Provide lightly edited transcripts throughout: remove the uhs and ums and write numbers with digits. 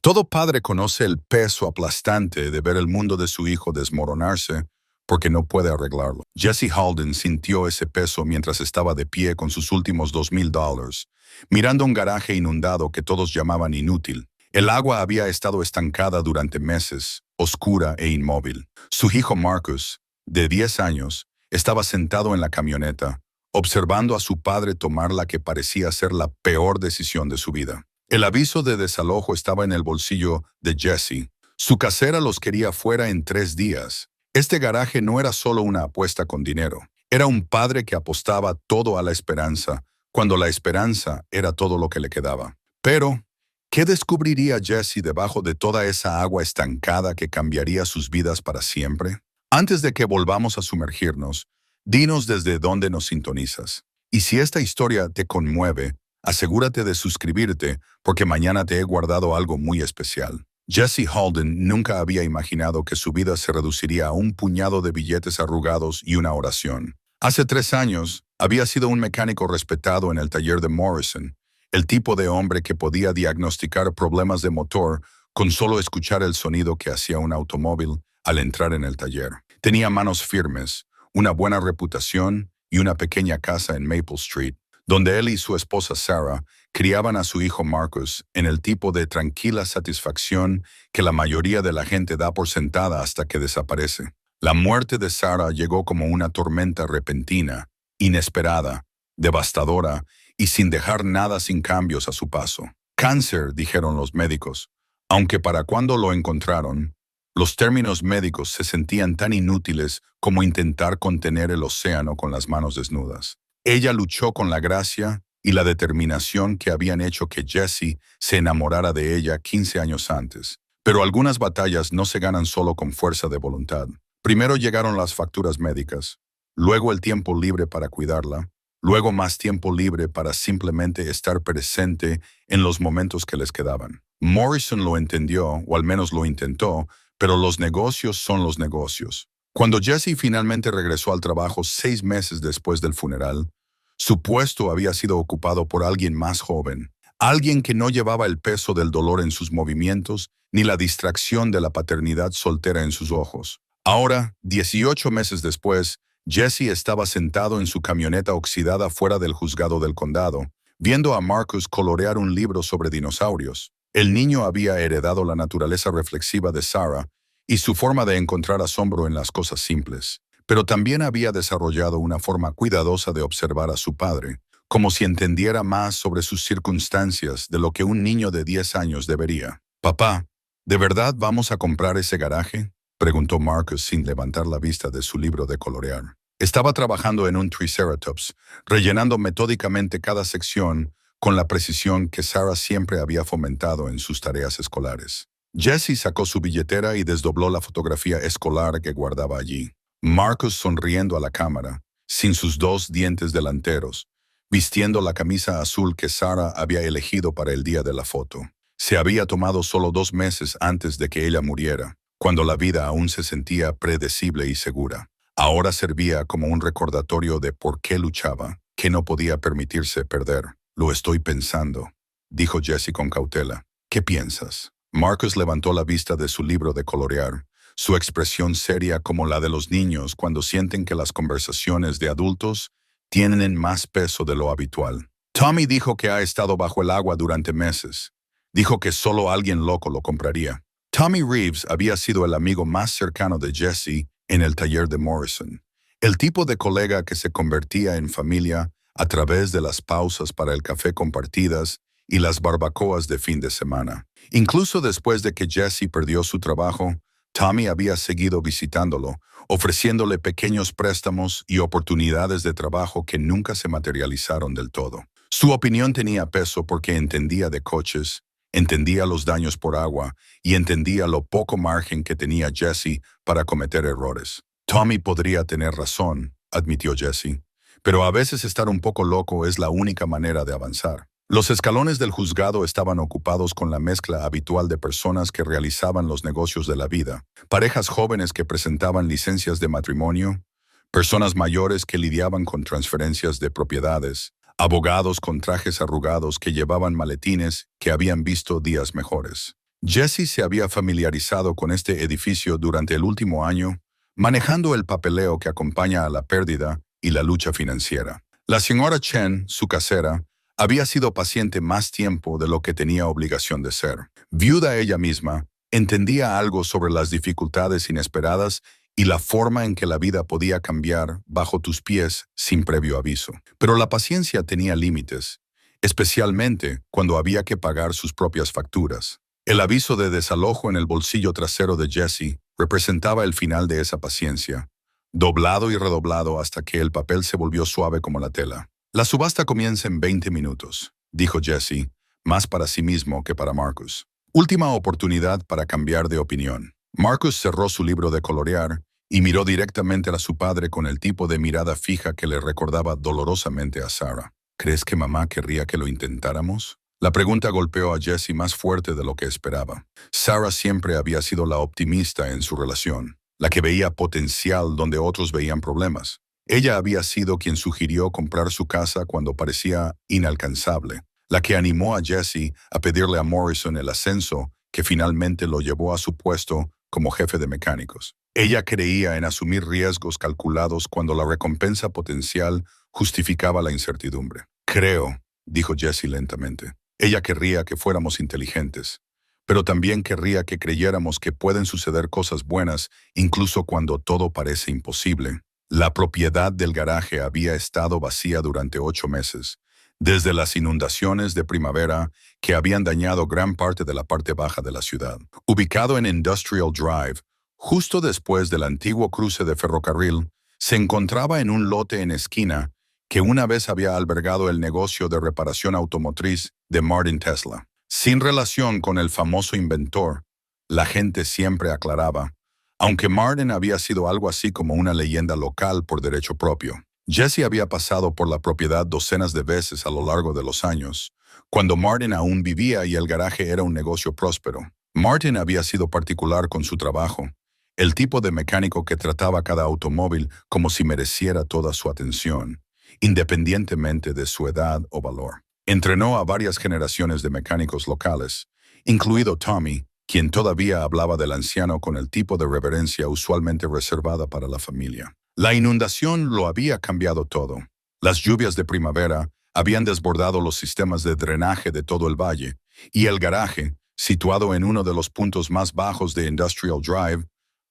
Todo padre conoce el peso aplastante de ver el mundo de su hijo desmoronarse porque no puede arreglarlo. Jesse Halden sintió ese peso mientras estaba de pie con sus últimos $2,000, mirando un garaje inundado que todos llamaban inútil. El agua había estado estancada durante meses, oscura e inmóvil. Su hijo Marcus, de 10 años, estaba sentado en la camioneta, observando a su padre tomar la que parecía ser la peor decisión de su vida. El aviso de desalojo estaba en el bolsillo de Jesse. Su casera los quería fuera en 3 días. Este garaje no era solo una apuesta con dinero. Era un padre que apostaba todo a la esperanza, cuando la esperanza era todo lo que le quedaba. Pero, ¿qué descubriría Jesse debajo de toda esa agua estancada que cambiaría sus vidas para siempre? Antes de que volvamos a sumergirnos, dinos desde dónde nos sintonizas. Y si esta historia te conmueve, asegúrate de suscribirte porque mañana te he guardado algo muy especial. Jesse Halden nunca había imaginado que su vida se reduciría a un puñado de billetes arrugados y una oración. Hace 3 años, había sido un mecánico respetado en el taller de Morrison, el tipo de hombre que podía diagnosticar problemas de motor con solo escuchar el sonido que hacía un automóvil al entrar en el taller. Tenía manos firmes, una buena reputación y una pequeña casa en Maple Street, donde él y su esposa Sarah criaban a su hijo Marcus en el tipo de tranquila satisfacción que la mayoría de la gente da por sentada hasta que desaparece. La muerte de Sarah llegó como una tormenta repentina, inesperada, devastadora y sin dejar nada sin cambios a su paso. Cáncer, dijeron los médicos, aunque para cuando lo encontraron, los términos médicos se sentían tan inútiles como intentar contener el océano con las manos desnudas. Ella luchó con la gracia y la determinación que habían hecho que Jesse se enamorara de ella 15 años antes. Pero algunas batallas no se ganan solo con fuerza de voluntad. Primero llegaron las facturas médicas, luego el tiempo libre para cuidarla, luego más tiempo libre para simplemente estar presente en los momentos que les quedaban. Morrison lo entendió, o al menos lo intentó, pero los negocios son los negocios. Cuando Jesse finalmente regresó al trabajo 6 meses después del funeral, su puesto había sido ocupado por alguien más joven, alguien que no llevaba el peso del dolor en sus movimientos ni la distracción de la paternidad soltera en sus ojos. Ahora, 18 meses después, Jesse estaba sentado en su camioneta oxidada fuera del juzgado del condado, viendo a Marcus colorear un libro sobre dinosaurios. El niño había heredado la naturaleza reflexiva de Sarah y su forma de encontrar asombro en las cosas simples, pero también había desarrollado una forma cuidadosa de observar a su padre, como si entendiera más sobre sus circunstancias de lo que un niño de 10 años debería. «Papá, ¿de verdad vamos a comprar ese garaje?», preguntó Marcus sin levantar la vista de su libro de colorear. Estaba trabajando en un Triceratops, rellenando metódicamente cada sección con la precisión que Sarah siempre había fomentado en sus tareas escolares. Jesse sacó su billetera y desdobló la fotografía escolar que guardaba allí. Marcus sonriendo a la cámara, sin sus 2 dientes delanteros, vistiendo la camisa azul que Sarah había elegido para el día de la foto. Se había tomado solo 2 meses antes de que ella muriera, cuando la vida aún se sentía predecible y segura. Ahora servía como un recordatorio de por qué luchaba, que no podía permitirse perder. «Lo estoy pensando», dijo Jesse con cautela. «¿Qué piensas?». Marcus levantó la vista de su libro de colorear, su expresión seria como la de los niños cuando sienten que las conversaciones de adultos tienen más peso de lo habitual. «Tommy dijo que ha estado bajo el agua durante meses. Dijo que solo alguien loco lo compraría». Tommy Reeves había sido el amigo más cercano de Jesse en el taller de Morrison, el tipo de colega que se convertía en familia a través de las pausas para el café compartidas y las barbacoas de fin de semana. Incluso después de que Jesse perdió su trabajo, Tommy había seguido visitándolo, ofreciéndole pequeños préstamos y oportunidades de trabajo que nunca se materializaron del todo. Su opinión tenía peso porque entendía de coches, entendía los daños por agua y entendía lo poco margen que tenía Jesse para cometer errores. «Tommy podría tener razón», admitió Jesse, «pero a veces estar un poco loco es la única manera de avanzar». Los escalones del juzgado estaban ocupados con la mezcla habitual de personas que realizaban los negocios de la vida, parejas jóvenes que presentaban licencias de matrimonio, personas mayores que lidiaban con transferencias de propiedades, abogados con trajes arrugados que llevaban maletines que habían visto días mejores. Jesse se había familiarizado con este edificio durante el último año, manejando el papeleo que acompaña a la pérdida y la lucha financiera. La señora Chen, su casera, había sido paciente más tiempo de lo que tenía obligación de ser. Viuda ella misma, entendía algo sobre las dificultades inesperadas y la forma en que la vida podía cambiar bajo tus pies sin previo aviso. Pero la paciencia tenía límites, especialmente cuando había que pagar sus propias facturas. El aviso de desalojo en el bolsillo trasero de Jesse representaba el final de esa paciencia, doblado y redoblado hasta que el papel se volvió suave como la tela. La subasta comienza en 20 minutos, dijo Jesse, más para sí mismo que para Marcus. Última oportunidad para cambiar de opinión. Marcus cerró su libro de colorear y miró directamente a su padre con el tipo de mirada fija que le recordaba dolorosamente a Sarah. ¿Crees que mamá querría que lo intentáramos? La pregunta golpeó a Jesse más fuerte de lo que esperaba. Sarah siempre había sido la optimista en su relación, la que veía potencial donde otros veían problemas. Ella había sido quien sugirió comprar su casa cuando parecía inalcanzable, la que animó a Jesse a pedirle a Morrison el ascenso que finalmente lo llevó a su puesto como jefe de mecánicos. Ella creía en asumir riesgos calculados cuando la recompensa potencial justificaba la incertidumbre. Creo, dijo Jesse lentamente. Ella querría que fuéramos inteligentes, pero también querría que creyéramos que pueden suceder cosas buenas incluso cuando todo parece imposible. La propiedad del garaje había estado vacía durante 8 meses, desde las inundaciones de primavera que habían dañado gran parte de la parte baja de la ciudad. Ubicado en Industrial Drive, justo después del antiguo cruce de ferrocarril, se encontraba en un lote en esquina que una vez había albergado el negocio de reparación automotriz de Martin Tesla. Sin relación con el famoso inventor, la gente siempre aclaraba, aunque Martin había sido algo así como una leyenda local por derecho propio. Jesse había pasado por la propiedad docenas de veces a lo largo de los años, cuando Martin aún vivía y el garaje era un negocio próspero. Martin había sido particular con su trabajo, el tipo de mecánico que trataba cada automóvil como si mereciera toda su atención, independientemente de su edad o valor. Entrenó a varias generaciones de mecánicos locales, incluido Tommy, quien todavía hablaba del anciano con el tipo de reverencia usualmente reservada para la familia. La inundación lo había cambiado todo. Las lluvias de primavera habían desbordado los sistemas de drenaje de todo el valle, y el garaje, situado en uno de los puntos más bajos de Industrial Drive,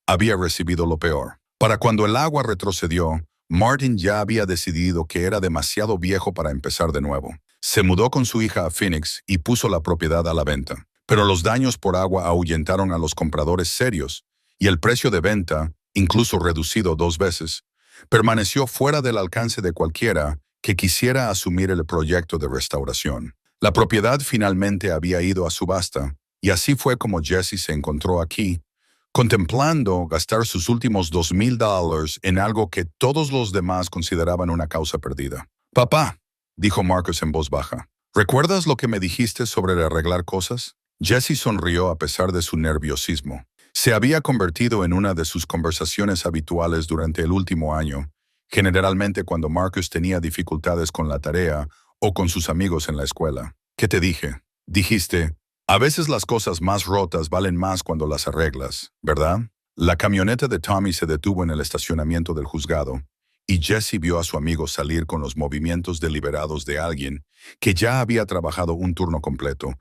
había recibido lo peor. Para cuando el agua retrocedió, Martin ya había decidido que era demasiado viejo para empezar de nuevo. Se mudó con su hija a Phoenix y puso la propiedad a la venta. Pero los daños por agua ahuyentaron a los compradores serios, y el precio de venta, incluso reducido 2 veces, permaneció fuera del alcance de cualquiera que quisiera asumir el proyecto de restauración. La propiedad finalmente había ido a subasta, y así fue como Jesse se encontró aquí, contemplando gastar sus últimos $2,000 en algo que todos los demás consideraban una causa perdida. «Papá», dijo Marcus en voz baja, «¿recuerdas lo que me dijiste sobre arreglar cosas?» Jesse sonrió a pesar de su nerviosismo. Se había convertido en una de sus conversaciones habituales durante el último año, generalmente cuando Marcus tenía dificultades con la tarea o con sus amigos en la escuela. «¿Qué te dije?» Dijiste, «A veces las cosas más rotas valen más cuando las arreglas, ¿verdad?» La camioneta de Tommy se detuvo en el estacionamiento del juzgado, y Jesse vio a su amigo salir con los movimientos deliberados de alguien que ya había trabajado un turno completo,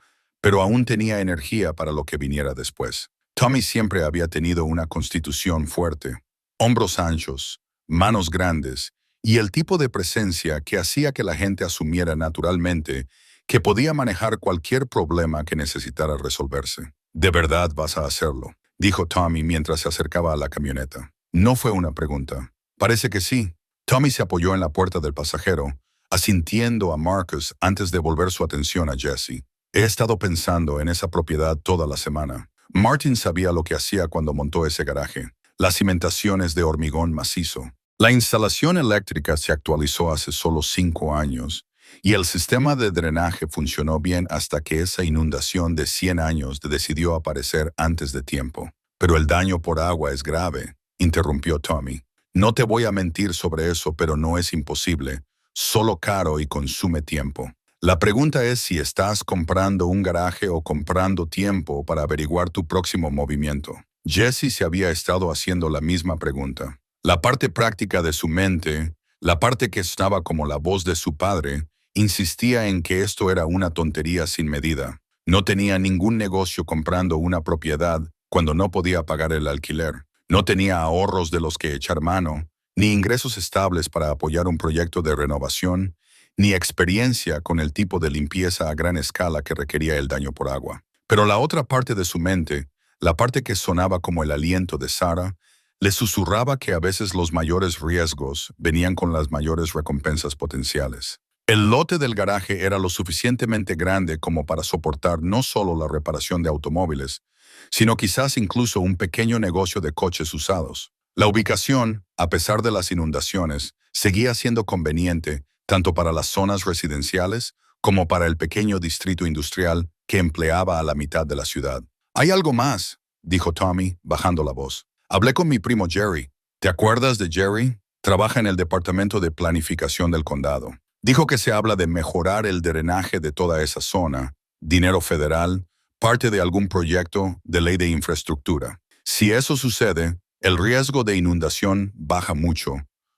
pero aún tenía energía para lo que viniera después. Tommy siempre había tenido una constitución fuerte, hombros anchos, manos grandes, y el tipo de presencia que hacía que la gente asumiera naturalmente que podía manejar cualquier problema que necesitara resolverse. «¿De verdad vas a hacerlo?», dijo Tommy mientras se acercaba a la camioneta. No fue una pregunta. «Parece que sí». Tommy se apoyó en la puerta del pasajero, asintiendo a Marcus antes de volver su atención a Jesse. «He estado pensando en esa propiedad toda la semana». Martin sabía lo que hacía cuando montó ese garaje. La cimentación es de hormigón macizo. La instalación eléctrica se actualizó hace solo 5 años, y el sistema de drenaje funcionó bien hasta que esa inundación de 100 años decidió aparecer antes de tiempo. «Pero el daño por agua es grave», interrumpió Tommy. «No te voy a mentir sobre eso, pero no es imposible, solo caro y consume tiempo». La pregunta es si estás comprando un garaje o comprando tiempo para averiguar tu próximo movimiento. Jesse se había estado haciendo la misma pregunta. La parte práctica de su mente, la parte que sonaba como la voz de su padre, insistía en que esto era una tontería sin medida. No tenía ningún negocio comprando una propiedad cuando no podía pagar el alquiler. No tenía ahorros de los que echar mano, ni ingresos estables para apoyar un proyecto de renovación, ni experiencia con el tipo de limpieza a gran escala que requería el daño por agua. Pero la otra parte de su mente, la parte que sonaba como el aliento de Sarah, le susurraba que a veces los mayores riesgos venían con las mayores recompensas potenciales. El lote del garaje era lo suficientemente grande como para soportar no solo la reparación de automóviles, sino quizás incluso un pequeño negocio de coches usados. La ubicación, a pesar de las inundaciones, seguía siendo conveniente tanto para las zonas residenciales como para el pequeño distrito industrial que empleaba a la mitad de la ciudad. «Hay algo más», dijo Tommy, bajando la voz. «Hablé con mi primo Jerry. ¿Te acuerdas de Jerry? Trabaja en el departamento de planificación del condado. Dijo que se habla de mejorar el drenaje de toda esa zona, dinero federal, parte de algún proyecto de ley de infraestructura. Si eso sucede, el riesgo de inundación baja mucho.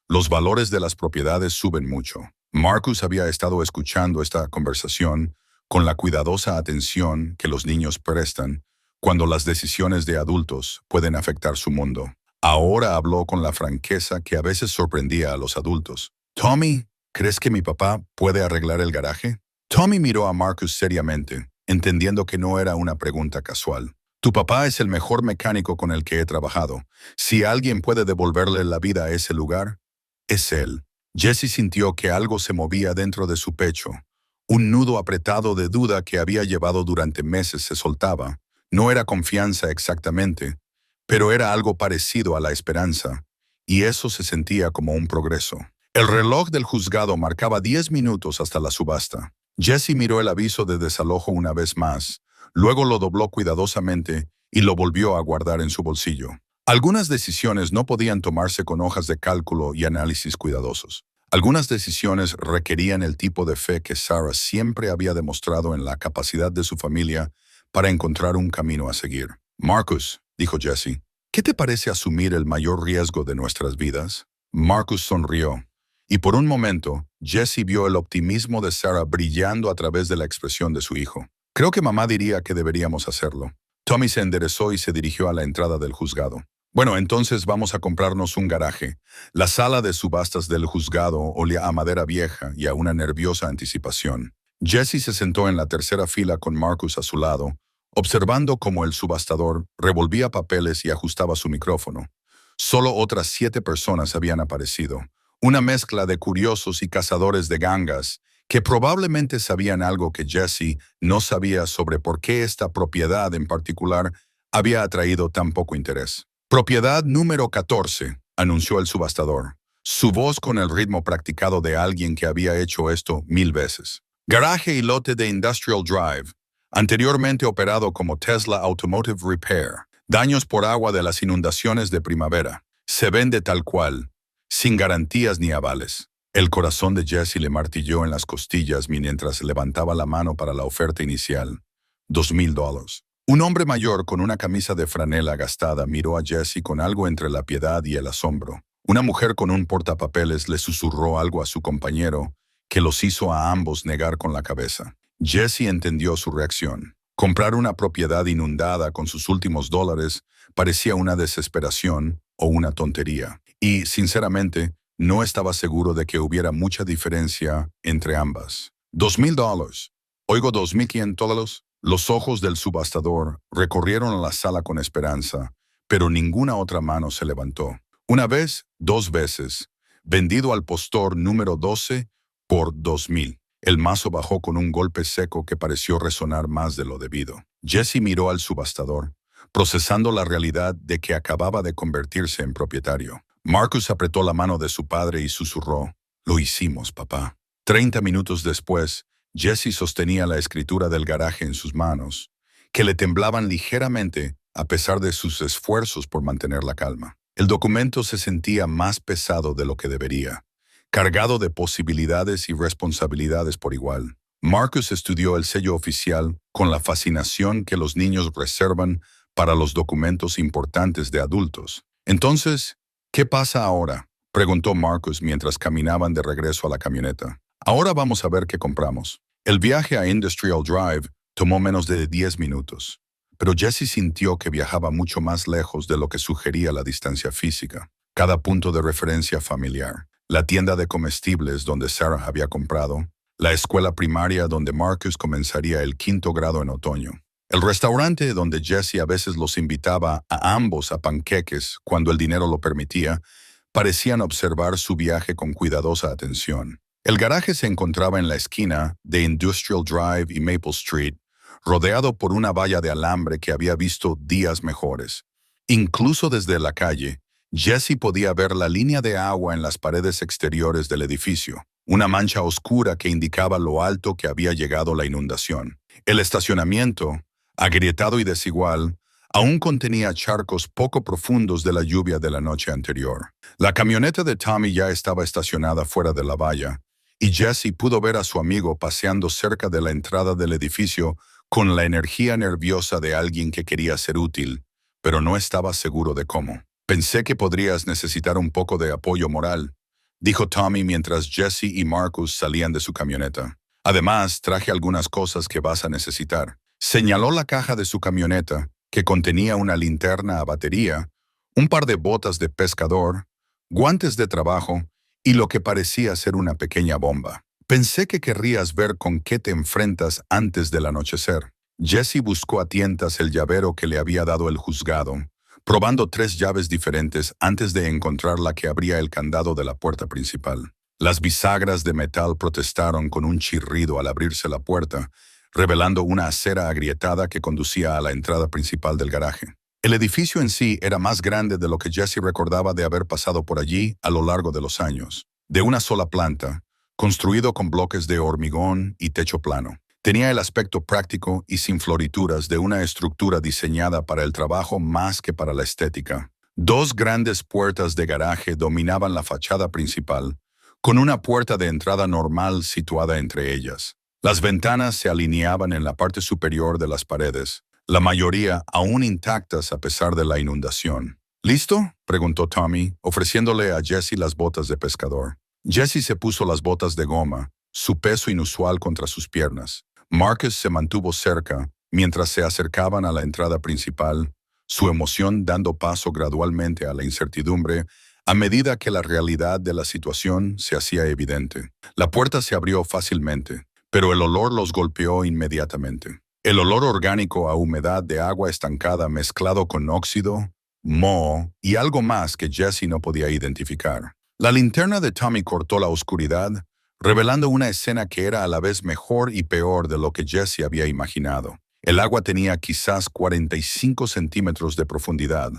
Los valores de las propiedades suben mucho». Marcus había estado escuchando esta conversación con la cuidadosa atención que los niños prestan cuando las decisiones de adultos pueden afectar su mundo. Ahora habló con la franqueza que a veces sorprendía a los adultos. «Tommy, ¿crees que mi papá puede arreglar el garaje?» Tommy miró a Marcus seriamente, entendiendo que no era una pregunta casual. «Tu papá es el mejor mecánico con el que he trabajado. Si alguien puede devolverle la vida a ese lugar, es él». Jesse sintió que algo se movía dentro de su pecho. Un nudo apretado de duda que había llevado durante meses se soltaba. No era confianza exactamente, pero era algo parecido a la esperanza, y eso se sentía como un progreso. El reloj del juzgado marcaba 10 minutos hasta la subasta. Jesse miró el aviso de desalojo una vez más, luego lo dobló cuidadosamente y lo volvió a guardar en su bolsillo. Algunas decisiones no podían tomarse con hojas de cálculo y análisis cuidadosos. Algunas decisiones requerían el tipo de fe que Sarah siempre había demostrado en la capacidad de su familia para encontrar un camino a seguir. «Marcus», dijo Jesse, «¿qué te parece asumir el mayor riesgo de nuestras vidas?» Marcus sonrió, y por un momento, Jesse vio el optimismo de Sarah brillando a través de la expresión de su hijo. «Creo que mamá diría que deberíamos hacerlo». Tommy se enderezó y se dirigió a la entrada del juzgado. «Bueno, entonces vamos a comprarnos un garaje». La sala de subastas del juzgado olía a madera vieja y a una nerviosa anticipación. Jesse se sentó en la tercera fila con Marcus a su lado, observando cómo el subastador revolvía papeles y ajustaba su micrófono. Solo otras 7 personas habían aparecido, una mezcla de curiosos y cazadores de gangas que probablemente sabían algo que Jesse no sabía sobre por qué esta propiedad en particular había atraído tan poco interés. «Propiedad número 14», anunció el subastador, su voz con el ritmo practicado de alguien que había hecho esto 1000 veces. «Garaje y lote de Industrial Drive, anteriormente operado como Tesla Automotive Repair. Daños por agua de las inundaciones de primavera. Se vende tal cual, sin garantías ni avales». El corazón de Jesse le martilló en las costillas mientras levantaba la mano para la oferta inicial. $2,000. Un hombre mayor con una camisa de franela gastada miró a Jesse con algo entre la piedad y el asombro. Una mujer con un portapapeles le susurró algo a su compañero que los hizo a ambos negar con la cabeza. Jesse entendió su reacción. Comprar una propiedad inundada con sus últimos dólares parecía una desesperación o una tontería. Y, sinceramente, no estaba seguro de que hubiera mucha diferencia entre ambas. $2,000. Oigo $2,500. Los ojos del subastador recorrieron la sala con esperanza, pero ninguna otra mano se levantó. Una vez, 2 veces, vendido al postor número 12 por $2,000. El mazo bajó con un golpe seco que pareció resonar más de lo debido. Jesse miró al subastador, procesando la realidad de que acababa de convertirse en propietario. Marcus apretó la mano de su padre y susurró: «Lo hicimos, papá». 30 minutos después, Jesse sostenía la escritura del garaje en sus manos, que le temblaban ligeramente a pesar de sus esfuerzos por mantener la calma. El documento se sentía más pesado de lo que debería, cargado de posibilidades y responsabilidades por igual. Marcus estudió el sello oficial con la fascinación que los niños reservan para los documentos importantes de adultos. Entonces, ¿qué pasa ahora?, preguntó Marcus mientras caminaban de regreso a la camioneta. Ahora vamos a ver qué compramos. El viaje a Industrial Drive tomó menos de 10 minutos, pero Jesse sintió que viajaba mucho más lejos de lo que sugería la distancia física. Cada punto de referencia familiar, la tienda de comestibles donde Sarah había comprado, la escuela primaria donde Marcus comenzaría el 5º grado en otoño, el restaurante donde Jesse a veces los invitaba a ambos a panqueques cuando el dinero lo permitía, parecían observar su viaje con cuidadosa atención. El garaje se encontraba en la esquina de Industrial Drive y Maple Street, rodeado por una valla de alambre que había visto días mejores. Incluso desde la calle, Jesse podía ver la línea de agua en las paredes exteriores del edificio, una mancha oscura que indicaba lo alto que había llegado la inundación. El estacionamiento, agrietado y desigual, aún contenía charcos poco profundos de la lluvia de la noche anterior. La camioneta de Tommy ya estaba estacionada fuera de la valla, y Jesse pudo ver a su amigo paseando cerca de la entrada del edificio con la energía nerviosa de alguien que quería ser útil, pero no estaba seguro de cómo. «Pensé que podrías necesitar un poco de apoyo moral», dijo Tommy mientras Jesse y Marcus salían de su camioneta. «Además, traje algunas cosas que vas a necesitar». Señaló la caja de su camioneta, que contenía una linterna a batería, un par de botas de pescador, guantes de trabajo y lo que parecía ser una pequeña bomba. «Pensé que querrías ver con qué te enfrentas antes del anochecer». Jesse buscó a tientas el llavero que le había dado el juzgado, probando 3 llaves diferentes antes de encontrar la que abría el candado de la puerta principal. Las bisagras de metal protestaron con un chirrido al abrirse la puerta, revelando una acera agrietada que conducía a la entrada principal del garaje. El edificio en sí era más grande de lo que Jesse recordaba de haber pasado por allí a lo largo de los años. De una sola planta, construido con bloques de hormigón y techo plano. Tenía el aspecto práctico y sin florituras de una estructura diseñada para el trabajo más que para la estética. 2 grandes puertas de garaje dominaban la fachada principal, con una puerta de entrada normal situada entre ellas. Las ventanas se alineaban en la parte superior de las paredes, la mayoría aún intactas a pesar de la inundación. ¿Listo?, preguntó Tommy, ofreciéndole a Jesse las botas de pescador. Jesse se puso las botas de goma, su peso inusual contra sus piernas. Marcus se mantuvo cerca mientras se acercaban a la entrada principal, su emoción dando paso gradualmente a la incertidumbre a medida que la realidad de la situación se hacía evidente. La puerta se abrió fácilmente, pero el olor los golpeó inmediatamente. El olor orgánico a humedad de agua estancada mezclado con óxido, moho y algo más que Jesse no podía identificar. La linterna de Tommy cortó la oscuridad, revelando una escena que era a la vez mejor y peor de lo que Jesse había imaginado. El agua tenía quizás 45 centímetros de profundidad,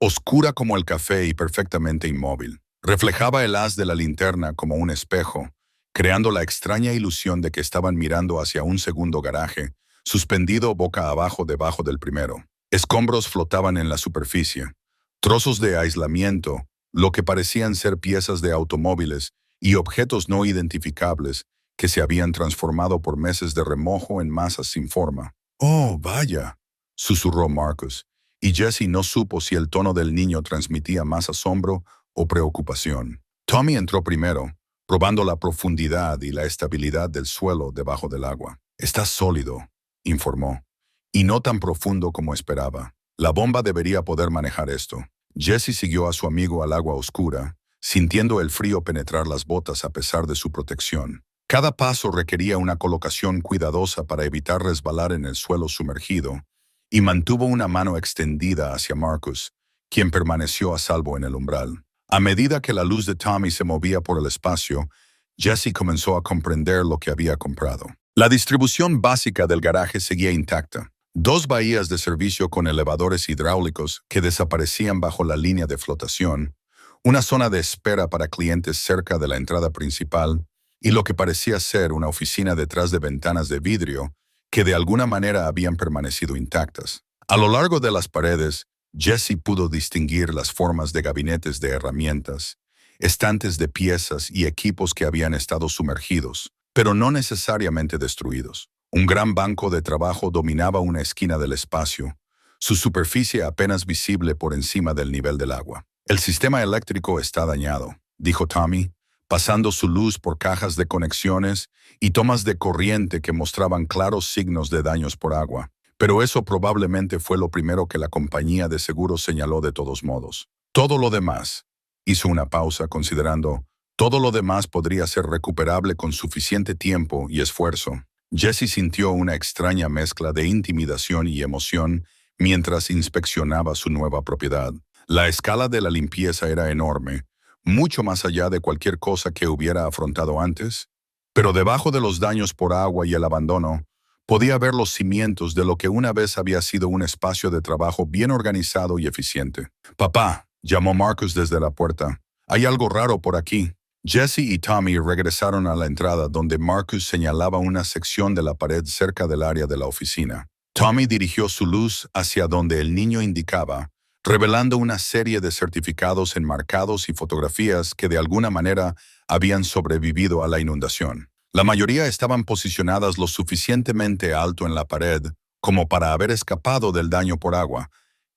oscura como el café y perfectamente inmóvil. Reflejaba el haz de la linterna como un espejo, creando la extraña ilusión de que estaban mirando hacia un segundo garaje, suspendido boca abajo debajo del primero. Escombros flotaban en la superficie, trozos de aislamiento, lo que parecían ser piezas de automóviles y objetos no identificables que se habían transformado por meses de remojo en masas sin forma. «Oh, vaya», susurró Marcus, y Jesse no supo si el tono del niño transmitía más asombro o preocupación. Tommy entró primero, probando la profundidad y la estabilidad del suelo debajo del agua. «Está sólido», informó, «y no tan profundo como esperaba. La bomba debería poder manejar esto». Jesse siguió a su amigo al agua oscura, sintiendo el frío penetrar las botas a pesar de su protección. Cada paso requería una colocación cuidadosa para evitar resbalar en el suelo sumergido, y mantuvo una mano extendida hacia Marcus, quien permaneció a salvo en el umbral. A medida que la luz de Tommy se movía por el espacio, Jesse comenzó a comprender lo que había comprado. La distribución básica del garaje seguía intacta. 2 bahías de servicio con elevadores hidráulicos que desaparecían bajo la línea de flotación, una zona de espera para clientes cerca de la entrada principal y lo que parecía ser una oficina detrás de ventanas de vidrio que de alguna manera habían permanecido intactas. A lo largo de las paredes, Jesse pudo distinguir las formas de gabinetes de herramientas, estantes de piezas y equipos que habían estado sumergidos, pero no necesariamente destruidos. Un gran banco de trabajo dominaba una esquina del espacio, su superficie apenas visible por encima del nivel del agua. El sistema eléctrico está dañado, dijo Tommy, pasando su luz por cajas de conexiones y tomas de corriente que mostraban claros signos de daños por agua. Pero eso probablemente fue lo primero que la compañía de seguros señaló de todos modos. Todo lo demás, hizo una pausa considerando, todo lo demás podría ser recuperable con suficiente tiempo y esfuerzo. Jesse sintió una extraña mezcla de intimidación y emoción mientras inspeccionaba su nueva propiedad. La escala de la limpieza era enorme, mucho más allá de cualquier cosa que hubiera afrontado antes, pero debajo de los daños por agua y el abandono, podía ver los cimientos de lo que una vez había sido un espacio de trabajo bien organizado y eficiente. «Papá», llamó Marcus desde la puerta, «hay algo raro por aquí». Jesse y Tommy regresaron a la entrada donde Marcus señalaba una sección de la pared cerca del área de la oficina. Tommy dirigió su luz hacia donde el niño indicaba, revelando una serie de certificados enmarcados y fotografías que de alguna manera habían sobrevivido a la inundación. La mayoría estaban posicionadas lo suficientemente alto en la pared como para haber escapado del daño por agua,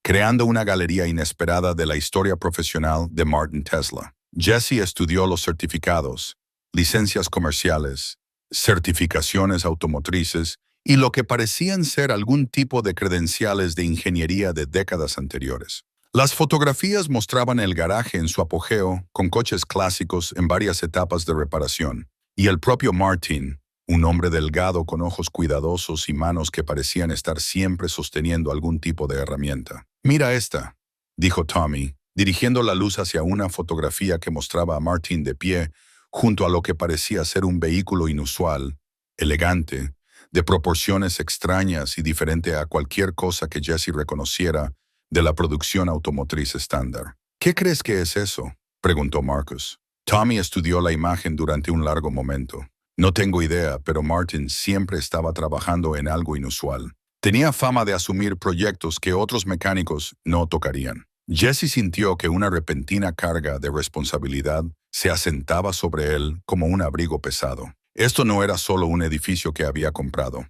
creando una galería inesperada de la historia profesional de Martin Tesla. Jesse estudió los certificados, licencias comerciales, certificaciones automotrices y lo que parecían ser algún tipo de credenciales de ingeniería de décadas anteriores. Las fotografías mostraban el garaje en su apogeo, con coches clásicos en varias etapas de reparación, y el propio Martin, un hombre delgado con ojos cuidadosos y manos que parecían estar siempre sosteniendo algún tipo de herramienta. «Mira esta», dijo Tommy, dirigiendo la luz hacia una fotografía que mostraba a Martin de pie junto a lo que parecía ser un vehículo inusual, elegante, de proporciones extrañas y diferente a cualquier cosa que Jesse reconociera de la producción automotriz estándar. «¿Qué crees que es eso?», preguntó Marcus. Tommy estudió la imagen durante un largo momento. «No tengo idea, pero Martin siempre estaba trabajando en algo inusual. Tenía fama de asumir proyectos que otros mecánicos no tocarían». Jesse sintió que una repentina carga de responsabilidad se asentaba sobre él como un abrigo pesado. Esto no era solo un edificio que había comprado.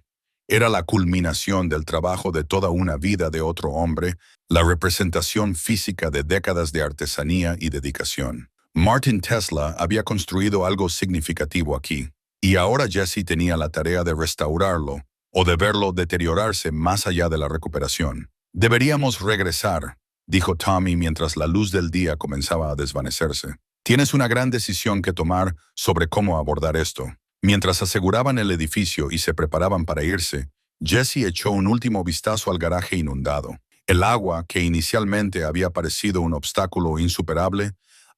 Era la culminación del trabajo de toda una vida de otro hombre, la representación física de décadas de artesanía y dedicación. Martin Tesla había construido algo significativo aquí, y ahora Jesse tenía la tarea de restaurarlo o de verlo deteriorarse más allá de la recuperación. «Deberíamos regresar», dijo Tommy mientras la luz del día comenzaba a desvanecerse. «Tienes una gran decisión que tomar sobre cómo abordar esto». Mientras aseguraban el edificio y se preparaban para irse, Jesse echó un último vistazo al garaje inundado. El agua, que inicialmente había parecido un obstáculo insuperable,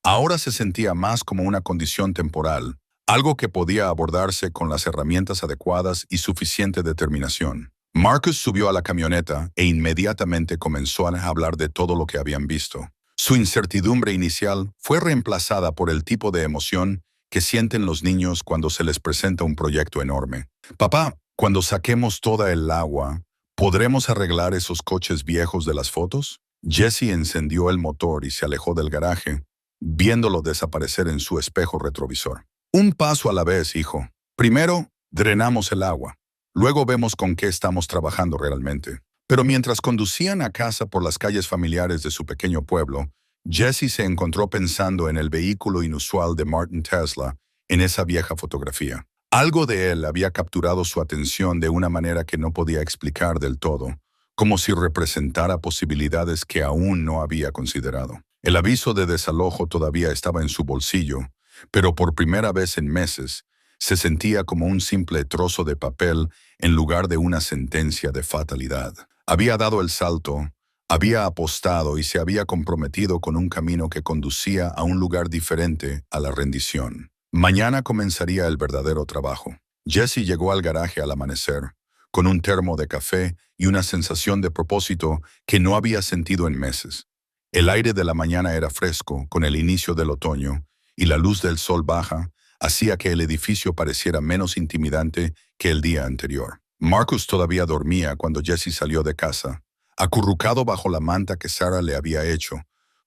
ahora se sentía más como una condición temporal, algo que podía abordarse con las herramientas adecuadas y suficiente determinación. Marcus subió a la camioneta e inmediatamente comenzó a hablar de todo lo que habían visto. Su incertidumbre inicial fue reemplazada por el tipo de emoción que sienten los niños cuando se les presenta un proyecto enorme. «Papá, cuando saquemos toda el agua, ¿podremos arreglar esos coches viejos de las fotos?» Jesse encendió el motor y se alejó del garaje, viéndolo desaparecer en su espejo retrovisor. «Un paso a la vez, hijo. Primero, drenamos el agua. Luego vemos con qué estamos trabajando realmente». Pero mientras conducían a casa por las calles familiares de su pequeño pueblo, Jesse se encontró pensando en el vehículo inusual de Martin Tesla en esa vieja fotografía. Algo de él había capturado su atención de una manera que no podía explicar del todo, como si representara posibilidades que aún no había considerado. El aviso de desalojo todavía estaba en su bolsillo, pero por primera vez en meses, se sentía como un simple trozo de papel en lugar de una sentencia de fatalidad. Había dado el salto, había apostado y se había comprometido con un camino que conducía a un lugar diferente a la rendición. Mañana comenzaría el verdadero trabajo. Jesse llegó al garaje al amanecer, con un termo de café y una sensación de propósito que no había sentido en meses. El aire de la mañana era fresco, con el inicio del otoño, y la luz del sol baja hacía que el edificio pareciera menos intimidante que el día anterior. Marcus todavía dormía cuando Jesse salió de casa, acurrucado bajo la manta que Sarah le había hecho,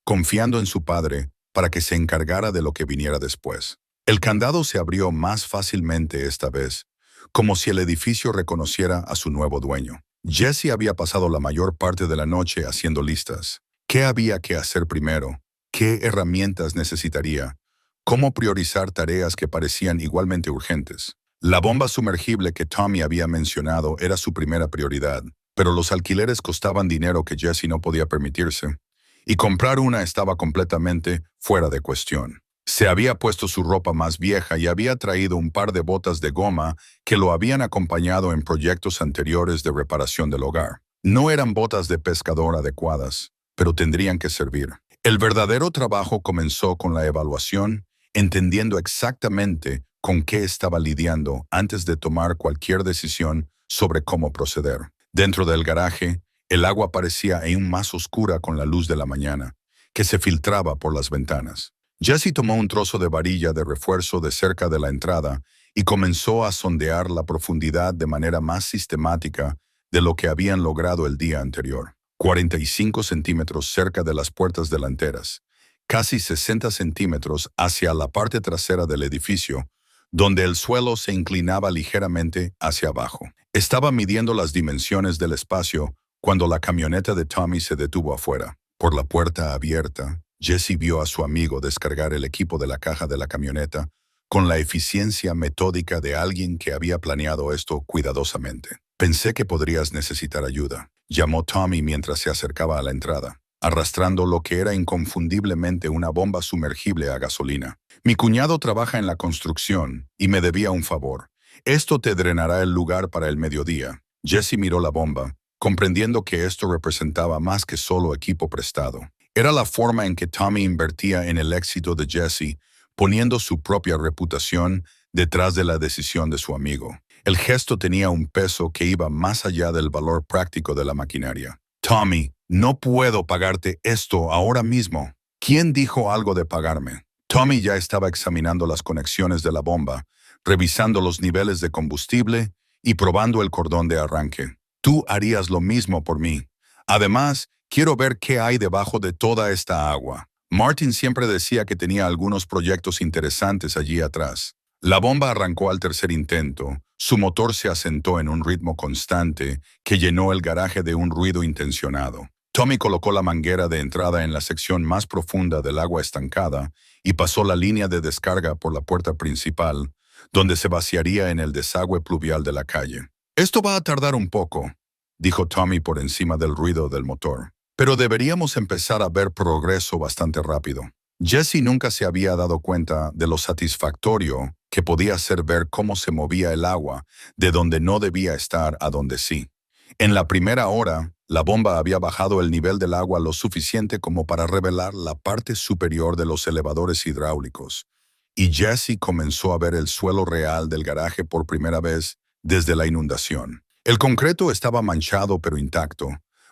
confiando en su padre para que se encargara de lo que viniera después. El candado se abrió más fácilmente esta vez, como si el edificio reconociera a su nuevo dueño. Jesse había pasado la mayor parte de la noche haciendo listas. ¿Qué había que hacer primero? ¿Qué herramientas necesitaría? ¿Cómo priorizar tareas que parecían igualmente urgentes? La bomba sumergible que Tommy había mencionado era su primera prioridad, pero los alquileres costaban dinero que Jesse no podía permitirse, y comprar una estaba completamente fuera de cuestión. Se había puesto su ropa más vieja y había traído un par de botas de goma que lo habían acompañado en proyectos anteriores de reparación del hogar. No eran botas de pescador adecuadas, pero tendrían que servir. El verdadero trabajo comenzó con la evaluación, entendiendo exactamente con qué estaba lidiando antes de tomar cualquier decisión sobre cómo proceder. Dentro del garaje, el agua parecía aún más oscura con la luz de la mañana, que se filtraba por las ventanas. Jesse tomó un trozo de varilla de refuerzo de cerca de la entrada y comenzó a sondear la profundidad de manera más sistemática de lo que habían logrado el día anterior. 45 centímetros cerca de las puertas delanteras, casi 60 centímetros hacia la parte trasera del edificio, donde el suelo se inclinaba ligeramente hacia abajo. Estaba midiendo las dimensiones del espacio cuando la camioneta de Tommy se detuvo afuera. Por la puerta abierta, Jesse vio a su amigo descargar el equipo de la caja de la camioneta con la eficiencia metódica de alguien que había planeado esto cuidadosamente. «Pensé que podrías necesitar ayuda», llamó Tommy mientras se acercaba a la entrada, arrastrando lo que era inconfundiblemente una bomba sumergible a gasolina. «Mi cuñado trabaja en la construcción y me debía un favor. Esto te drenará el lugar para el mediodía». Jesse miró la bomba, comprendiendo que esto representaba más que solo equipo prestado. Era la forma en que Tommy invertía en el éxito de Jesse, poniendo su propia reputación detrás de la decisión de su amigo. El gesto tenía un peso que iba más allá del valor práctico de la maquinaria. «Tommy, no puedo pagarte esto ahora mismo». «¿Quién dijo algo de pagarme?» Tommy ya estaba examinando las conexiones de la bomba, revisando los niveles de combustible y probando el cordón de arranque. «Tú harías lo mismo por mí. Además, quiero ver qué hay debajo de toda esta agua». Martin siempre decía que tenía algunos proyectos interesantes allí atrás. La bomba arrancó al tercer intento. Su motor se asentó en un ritmo constante que llenó el garaje de un ruido intencionado. Tommy colocó la manguera de entrada en la sección más profunda del agua estancada y pasó la línea de descarga por la puerta principal, donde se vaciaría en el desagüe pluvial de la calle. «Esto va a tardar un poco», dijo Tommy por encima del ruido del motor. «Pero deberíamos empezar a ver progreso bastante rápido». Jesse nunca se había dado cuenta de lo satisfactorio que podía ser ver cómo se movía el agua de donde no debía estar a donde sí. En la primera hora, la bomba había bajado el nivel del agua lo suficiente como para revelar la parte superior de los elevadores hidráulicos, y Jesse comenzó a ver el suelo real del garaje por primera vez desde la inundación. El concreto estaba manchado pero intacto,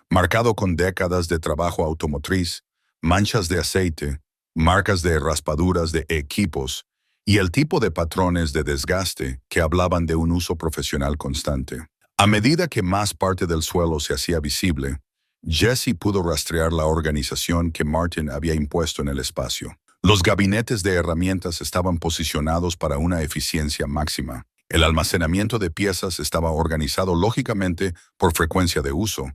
marcado con décadas de trabajo automotriz, manchas de aceite, marcas de raspaduras de equipos y el tipo de patrones de desgaste que hablaban de un uso profesional constante. A medida que más parte del suelo se hacía visible, Jesse pudo rastrear la organización que Martin había impuesto en el espacio. Los gabinetes de herramientas estaban posicionados para una eficiencia máxima. El almacenamiento de piezas estaba organizado lógicamente por frecuencia de uso,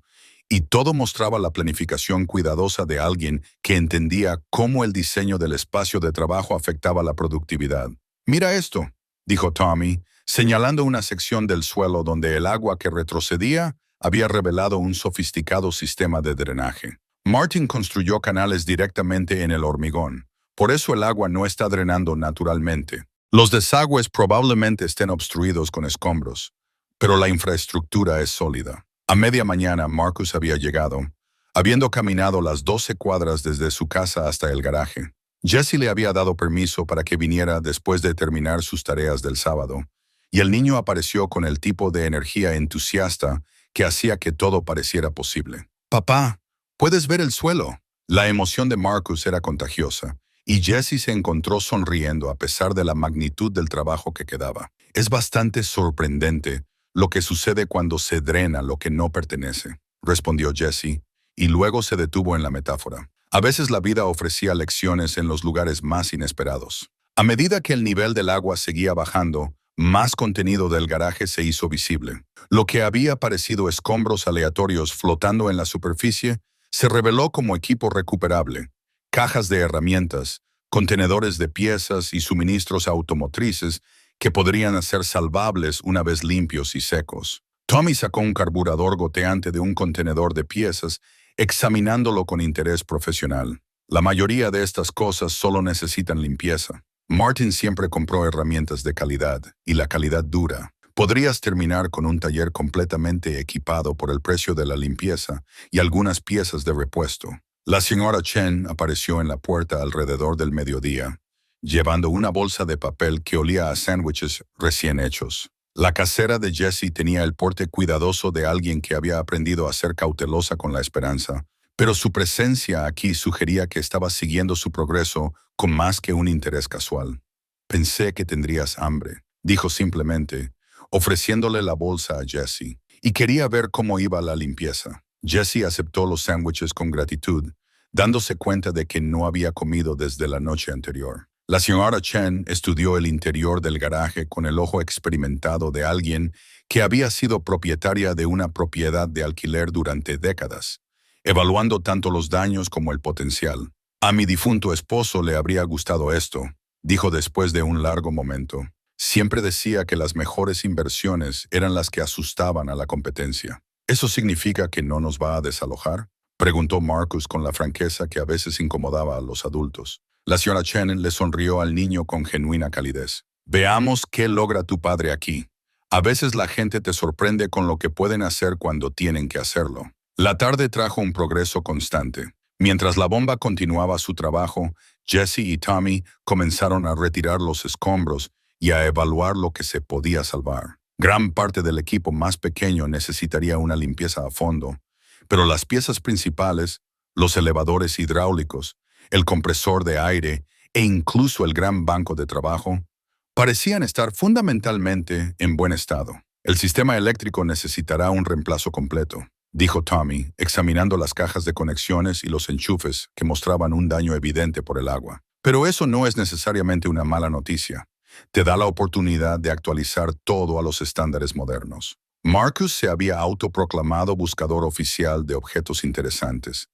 y todo mostraba la planificación cuidadosa de alguien que entendía cómo el diseño del espacio de trabajo afectaba la productividad. «Mira esto», dijo Tommy, señalando una sección del suelo donde el agua que retrocedía había revelado un sofisticado sistema de drenaje. Martin construyó canales directamente en el hormigón, por eso el agua no está drenando naturalmente. Los desagües probablemente estén obstruidos con escombros, pero la infraestructura es sólida. A media mañana Marcus había llegado, habiendo caminado las 12 cuadras desde su casa hasta el garaje. Jesse le había dado permiso para que viniera después de terminar sus tareas del sábado, y el niño apareció con el tipo de energía entusiasta que hacía que todo pareciera posible. «Papá, ¿puedes ver el suelo?» La emoción de Marcus era contagiosa, y Jesse se encontró sonriendo a pesar de la magnitud del trabajo que quedaba. «Es bastante sorprendente lo que sucede cuando se drena lo que no pertenece», respondió Jesse, y luego se detuvo en la metáfora. A veces la vida ofrecía lecciones en los lugares más inesperados. A medida que el nivel del agua seguía bajando, más contenido del garaje se hizo visible. Lo que había parecido escombros aleatorios flotando en la superficie se reveló como equipo recuperable, cajas de herramientas, contenedores de piezas y suministros automotrices que podrían ser salvables una vez limpios y secos. Tommy sacó un carburador goteante de un contenedor de piezas, examinándolo con interés profesional. La mayoría de estas cosas solo necesitan limpieza. Martin siempre compró herramientas de calidad, y la calidad dura. Podrías terminar con un taller completamente equipado por el precio de la limpieza y algunas piezas de repuesto. La señora Chen apareció en la puerta alrededor del mediodía, llevando una bolsa de papel que olía a sándwiches recién hechos. La casera de Jessie tenía el porte cuidadoso de alguien que había aprendido a ser cautelosa con la esperanza, pero su presencia aquí sugería que estaba siguiendo su progreso con más que un interés casual. «Pensé que tendrías hambre», dijo simplemente, ofreciéndole la bolsa a Jessie, y quería ver cómo iba la limpieza. Jessie aceptó los sándwiches con gratitud, dándose cuenta de que no había comido desde la noche anterior. La señora Chen estudió el interior del garaje con el ojo experimentado de alguien que había sido propietaria de una propiedad de alquiler durante décadas, evaluando tanto los daños como el potencial. «A mi difunto esposo le habría gustado esto», dijo después de un largo momento. «Siempre decía que las mejores inversiones eran las que asustaban a la competencia». «¿Eso significa que no nos va a desalojar?», preguntó Marcus con la franqueza que a veces incomodaba a los adultos. La señora Chen le sonrió al niño con genuina calidez. «Veamos qué logra tu padre aquí. A veces la gente te sorprende con lo que pueden hacer cuando tienen que hacerlo». La tarde trajo un progreso constante. Mientras la bomba continuaba su trabajo, Jessie y Tommy comenzaron a retirar los escombros y a evaluar lo que se podía salvar. Gran parte del equipo más pequeño necesitaría una limpieza a fondo, pero las piezas principales, los elevadores hidráulicos, el compresor de aire e incluso el gran banco de trabajo, parecían estar fundamentalmente en buen estado. «El sistema eléctrico necesitará un reemplazo completo», dijo Tommy, examinando las cajas de conexiones y los enchufes que mostraban un daño evidente por el agua. «Pero eso no es necesariamente una mala noticia. Te da la oportunidad de actualizar todo a los estándares modernos». Marcus se había autoproclamado buscador oficial de objetos interesantes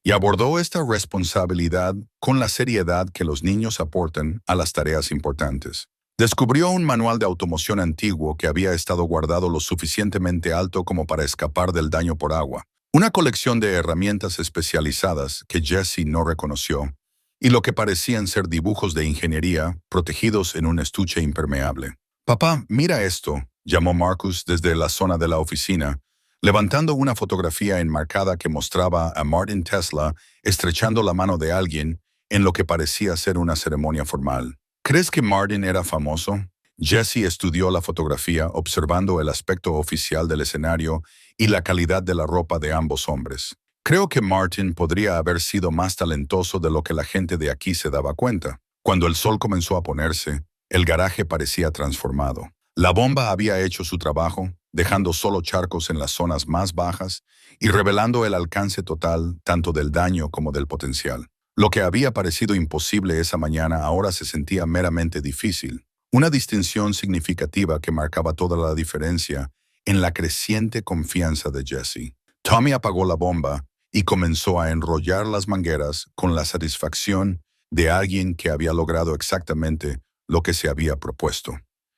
y abordó esta responsabilidad con la seriedad que los niños aportan a las tareas importantes. Descubrió un manual de automoción antiguo que había estado guardado lo suficientemente alto como para escapar del daño por agua, una colección de herramientas especializadas que Jessie no reconoció, y lo que parecían ser dibujos de ingeniería protegidos en un estuche impermeable. «Papá, mira esto», llamó Marcus desde la zona de la oficina, levantando una fotografía enmarcada que mostraba a Martin Tesla estrechando la mano de alguien en lo que parecía ser una ceremonia formal. «¿Crees que Martin era famoso?». Jessie estudió la fotografía observando el aspecto oficial del escenario y la calidad de la ropa de ambos hombres. «Creo que Martin podría haber sido más talentoso de lo que la gente de aquí se daba cuenta». Cuando el sol comenzó a ponerse, el garaje parecía transformado. La bomba había hecho su trabajo, dejando solo charcos en las zonas más bajas y revelando el alcance total tanto del daño como del potencial. Lo que había parecido imposible esa mañana ahora se sentía meramente difícil, una distinción significativa que marcaba toda la diferencia en la creciente confianza de Jessie. Tommy apagó la bomba y comenzó a enrollar las mangueras con la satisfacción de alguien que había logrado exactamente lo que se había propuesto.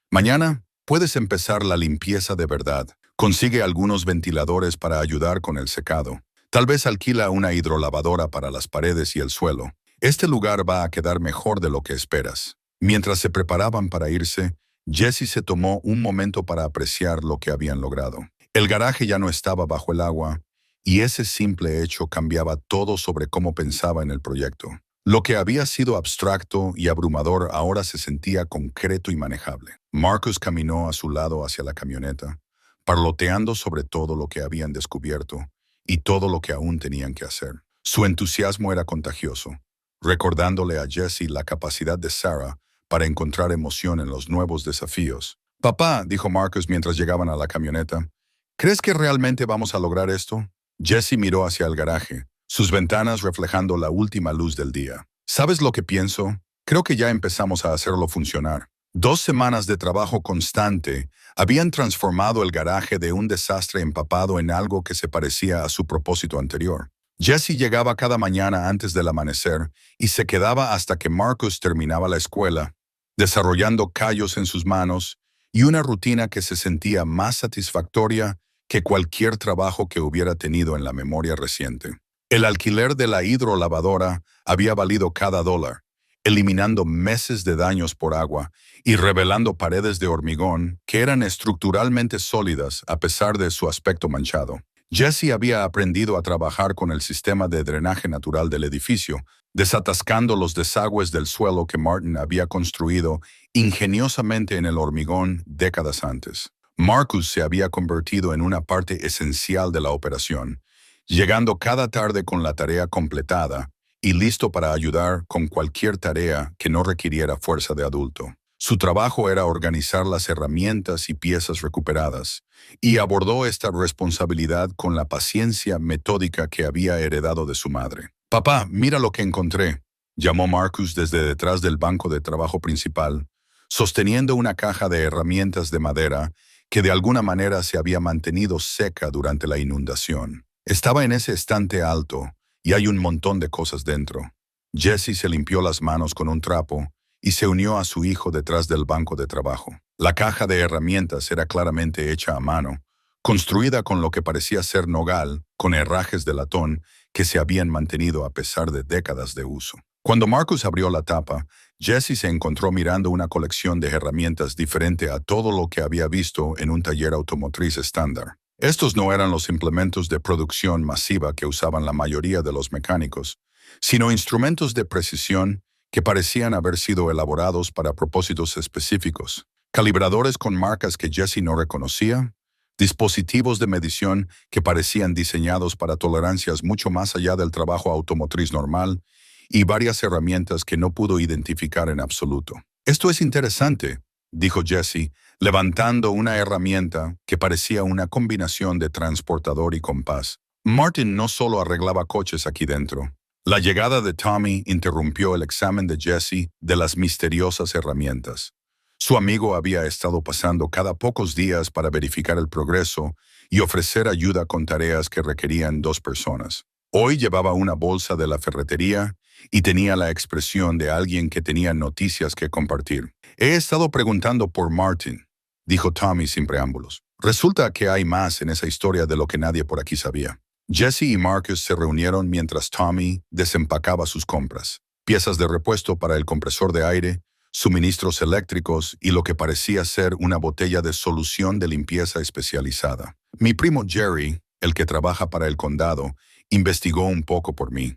«Mañana puedes empezar la limpieza de verdad. Consigue algunos ventiladores para ayudar con el secado. Tal vez alquila una hidrolavadora para las paredes y el suelo. Este lugar va a quedar mejor de lo que esperas». Mientras se preparaban para irse, Jessie se tomó un momento para apreciar lo que habían logrado. El garaje ya no estaba bajo el agua, y ese simple hecho cambiaba todo sobre cómo pensaba en el proyecto. Lo que había sido abstracto y abrumador ahora se sentía concreto y manejable. Marcus caminó a su lado hacia la camioneta, parloteando sobre todo lo que habían descubierto y todo lo que aún tenían que hacer. Su entusiasmo era contagioso, recordándole a Jessie la capacidad de Sarah para encontrar emoción en los nuevos desafíos. «Papá», dijo Marcus mientras llegaban a la camioneta, «¿crees que realmente vamos a lograr esto?». Jessie miró hacia el garaje, sus ventanas reflejando la última luz del día. «¿Sabes lo que pienso? Creo que ya empezamos a hacerlo funcionar. 2 semanas de trabajo constante habían transformado el garaje de un desastre empapado en algo que se parecía a su propósito anterior. Jesse llegaba cada mañana antes del amanecer y se quedaba hasta que Marcus terminaba la escuela, desarrollando callos en sus manos y una rutina que se sentía más satisfactoria que cualquier trabajo que hubiera tenido en la memoria reciente. El alquiler de la hidrolavadora había valido cada dólar, eliminando meses de daños por agua y revelando paredes de hormigón que eran estructuralmente sólidas a pesar de su aspecto manchado. Jesse había aprendido a trabajar con el sistema de drenaje natural del edificio, desatascando los desagües del suelo que Martin había construido ingeniosamente en el hormigón décadas antes. Marcus se había convertido en una parte esencial de la operación, llegando cada tarde con la tarea completada y listo para ayudar con cualquier tarea que no requiriera fuerza de adulto. Su trabajo era organizar las herramientas y piezas recuperadas, y abordó esta responsabilidad con la paciencia metódica que había heredado de su madre. «Papá, mira lo que encontré», llamó Marcus desde detrás del banco de trabajo principal, sosteniendo una caja de herramientas de madera que de alguna manera se había mantenido seca durante la inundación. Estaba en ese estante alto, y hay un montón de cosas dentro. Jesse se limpió las manos con un trapo y se unió a su hijo detrás del banco de trabajo. La caja de herramientas era claramente hecha a mano, construida con lo que parecía ser nogal, con herrajes de latón que se habían mantenido a pesar de décadas de uso. Cuando Marcus abrió la tapa, Jesse se encontró mirando una colección de herramientas diferente a todo lo que había visto en un taller automotriz estándar. Estos no eran los implementos de producción masiva que usaban la mayoría de los mecánicos, sino instrumentos de precisión que parecían haber sido elaborados para propósitos específicos. Calibradores con marcas que Jesse no reconocía, dispositivos de medición que parecían diseñados para tolerancias mucho más allá del trabajo automotriz normal, y varias herramientas que no pudo identificar en absoluto. «Esto es interesante», dijo Jesse, levantando una herramienta que parecía una combinación de transportador y compás. Martin no solo arreglaba coches aquí dentro. La llegada de Tommy interrumpió el examen de Jesse de las misteriosas herramientas. Su amigo había estado pasando cada pocos días para verificar el progreso y ofrecer ayuda con tareas que requerían 2 personas. Hoy llevaba una bolsa de la ferretería y tenía la expresión de alguien que tenía noticias que compartir. «He estado preguntando por Martin», dijo Tommy sin preámbulos. «Resulta que hay más en esa historia de lo que nadie por aquí sabía». Jesse y Marcus se reunieron mientras Tommy desempacaba sus compras. Piezas de repuesto para el compresor de aire, suministros eléctricos y lo que parecía ser una botella de solución de limpieza especializada. Mi primo Jerry, el que trabaja para el condado, investigó un poco por mí.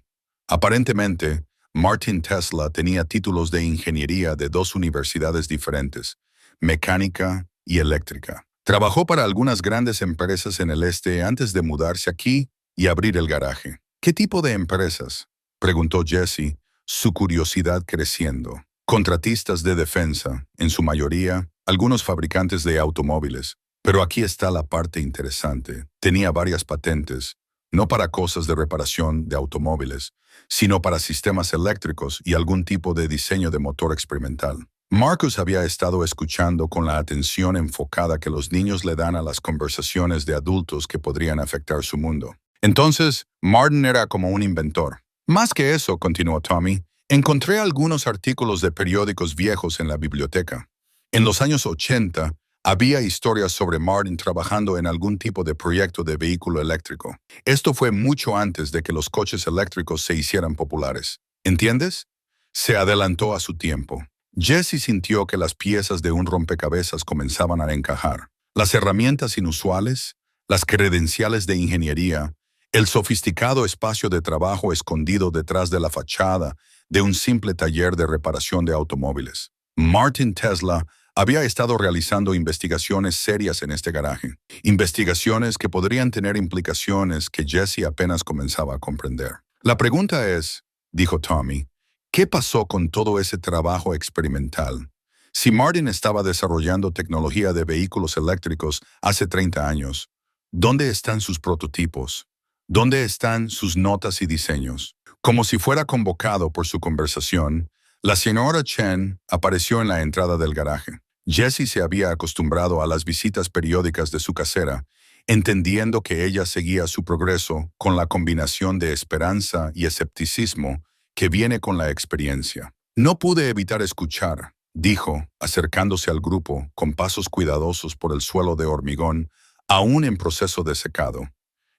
Aparentemente, Martin Tesla tenía títulos de ingeniería de 2 universidades diferentes, mecánica y eléctrica. Trabajó para algunas grandes empresas en el este antes de mudarse aquí y abrir el garaje. «¿Qué tipo de empresas?», preguntó Jesse, su curiosidad creciendo. «Contratistas de defensa, en su mayoría, algunos fabricantes de automóviles. Pero aquí está la parte interesante. Tenía varias patentes, no para cosas de reparación de automóviles, sino para sistemas eléctricos y algún tipo de diseño de motor experimental». Marcus había estado escuchando con la atención enfocada que los niños le dan a las conversaciones de adultos que podrían afectar su mundo. Entonces, Martin era como un inventor. «Más que eso», continuó Tommy, «encontré algunos artículos de periódicos viejos en la biblioteca. En los años 80, había historias sobre Martin trabajando en algún tipo de proyecto de vehículo eléctrico. Esto fue mucho antes de que los coches eléctricos se hicieran populares. ¿Entiendes?». Se adelantó a su tiempo. Jesse sintió que las piezas de un rompecabezas comenzaban a encajar. Las herramientas inusuales, las credenciales de ingeniería, el sofisticado espacio de trabajo escondido detrás de la fachada de un simple taller de reparación de automóviles. Martin Tesla había estado realizando investigaciones serias en este garaje, investigaciones que podrían tener implicaciones que Jesse apenas comenzaba a comprender. «La pregunta es», dijo Tommy, «¿qué pasó con todo ese trabajo experimental? Si Martin estaba desarrollando tecnología de vehículos eléctricos hace 30 años, ¿dónde están sus prototipos? ¿Dónde están sus notas y diseños?». Como si fuera convocado por su conversación, La señora Chen apareció en la entrada del garaje. Jessie se había acostumbrado a las visitas periódicas de su casera, entendiendo que ella seguía su progreso con la combinación de esperanza y escepticismo que viene con la experiencia. No pude evitar escuchar, dijo, acercándose al grupo con pasos cuidadosos por el suelo de hormigón, aún en proceso de secado.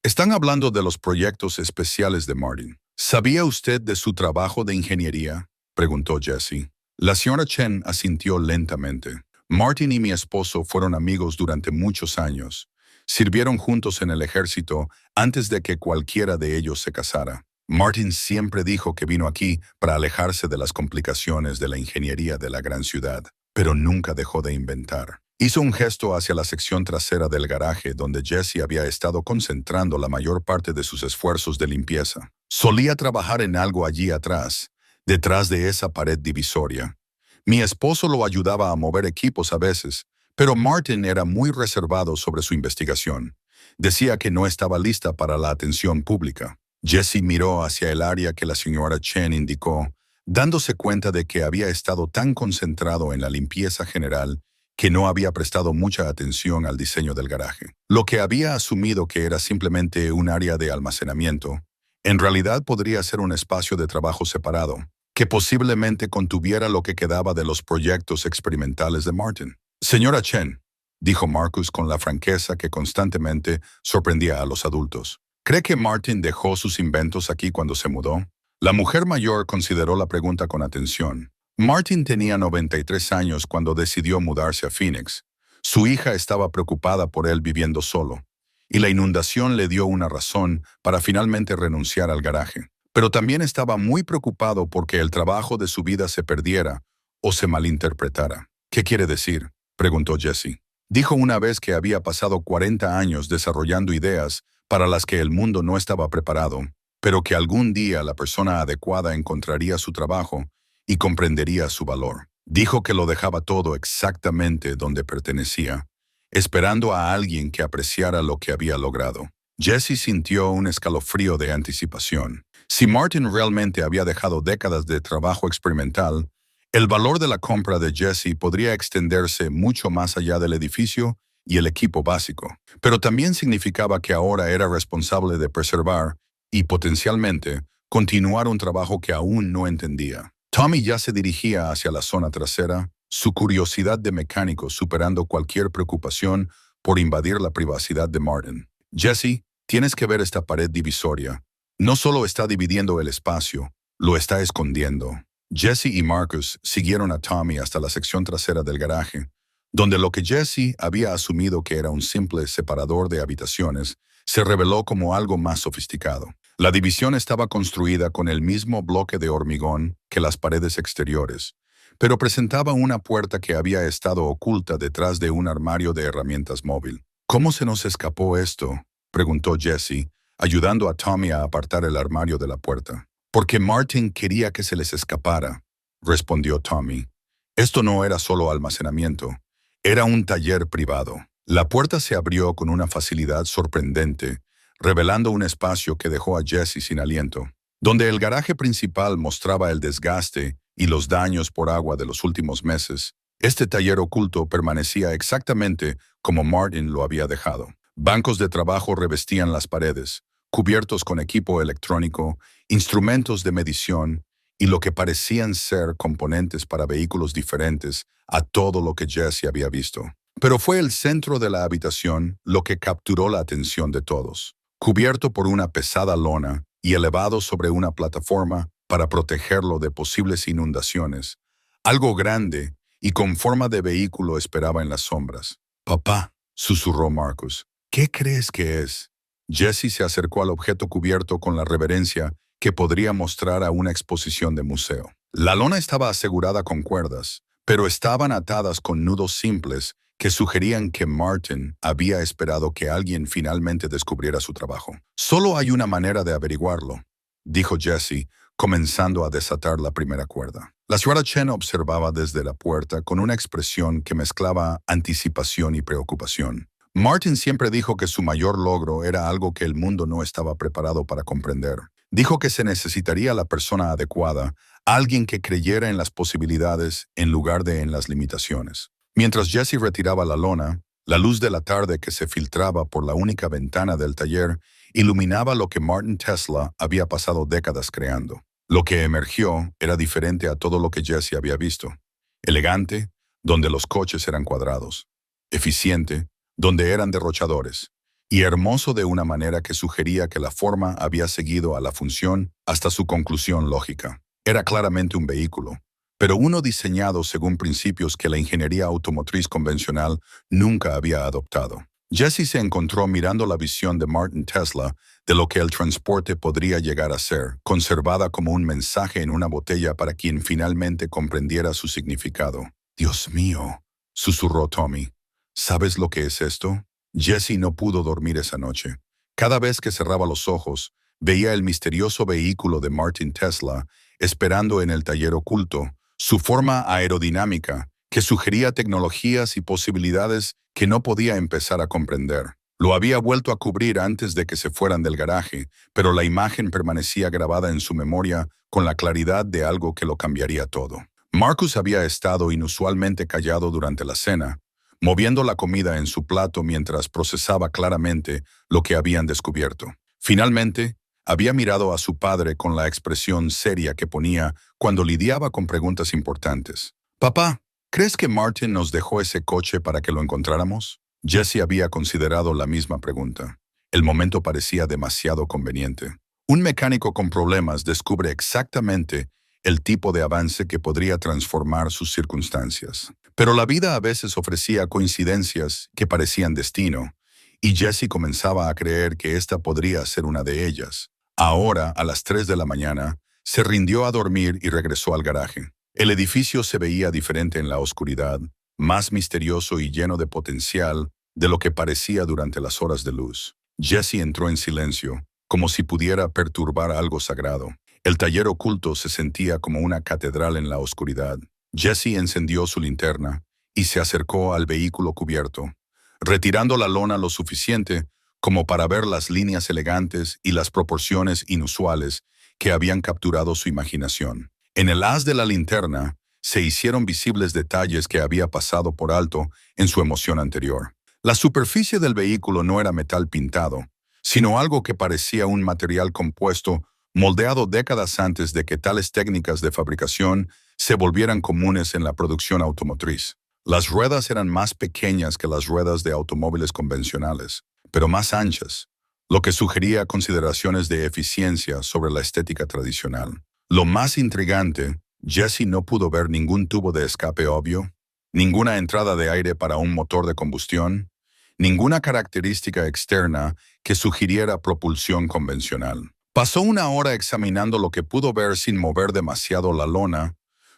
Están hablando de los proyectos especiales de Martin. ¿Sabía usted de su trabajo de ingeniería?, preguntó Jessie. La señora Chen asintió lentamente. Martin y mi esposo fueron amigos durante muchos años. Sirvieron juntos en el ejército antes de que cualquiera de ellos se casara. Martin siempre dijo que vino aquí para alejarse de las complicaciones de la ingeniería de la gran ciudad, pero nunca dejó de inventar. Hizo un gesto hacia la sección trasera del garaje donde Jessie había estado concentrando la mayor parte de sus esfuerzos de limpieza. Solía trabajar en algo allí atrás, detrás de esa pared divisoria. Mi esposo lo ayudaba a mover equipos a veces, pero Martin era muy reservado sobre su investigación. Decía que no estaba lista para la atención pública. Jessie miró hacia el área que la señora Chen indicó, dándose cuenta de que había estado tan concentrado en la limpieza general que no había prestado mucha atención al diseño del garaje. Lo que había asumido que era simplemente un área de almacenamiento, en realidad podría ser un espacio de trabajo separado, que posiblemente contuviera lo que quedaba de los proyectos experimentales de Martin. Señora Chen, dijo Marcus con la franqueza que constantemente sorprendía a los adultos. ¿Cree que Martin dejó sus inventos aquí cuando se mudó? La mujer mayor consideró la pregunta con atención. Martin tenía 93 años cuando decidió mudarse a Phoenix. Su hija estaba preocupada por él viviendo solo, y la inundación le dio una razón para finalmente renunciar al garaje. Pero también estaba muy preocupado porque el trabajo de su vida se perdiera o se malinterpretara. ¿Qué quiere decir?, preguntó Jessie. Dijo una vez que había pasado 40 años desarrollando ideas para las que el mundo no estaba preparado, pero que algún día la persona adecuada encontraría su trabajo y comprendería su valor. Dijo que lo dejaba todo exactamente donde pertenecía, esperando a alguien que apreciara lo que había logrado. Jessie sintió un escalofrío de anticipación. Si Martin realmente había dejado décadas de trabajo experimental, el valor de la compra de Jessie podría extenderse mucho más allá del edificio y el equipo básico, pero también significaba que ahora era responsable de preservar y, potencialmente, continuar un trabajo que aún no entendía. Tommy ya se dirigía hacia la zona trasera, su curiosidad de mecánico superando cualquier preocupación por invadir la privacidad de Martin. Jessie, tienes que ver esta pared divisoria. No solo está dividiendo el espacio, lo está escondiendo. Jessie y Marcus siguieron a Tommy hasta la sección trasera del garaje, donde lo que Jessie había asumido que era un simple separador de habitaciones se reveló como algo más sofisticado. La división estaba construida con el mismo bloque de hormigón que las paredes exteriores, pero presentaba una puerta que había estado oculta detrás de un armario de herramientas móvil. ¿Cómo se nos escapó esto?, preguntó Jessie, ayudando a Tommy a apartar el armario de la puerta. Porque Martin quería que se les escapara, respondió Tommy. Esto no era solo almacenamiento, era un taller privado. La puerta se abrió con una facilidad sorprendente, revelando un espacio que dejó a Jessie sin aliento. Donde el garaje principal mostraba el desgaste y los daños por agua de los últimos meses, este taller oculto permanecía exactamente como Martin lo había dejado. Bancos de trabajo revestían las paredes, cubiertos con equipo electrónico, instrumentos de medición y lo que parecían ser componentes para vehículos diferentes a todo lo que Jessie había visto. Pero fue el centro de la habitación lo que capturó la atención de todos. Cubierto por una pesada lona y elevado sobre una plataforma para protegerlo de posibles inundaciones, algo grande y con forma de vehículo esperaba en las sombras. «Papá», susurró Marcus, «¿qué crees que es?» Jessie se acercó al objeto cubierto con la reverencia que podría mostrar a una exposición de museo. La lona estaba asegurada con cuerdas, pero estaban atadas con nudos simples que sugerían que Martin había esperado que alguien finalmente descubriera su trabajo. «Solo hay una manera de averiguarlo», dijo Jessie, comenzando a desatar la primera cuerda. La señora Chen observaba desde la puerta con una expresión que mezclaba anticipación y preocupación. Martin siempre dijo que su mayor logro era algo que el mundo no estaba preparado para comprender. Dijo que se necesitaría la persona adecuada, alguien que creyera en las posibilidades en lugar de en las limitaciones. Mientras Jesse retiraba la lona, la luz de la tarde que se filtraba por la única ventana del taller iluminaba lo que Martin Tesla había pasado décadas creando. Lo que emergió era diferente a todo lo que Jesse había visto. Elegante, donde los coches eran cuadrados. Eficiente, donde eran derrochadores. Y hermoso de una manera que sugería que la forma había seguido a la función hasta su conclusión lógica. Era claramente un vehículo, pero uno diseñado según principios que la ingeniería automotriz convencional nunca había adoptado. Jesse se encontró mirando la visión de Martin Tesla de lo que el transporte podría llegar a ser, conservada como un mensaje en una botella para quien finalmente comprendiera su significado. «Dios mío», susurró Tommy. «¿Sabes lo que es esto?» Jesse no pudo dormir esa noche. Cada vez que cerraba los ojos, veía el misterioso vehículo de Martin Tesla esperando en el taller oculto, su forma aerodinámica, que sugería tecnologías y posibilidades que no podía empezar a comprender. Lo había vuelto a cubrir antes de que se fueran del garaje, pero la imagen permanecía grabada en su memoria con la claridad de algo que lo cambiaría todo. Marcus había estado inusualmente callado durante la cena, moviendo la comida en su plato mientras procesaba claramente lo que habían descubierto. Finalmente, había mirado a su padre con la expresión seria que ponía cuando lidiaba con preguntas importantes. «Papá, ¿crees que Martin nos dejó ese coche para que lo encontráramos?» Jesse había considerado la misma pregunta. El momento parecía demasiado conveniente. Un mecánico con problemas descubre exactamente el tipo de avance que podría transformar sus circunstancias. Pero la vida a veces ofrecía coincidencias que parecían destino, y Jesse comenzaba a creer que esta podría ser una de ellas. Ahora, a las 3 de la mañana, se rindió a dormir y regresó al garaje. El edificio se veía diferente en la oscuridad, más misterioso y lleno de potencial de lo que parecía durante las horas de luz. Jesse entró en silencio, como si pudiera perturbar algo sagrado. El taller oculto se sentía como una catedral en la oscuridad. Jesse encendió su linterna y se acercó al vehículo cubierto, retirando la lona lo suficiente como para ver las líneas elegantes y las proporciones inusuales que habían capturado su imaginación. En el haz de la linterna se hicieron visibles detalles que había pasado por alto en su emoción anterior. La superficie del vehículo no era metal pintado, sino algo que parecía un material compuesto moldeado décadas antes de que tales técnicas de fabricación se volvieran comunes en la producción automotriz. Las ruedas eran más pequeñas que las ruedas de automóviles convencionales, pero más anchas, lo que sugería consideraciones de eficiencia sobre la estética tradicional. Lo más intrigante, Jesse no pudo ver ningún tubo de escape obvio, ninguna entrada de aire para un motor de combustión, ninguna característica externa que sugiriera propulsión convencional. Pasó una hora examinando lo que pudo ver sin mover demasiado la lona,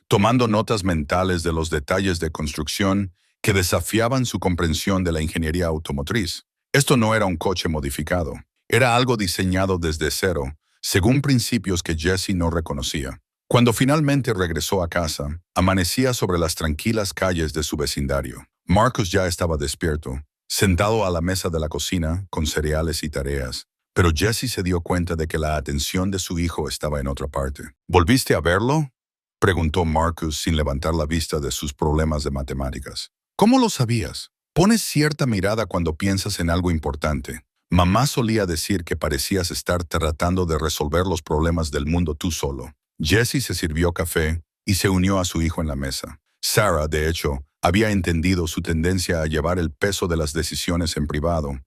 tomando notas mentales de los detalles de construcción que desafiaban su comprensión de la ingeniería automotriz. Esto no era un coche modificado, era algo diseñado desde cero, según principios que Jesse no reconocía. Cuando finalmente regresó a casa, amanecía sobre las tranquilas calles de su vecindario. Marcus ya estaba despierto, sentado a la mesa de la cocina con cereales y tareas, pero Jesse se dio cuenta de que la atención de su hijo estaba en otra parte. «¿Volviste a verlo?», preguntó Marcus sin levantar la vista de sus problemas de matemáticas. «¿Cómo lo sabías? Pones cierta mirada cuando piensas en algo importante. Mamá solía decir que parecías estar tratando de resolver los problemas del mundo tú solo». Jesse se sirvió café y se unió a su hijo en la mesa. Sarah, de hecho, había entendido su tendencia a llevar el peso de las decisiones en privado,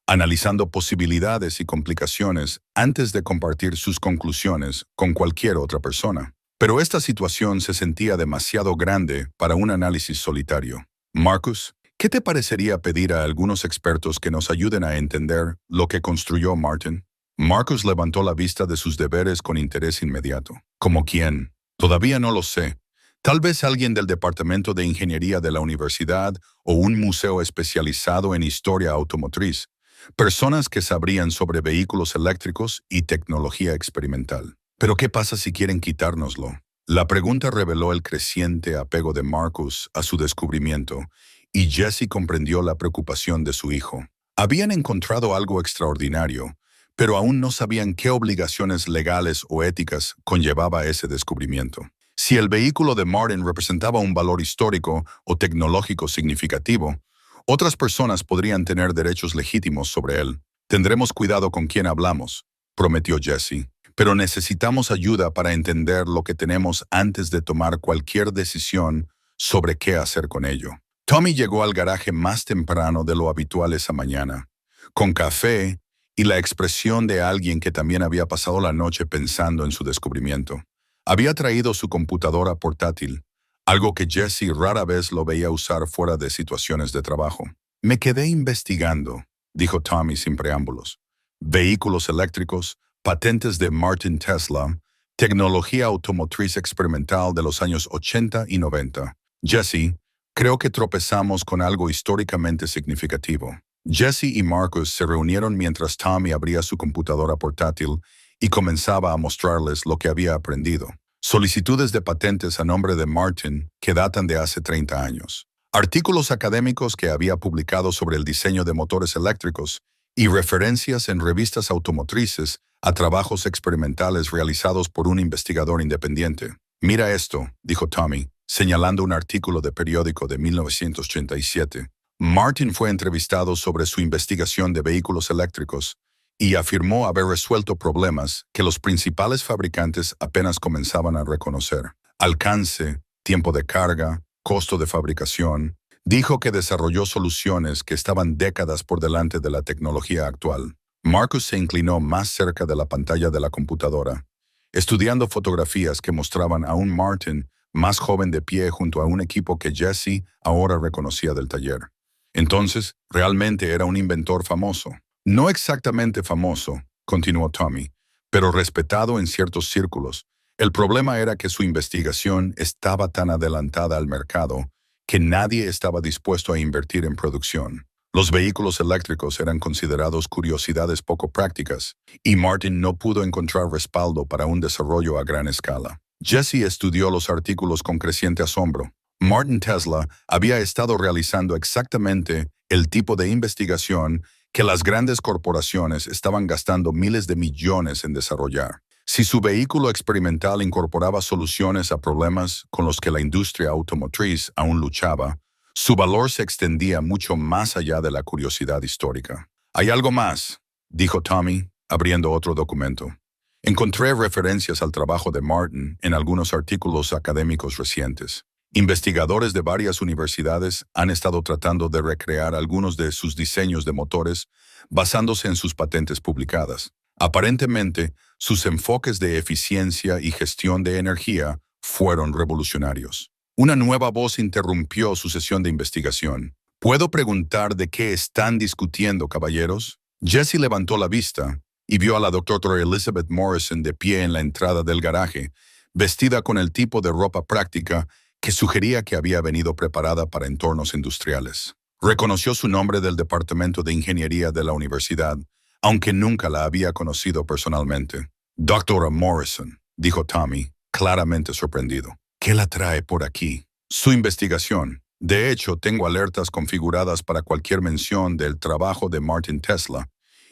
analizando posibilidades y complicaciones antes de compartir sus conclusiones con cualquier otra persona. Pero esta situación se sentía demasiado grande para un análisis solitario. «Marcus, ¿qué te parecería pedir a algunos expertos que nos ayuden a entender lo que construyó Martin?» Marcus levantó la vista de sus deberes con interés inmediato. «¿Como quién? Todavía no lo sé. Tal vez alguien del Departamento de Ingeniería de la universidad o un museo especializado en historia automotriz. Personas que sabrían sobre vehículos eléctricos y tecnología experimental. ¿Pero qué pasa si quieren quitárnoslo?» La pregunta reveló el creciente apego de Marcus a su descubrimiento, y Jesse comprendió la preocupación de su hijo. Habían encontrado algo extraordinario, pero aún no sabían qué obligaciones legales o éticas conllevaba ese descubrimiento. Si el vehículo de Martin representaba un valor histórico o tecnológico significativo, otras personas podrían tener derechos legítimos sobre él. Tendremos cuidado con quién hablamos, prometió Jesse, pero necesitamos ayuda para entender lo que tenemos antes de tomar cualquier decisión sobre qué hacer con ello. Tommy llegó al garaje más temprano de lo habitual esa mañana, con café y la expresión de alguien que también había pasado la noche pensando en su descubrimiento. Había traído su computadora portátil, algo que Jesse rara vez lo veía usar fuera de situaciones de trabajo. Me quedé investigando, dijo Tommy sin preámbulos. Vehículos eléctricos, patentes de Martin Tesla, tecnología automotriz experimental de los años 80 y 90. Jesse, creo que tropezamos con algo históricamente significativo. Jesse y Marcus se reunieron mientras Tommy abría su computadora portátil y comenzaba a mostrarles lo que había aprendido. Solicitudes de patentes a nombre de Martin que datan de hace 30 años. Artículos académicos que había publicado sobre el diseño de motores eléctricos y referencias en revistas automotrices a trabajos experimentales realizados por un investigador independiente. Mira esto, dijo Tommy, señalando un artículo de periódico de 1987. Martin fue entrevistado sobre su investigación de vehículos eléctricos y afirmó haber resuelto problemas que los principales fabricantes apenas comenzaban a reconocer. Alcance, tiempo de carga, costo de fabricación. Dijo que desarrolló soluciones que estaban décadas por delante de la tecnología actual. Marcus se inclinó más cerca de la pantalla de la computadora, estudiando fotografías que mostraban a un Martin más joven de pie junto a un equipo que Jesse ahora reconocía del taller. Entonces, realmente era un inventor famoso. No exactamente famoso, continuó Tommy, pero respetado en ciertos círculos. El problema era que su investigación estaba tan adelantada al mercado que nadie estaba dispuesto a invertir en producción. Los vehículos eléctricos eran considerados curiosidades poco prácticas, y Martin no pudo encontrar respaldo para un desarrollo a gran escala. Jesse estudió los artículos con creciente asombro. Martin Tesla había estado realizando exactamente el tipo de investigación que las grandes corporaciones estaban gastando miles de millones en desarrollar. Si su vehículo experimental incorporaba soluciones a problemas con los que la industria automotriz aún luchaba, su valor se extendía mucho más allá de la curiosidad histórica. Hay algo más, dijo Tommy, abriendo otro documento. Encontré referencias al trabajo de Martin en algunos artículos académicos recientes. Investigadores de varias universidades han estado tratando de recrear algunos de sus diseños de motores basándose en sus patentes publicadas. Aparentemente, sus enfoques de eficiencia y gestión de energía fueron revolucionarios. Una nueva voz interrumpió su sesión de investigación. ¿Puedo preguntar de qué están discutiendo, caballeros? Jesse levantó la vista y vio a la doctora Elizabeth Morrison de pie en la entrada del garaje, vestida con el tipo de ropa práctica que sugería que había venido preparada para entornos industriales. Reconoció su nombre del Departamento de Ingeniería de la universidad, aunque nunca la había conocido personalmente. Doctora Morrison, dijo Tommy, claramente sorprendido. ¿Qué la trae por aquí? Su investigación. De hecho, tengo alertas configuradas para cualquier mención del trabajo de Martin Tesla,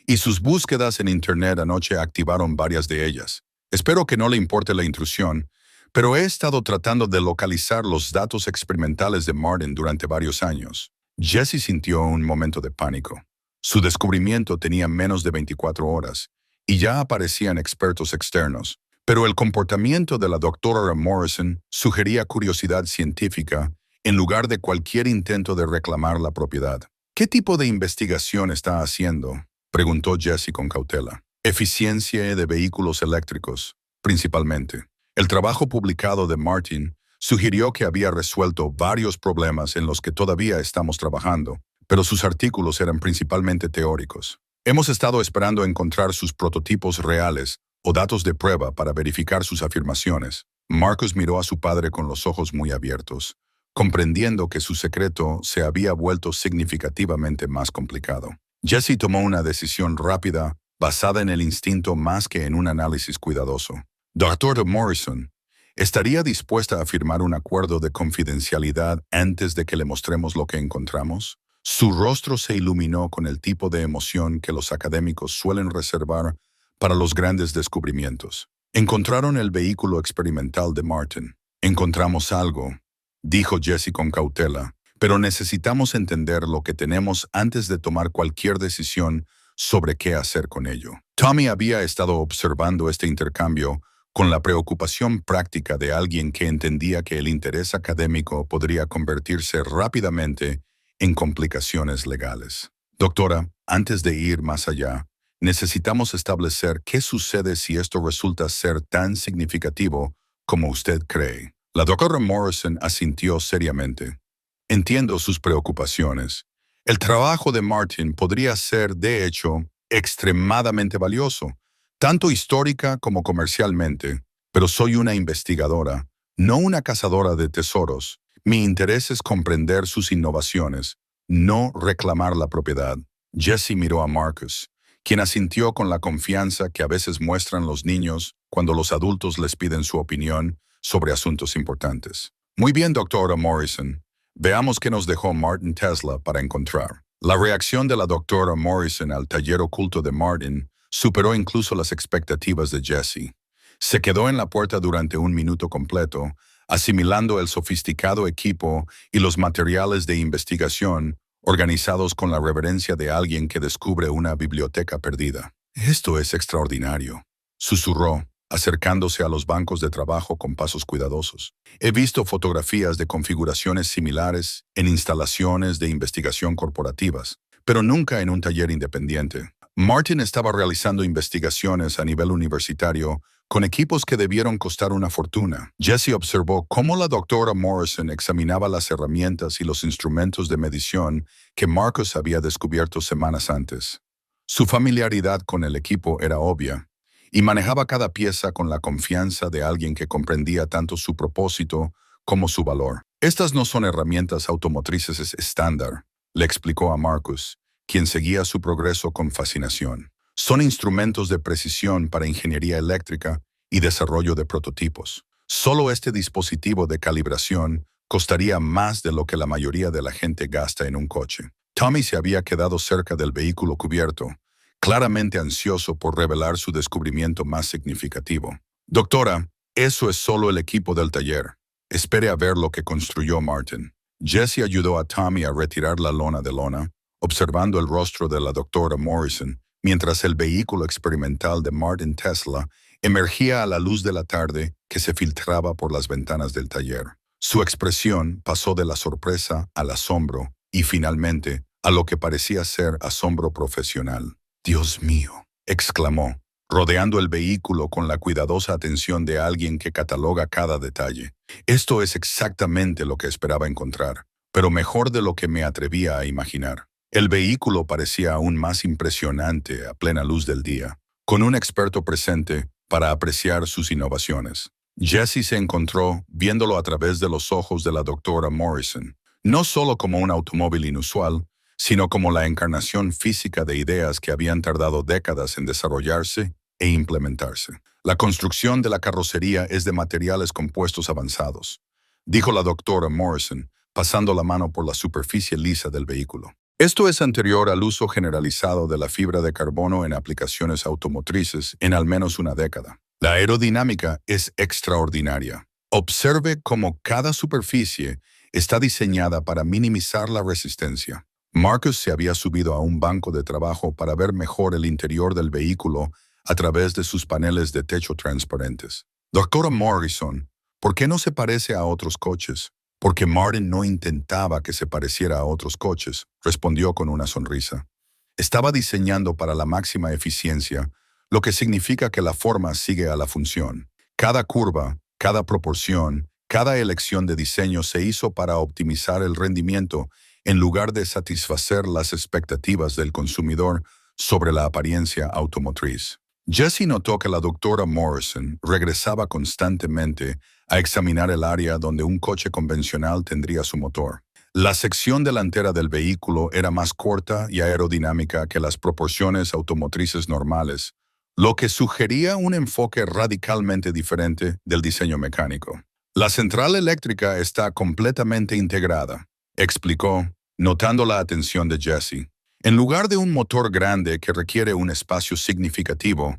y sus búsquedas en Internet anoche activaron varias de ellas. Espero que no le importe la intrusión, pero he estado tratando de localizar los datos experimentales de Martin durante varios años. Jesse sintió un momento de pánico. Su descubrimiento tenía menos de 24 horas, y ya aparecían expertos externos, pero el comportamiento de la doctora Morrison sugería curiosidad científica en lugar de cualquier intento de reclamar la propiedad. ¿Qué tipo de investigación está haciendo?, preguntó Jesse con cautela. Eficiencia de vehículos eléctricos, principalmente. El trabajo publicado de Martin sugirió que había resuelto varios problemas en los que todavía estamos trabajando, pero sus artículos eran principalmente teóricos. Hemos estado esperando encontrar sus prototipos reales o datos de prueba para verificar sus afirmaciones. Marcus miró a su padre con los ojos muy abiertos, comprendiendo que su secreto se había vuelto significativamente más complicado. Jesse tomó una decisión rápida, basada en el instinto más que en un análisis cuidadoso. Dr. Morrison, ¿estaría dispuesta a firmar un acuerdo de confidencialidad antes de que le mostremos lo que encontramos? Su rostro se iluminó con el tipo de emoción que los académicos suelen reservar para los grandes descubrimientos. Encontraron el vehículo experimental de Martin. Encontramos algo, dijo Jesse con cautela, pero necesitamos entender lo que tenemos antes de tomar cualquier decisión sobre qué hacer con ello. Tommy había estado observando este intercambio con la preocupación práctica de alguien que entendía que el interés académico podría convertirse rápidamente en complicaciones legales. Doctora, antes de ir más allá, necesitamos establecer qué sucede si esto resulta ser tan significativo como usted cree. La doctora Morrison asintió seriamente. Entiendo sus preocupaciones. El trabajo de Martin podría ser, de hecho, extremadamente valioso, tanto histórica como comercialmente, pero soy una investigadora, no una cazadora de tesoros. Mi interés es comprender sus innovaciones, no reclamar la propiedad. Jesse miró a Marcus, quien asintió con la confianza que a veces muestran los niños cuando los adultos les piden su opinión sobre asuntos importantes. Muy bien, doctora Morrison. Veamos qué nos dejó Martin Tesla para encontrar. La reacción de la doctora Morrison al taller oculto de Martin superó incluso las expectativas de Jesse. Se quedó en la puerta durante un minuto completo, asimilando el sofisticado equipo y los materiales de investigación organizados con la reverencia de alguien que descubre una biblioteca perdida. Esto es extraordinario, susurró, acercándose a los bancos de trabajo con pasos cuidadosos. He visto fotografías de configuraciones similares en instalaciones de investigación corporativas, pero nunca en un taller independiente. Martin estaba realizando investigaciones a nivel universitario con equipos que debieron costar una fortuna. Jesse observó cómo la doctora Morrison examinaba las herramientas y los instrumentos de medición que Marcus había descubierto semanas antes. Su familiaridad con el equipo era obvia, y manejaba cada pieza con la confianza de alguien que comprendía tanto su propósito como su valor. Estas no son herramientas automotrices estándar, le explicó a Marcus, quien seguía su progreso con fascinación. Son instrumentos de precisión para ingeniería eléctrica y desarrollo de prototipos. Solo este dispositivo de calibración costaría más de lo que la mayoría de la gente gasta en un coche. Tommy se había quedado cerca del vehículo cubierto, claramente ansioso por revelar su descubrimiento más significativo. Doctora, eso es solo el equipo del taller. Espere a ver lo que construyó Martin. Jesse ayudó a Tommy a retirar la lona de lona, observando el rostro de la doctora Morrison, mientras el vehículo experimental de Martin Tesla emergía a la luz de la tarde que se filtraba por las ventanas del taller. Su expresión pasó de la sorpresa al asombro y finalmente a lo que parecía ser asombro profesional. «Dios mío», exclamó, rodeando el vehículo con la cuidadosa atención de alguien que cataloga cada detalle. Esto es exactamente lo que esperaba encontrar, pero mejor de lo que me atrevía a imaginar. El vehículo parecía aún más impresionante a plena luz del día, con un experto presente para apreciar sus innovaciones. Jesse se encontró viéndolo a través de los ojos de la doctora Morrison, no solo como un automóvil inusual, sino como la encarnación física de ideas que habían tardado décadas en desarrollarse e implementarse. La construcción de la carrocería es de materiales compuestos avanzados, dijo la doctora Morrison, pasando la mano por la superficie lisa del vehículo. Esto es anterior al uso generalizado de la fibra de carbono en aplicaciones automotrices en al menos una década. La aerodinámica es extraordinaria. Observe cómo cada superficie está diseñada para minimizar la resistencia. Marcus se había subido a un banco de trabajo para ver mejor el interior del vehículo a través de sus paneles de techo transparentes. Doctora Morrison, ¿por qué no se parece a otros coches? Porque Martin no intentaba que se pareciera a otros coches, respondió con una sonrisa. Estaba diseñando para la máxima eficiencia, lo que significa que la forma sigue a la función. Cada curva, cada proporción, cada elección de diseño se hizo para optimizar el rendimiento en lugar de satisfacer las expectativas del consumidor sobre la apariencia automotriz. Jesse notó que la doctora Morrison regresaba constantemente a examinar el área donde un coche convencional tendría su motor. La sección delantera del vehículo era más corta y aerodinámica que las proporciones automotrices normales, lo que sugería un enfoque radicalmente diferente del diseño mecánico. La central eléctrica está completamente integrada, explicó, notando la atención de Jesse. En lugar de un motor grande que requiere un espacio significativo,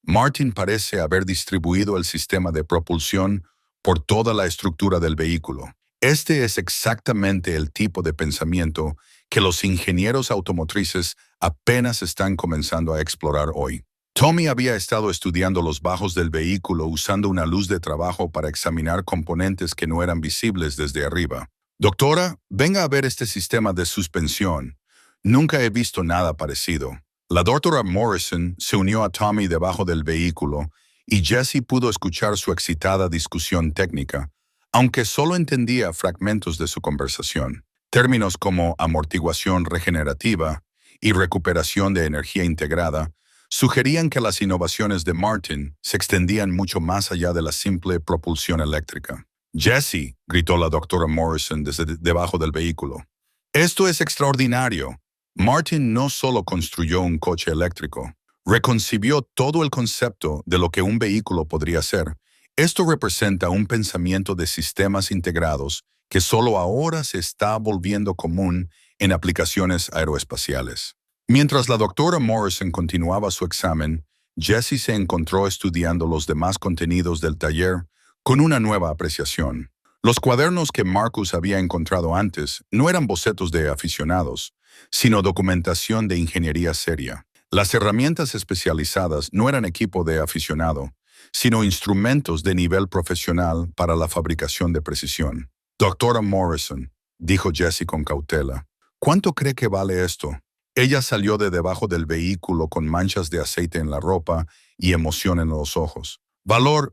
Martin parece haber distribuido el sistema de propulsión por toda la estructura del vehículo. Este es exactamente el tipo de pensamiento que los ingenieros automotrices apenas están comenzando a explorar hoy. Tommy había estado estudiando los bajos del vehículo usando una luz de trabajo para examinar componentes que no eran visibles desde arriba. Doctora, venga a ver este sistema de suspensión. Nunca he visto nada parecido. La doctora Morrison se unió a Tommy debajo del vehículo y Jesse pudo escuchar su excitada discusión técnica, aunque solo entendía fragmentos de su conversación. Términos como amortiguación regenerativa y recuperación de energía integrada sugerían que las innovaciones de Martin se extendían mucho más allá de la simple propulsión eléctrica. «Jesse», gritó la doctora Morrison desde debajo del vehículo. «Esto es extraordinario. Martin no solo construyó un coche eléctrico, reconcibió todo el concepto de lo que un vehículo podría ser. Esto representa un pensamiento de sistemas integrados que solo ahora se está volviendo común en aplicaciones aeroespaciales». Mientras la doctora Morrison continuaba su examen, Jesse se encontró estudiando los demás contenidos del taller con una nueva apreciación. Los cuadernos que Marcus había encontrado antes no eran bocetos de aficionados, sino documentación de ingeniería seria. Las herramientas especializadas no eran equipo de aficionado, sino instrumentos de nivel profesional para la fabricación de precisión. «Doctora Morrison», dijo Jesse con cautela, «¿cuánto cree que vale esto?» Ella salió de debajo del vehículo con manchas de aceite en la ropa y emoción en los ojos. «Valor,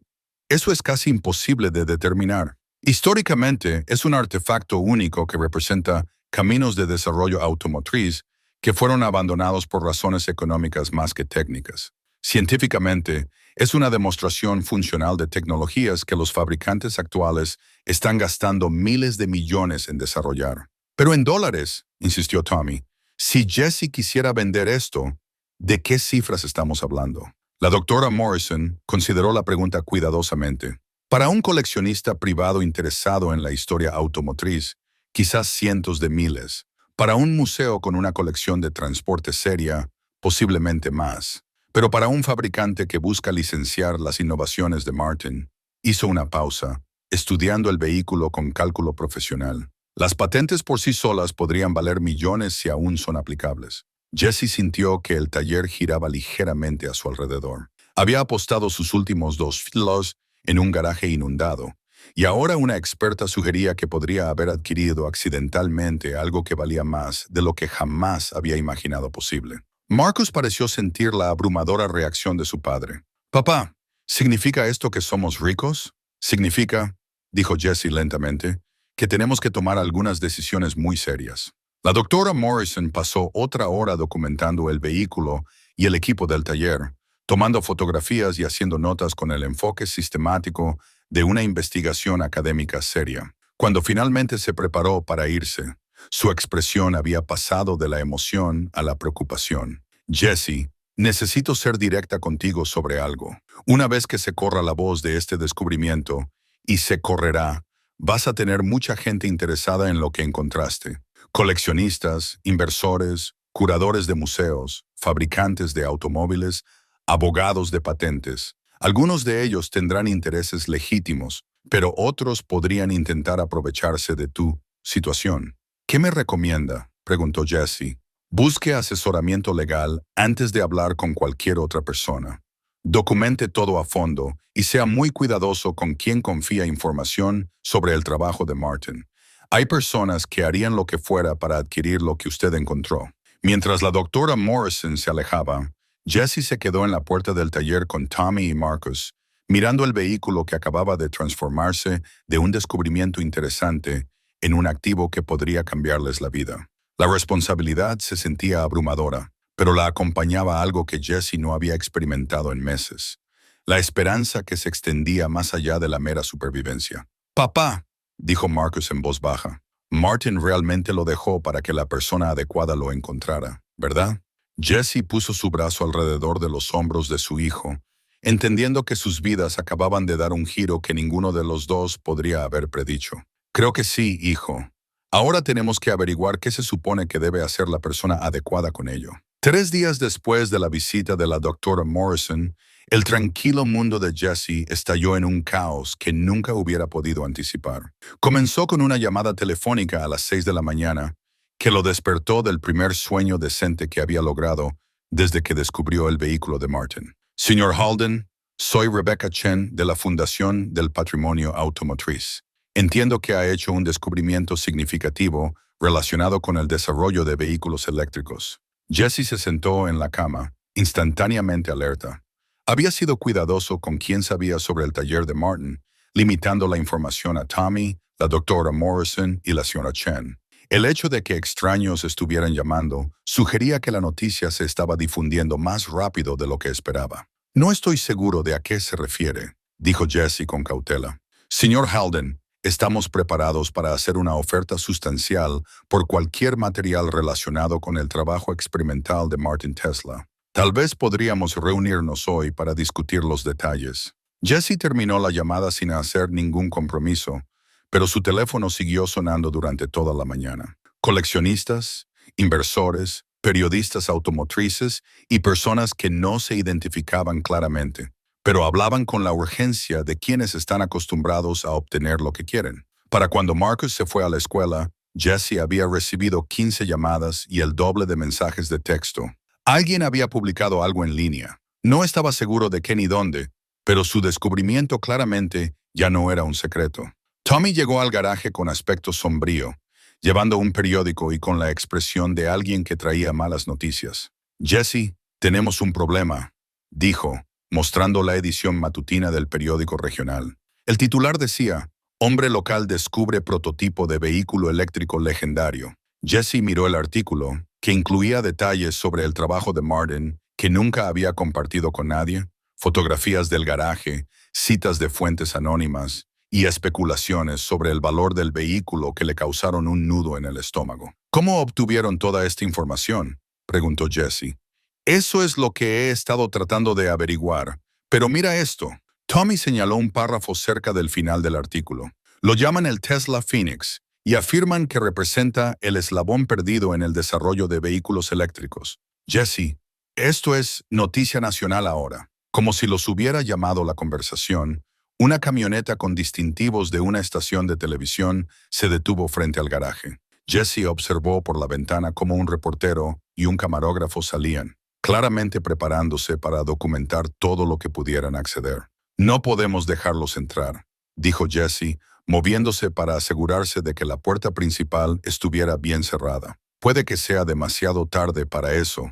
eso es casi imposible de determinar. Históricamente, es un artefacto único que representa caminos de desarrollo automotriz que fueron abandonados por razones económicas más que técnicas. Científicamente, es una demostración funcional de tecnologías que los fabricantes actuales están gastando miles de millones en desarrollar». «Pero en dólares», insistió Tommy, «si Jesse quisiera vender esto, ¿de qué cifras estamos hablando?» La doctora Morrison consideró la pregunta cuidadosamente. Para un coleccionista privado interesado en la historia automotriz, quizás cientos de miles. Para un museo con una colección de transporte seria, posiblemente más. Pero para un fabricante que busca licenciar las innovaciones de Martin, hizo una pausa, estudiando el vehículo con cálculo profesional. Las patentes por sí solas podrían valer millones si aún son aplicables. Jesse sintió que el taller giraba ligeramente a su alrededor. Había apostado sus últimos $2 en un garaje inundado, y ahora una experta sugería que podría haber adquirido accidentalmente algo que valía más de lo que jamás había imaginado posible. Marcus pareció sentir la abrumadora reacción de su padre. «Papá, ¿significa esto que somos ricos?» «Significa», dijo Jesse lentamente, «que tenemos que tomar algunas decisiones muy serias». La doctora Morrison pasó otra hora documentando el vehículo y el equipo del taller, tomando fotografías y haciendo notas con el enfoque sistemático de una investigación académica seria. Cuando finalmente se preparó para irse, su expresión había pasado de la emoción a la preocupación. «Jesse, necesito ser directa contigo sobre algo. Una vez que se corra la voz de este descubrimiento, y se correrá, vas a tener mucha gente interesada en lo que encontraste. Coleccionistas, inversores, curadores de museos, fabricantes de automóviles, abogados de patentes. Algunos de ellos tendrán intereses legítimos, pero otros podrían intentar aprovecharse de tu situación». «¿Qué me recomienda?», preguntó Jesse. «Busque asesoramiento legal antes de hablar con cualquier otra persona. Documente todo a fondo y sea muy cuidadoso con quién confía información sobre el trabajo de Martin. Hay personas que harían lo que fuera para adquirir lo que usted encontró». Mientras la doctora Morrison se alejaba, Jesse se quedó en la puerta del taller con Tommy y Marcus, mirando el vehículo que acababa de transformarse de un descubrimiento interesante en un activo que podría cambiarles la vida. La responsabilidad se sentía abrumadora, pero la acompañaba algo que Jesse no había experimentado en meses: la esperanza que se extendía más allá de la mera supervivencia. «Papá», dijo Marcus en voz baja, «Martin realmente lo dejó para que la persona adecuada lo encontrara, ¿verdad?» Jesse puso su brazo alrededor de los hombros de su hijo, entendiendo que sus vidas acababan de dar un giro que ninguno de los dos podría haber predicho. «Creo que sí, hijo. Ahora tenemos que averiguar qué se supone que debe hacer la persona adecuada con ello. 3 días después de la visita de la doctora Morrison, el tranquilo mundo de Jesse estalló en un caos que nunca hubiera podido anticipar. Comenzó con una llamada telefónica a las 6 de la mañana que lo despertó del primer sueño decente que había logrado desde que descubrió el vehículo de Martin. Señor Halden, soy Rebecca Chen de la Fundación del Patrimonio Automotriz. Entiendo que ha hecho un descubrimiento significativo relacionado con el desarrollo de vehículos eléctricos. Jesse se sentó en la cama, instantáneamente alerta. Había sido cuidadoso con quien sabía sobre el taller de Martin, limitando la información a Tommy, la doctora Morrison y la señora Chen. El hecho de que extraños estuvieran llamando sugería que la noticia se estaba difundiendo más rápido de lo que esperaba. No estoy seguro de a qué se refiere, dijo Jesse con cautela. Señor Halden, estamos preparados para hacer una oferta sustancial por cualquier material relacionado con el trabajo experimental de Martin Tesla. Tal vez podríamos reunirnos hoy para discutir los detalles. Jesse terminó la llamada sin hacer ningún compromiso, pero su teléfono siguió sonando durante toda la mañana. Coleccionistas, inversores, periodistas automotrices y personas que no se identificaban claramente, pero hablaban con la urgencia de quienes están acostumbrados a obtener lo que quieren. Para cuando Marcus se fue a la escuela, Jesse había recibido 15 llamadas y el doble de mensajes de texto. Alguien había publicado algo en línea. No estaba seguro de qué ni dónde, pero su descubrimiento claramente ya no era un secreto. Tommy llegó al garaje con aspecto sombrío, llevando un periódico y con la expresión de alguien que traía malas noticias. Jesse, tenemos un problema, dijo, mostrando la edición matutina del periódico regional. El titular decía, hombre local descubre prototipo de vehículo eléctrico legendario. Jesse miró el artículo, que incluía detalles sobre el trabajo de Martin, que nunca había compartido con nadie, fotografías del garaje, citas de fuentes anónimas y especulaciones sobre el valor del vehículo que le causaron un nudo en el estómago. ¿Cómo obtuvieron toda esta información?, preguntó Jesse. Eso es lo que he estado tratando de averiguar. Pero mira esto. Tommy señaló un párrafo cerca del final del artículo. Lo llaman el Tesla Phoenix y afirman que representa el eslabón perdido en el desarrollo de vehículos eléctricos. Jesse, esto es noticia nacional ahora. Como si los hubiera llamado la conversación, una camioneta con distintivos de una estación de televisión se detuvo frente al garaje. Jesse observó por la ventana cómo un reportero y un camarógrafo salían, claramente preparándose para documentar todo lo que pudieran acceder. No podemos dejarlos entrar, dijo Jesse, moviéndose para asegurarse de que la puerta principal estuviera bien cerrada. Puede que sea demasiado tarde para eso,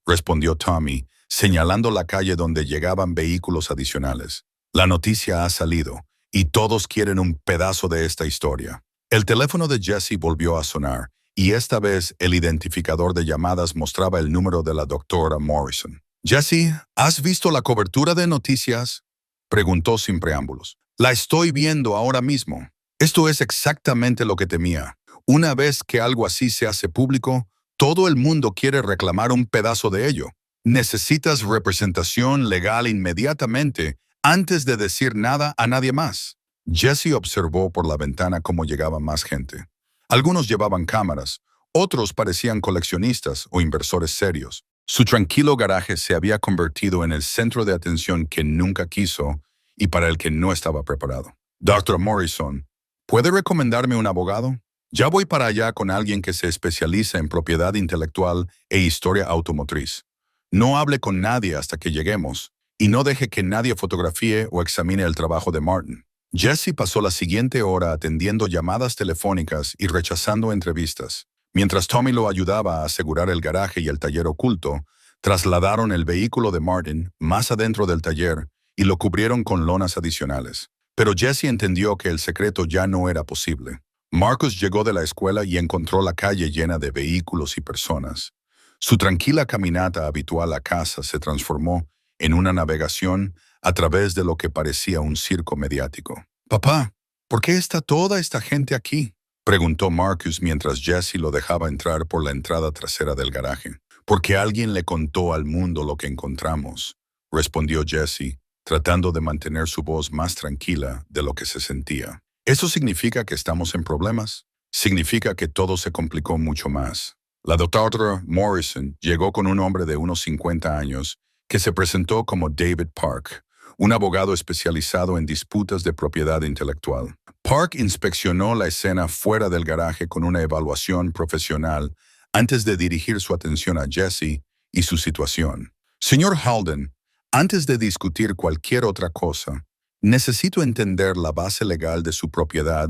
respondió Tommy, señalando la calle donde llegaban vehículos adicionales. La noticia ha salido, y todos quieren un pedazo de esta historia. El teléfono de Jesse volvió a sonar, y esta vez el identificador de llamadas mostraba el número de la doctora Morrison. Jesse, ¿has visto la cobertura de noticias?, preguntó sin preámbulos. La estoy viendo ahora mismo. Esto es exactamente lo que temía. Una vez que algo así se hace público, todo el mundo quiere reclamar un pedazo de ello. Necesitas representación legal inmediatamente antes de decir nada a nadie más. Jesse observó por la ventana cómo llegaba más gente. Algunos llevaban cámaras, otros parecían coleccionistas o inversores serios. Su tranquilo garaje se había convertido en el centro de atención que nunca quiso y para el que no estaba preparado. Dr. Morrison, ¿puede recomendarme un abogado? Ya voy para allá con alguien que se especializa en propiedad intelectual e historia automotriz. No hable con nadie hasta que lleguemos y no deje que nadie fotografíe o examine el trabajo de Martin. Jesse pasó la siguiente hora atendiendo llamadas telefónicas y rechazando entrevistas. Mientras Tommy lo ayudaba a asegurar el garaje y el taller oculto, trasladaron el vehículo de Martin más adentro del taller y lo cubrieron con lonas adicionales. Pero Jesse entendió que el secreto ya no era posible. Marcus llegó de la escuela y encontró la calle llena de vehículos y personas. Su tranquila caminata habitual a casa se transformó en una navegación a través de lo que parecía un circo mediático. «Papá, ¿por qué está toda esta gente aquí?», preguntó Marcus mientras Jesse lo dejaba entrar por la entrada trasera del garaje. «Porque alguien le contó al mundo lo que encontramos», respondió Jesse, tratando de mantener su voz más tranquila de lo que se sentía. «¿Eso significa que estamos en problemas?». significa que todo se complicó mucho más. La doctora Morrison llegó con un hombre de unos 50 años que se presentó como David Park, un abogado especializado en disputas de propiedad intelectual. Park inspeccionó la escena fuera del garaje con una evaluación profesional antes de dirigir su atención a Jesse y su situación. Señor Halden, antes de discutir cualquier otra cosa, necesito entender la base legal de su propiedad,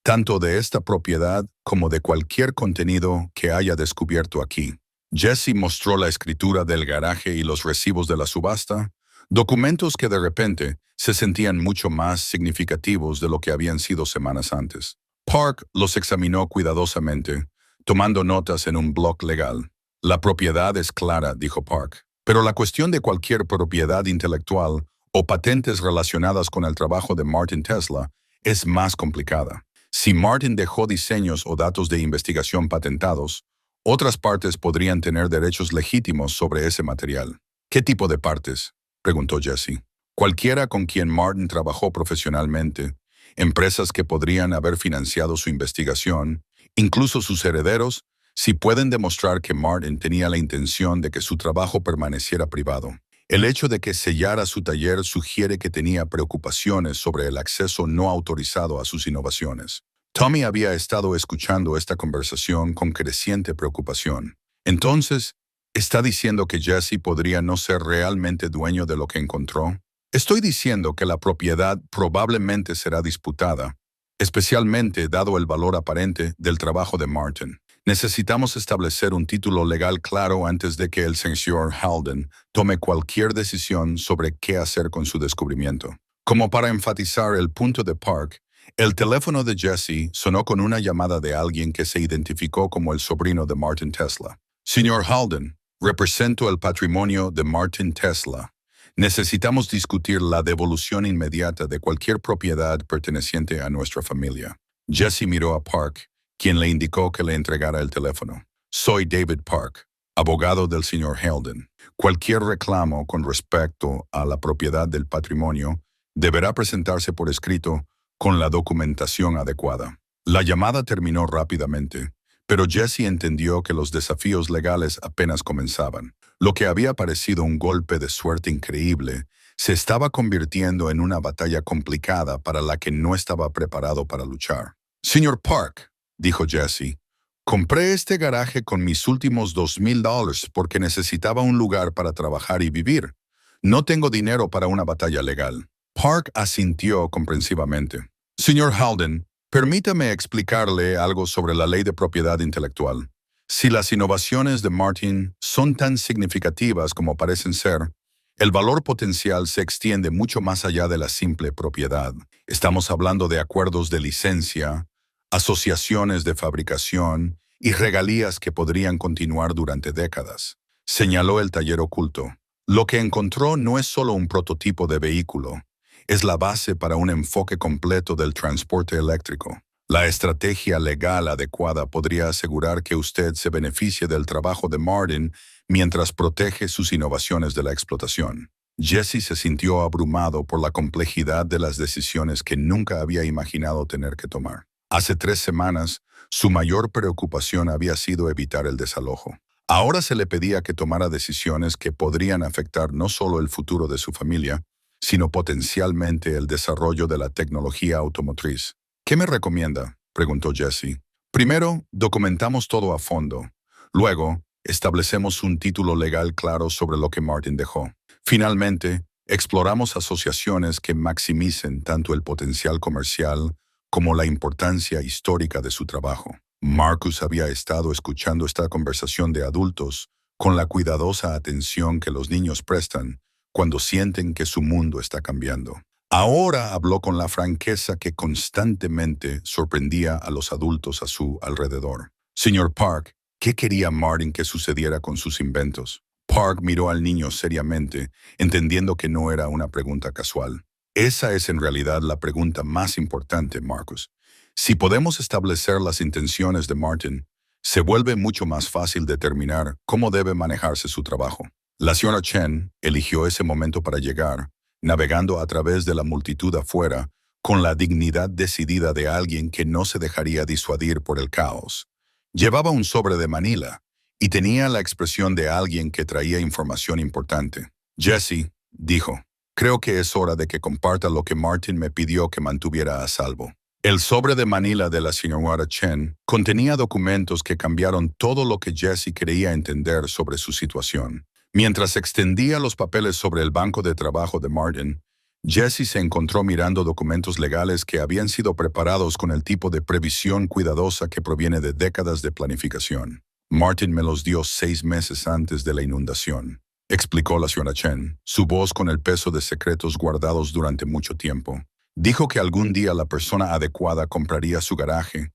tanto de esta propiedad como de cualquier contenido que haya descubierto aquí. Jesse mostró la escritura del garaje y los recibos de la subasta, documentos que de repente se sentían mucho más significativos de lo que habían sido semanas antes. Park los examinó cuidadosamente, tomando notas en un bloc legal. La propiedad es clara, dijo Park, pero la cuestión de cualquier propiedad intelectual o patentes relacionadas con el trabajo de Martin Tesla es más complicada. Si Martin dejó diseños o datos de investigación patentados, otras partes podrían tener derechos legítimos sobre ese material. ¿Qué tipo de partes?, preguntó Jesse. Cualquiera con quien Martin trabajó profesionalmente, empresas que podrían haber financiado su investigación, incluso sus herederos, si pueden demostrar que Martin tenía la intención de que su trabajo permaneciera privado. El hecho de que sellara su taller sugiere que tenía preocupaciones sobre el acceso no autorizado a sus innovaciones. Tommy había estado escuchando esta conversación con creciente preocupación. Entonces, ¿está diciendo que Jesse podría no ser realmente dueño de lo que encontró? Estoy diciendo que la propiedad probablemente será disputada, especialmente dado el valor aparente del trabajo de Martin. Necesitamos establecer un título legal claro antes de que el señor Halden tome cualquier decisión sobre qué hacer con su descubrimiento. Como para enfatizar el punto de Park, el teléfono de Jesse sonó con una llamada de alguien que se identificó como el sobrino de Martin Tesla. Señor Halden, represento el patrimonio de Martin Tesla. Necesitamos discutir la devolución inmediata de cualquier propiedad perteneciente a nuestra familia. Jesse miró a Park, quien le indicó que le entregara el teléfono. Soy David Park, abogado del señor Halden. Cualquier reclamo con respecto a la propiedad del patrimonio deberá presentarse por escrito con la documentación adecuada. La llamada terminó rápidamente, pero Jesse entendió que los desafíos legales apenas comenzaban. Lo que había parecido un golpe de suerte increíble se estaba convirtiendo en una batalla complicada para la que no estaba preparado para luchar. Señor Park, dijo Jesse, compré este garaje con mis últimos $2,000 porque necesitaba un lugar para trabajar y vivir. No tengo dinero para una batalla legal. Park asintió comprensivamente. Señor Halden, permítame explicarle algo sobre la ley de propiedad intelectual. Si las innovaciones de Martin son tan significativas como parecen ser, el valor potencial se extiende mucho más allá de la simple propiedad. Estamos hablando de acuerdos de licencia, asociaciones de fabricación y regalías que podrían continuar durante décadas. Señaló el taller oculto. Lo que encontró no es solo un prototipo de vehículo, es la base para un enfoque completo del transporte eléctrico. La estrategia legal adecuada podría asegurar que usted se beneficie del trabajo de Martin mientras protege sus innovaciones de la explotación. Jesse se sintió abrumado por la complejidad de las decisiones que nunca había imaginado tener que tomar. Hace 3 semanas, su mayor preocupación había sido evitar el desalojo. Ahora se le pedía que tomara decisiones que podrían afectar no solo el futuro de su familia, sino potencialmente el desarrollo de la tecnología automotriz. ¿Qué me recomienda?, preguntó Jesse. Primero, documentamos todo a fondo. Luego, establecemos un título legal claro sobre lo que Martin dejó. Finalmente, exploramos asociaciones que maximicen tanto el potencial comercial como la importancia histórica de su trabajo. Marcus había estado escuchando esta conversación de adultos con la cuidadosa atención que los niños prestan cuando sienten que su mundo está cambiando. Ahora habló con la franqueza que constantemente sorprendía a los adultos a su alrededor. Señor Park, ¿qué quería Martin que sucediera con sus inventos? Park miró al niño seriamente, entendiendo que no era una pregunta casual. Esa es en realidad la pregunta más importante, Marcus. Si podemos establecer las intenciones de Martin, se vuelve mucho más fácil determinar cómo debe manejarse su trabajo. La señora Chen eligió ese momento para llegar, navegando a través de la multitud afuera, con la dignidad decidida de alguien que no se dejaría disuadir por el caos. Llevaba un sobre de Manila y tenía la expresión de alguien que traía información importante. Jesse, dijo, creo que es hora de que comparta lo que Martin me pidió que mantuviera a salvo. El sobre de Manila de la señora Chen contenía documentos que cambiaron todo lo que Jesse quería entender sobre su situación. Mientras extendía los papeles sobre el banco de trabajo de Martin, Jesse se encontró mirando documentos legales que habían sido preparados con el tipo de previsión cuidadosa que proviene de décadas de planificación. Martin me los dio 6 meses antes de la inundación, explicó la señora Chen, su voz con el peso de secretos guardados durante mucho tiempo. Dijo que algún día la persona adecuada compraría su garaje.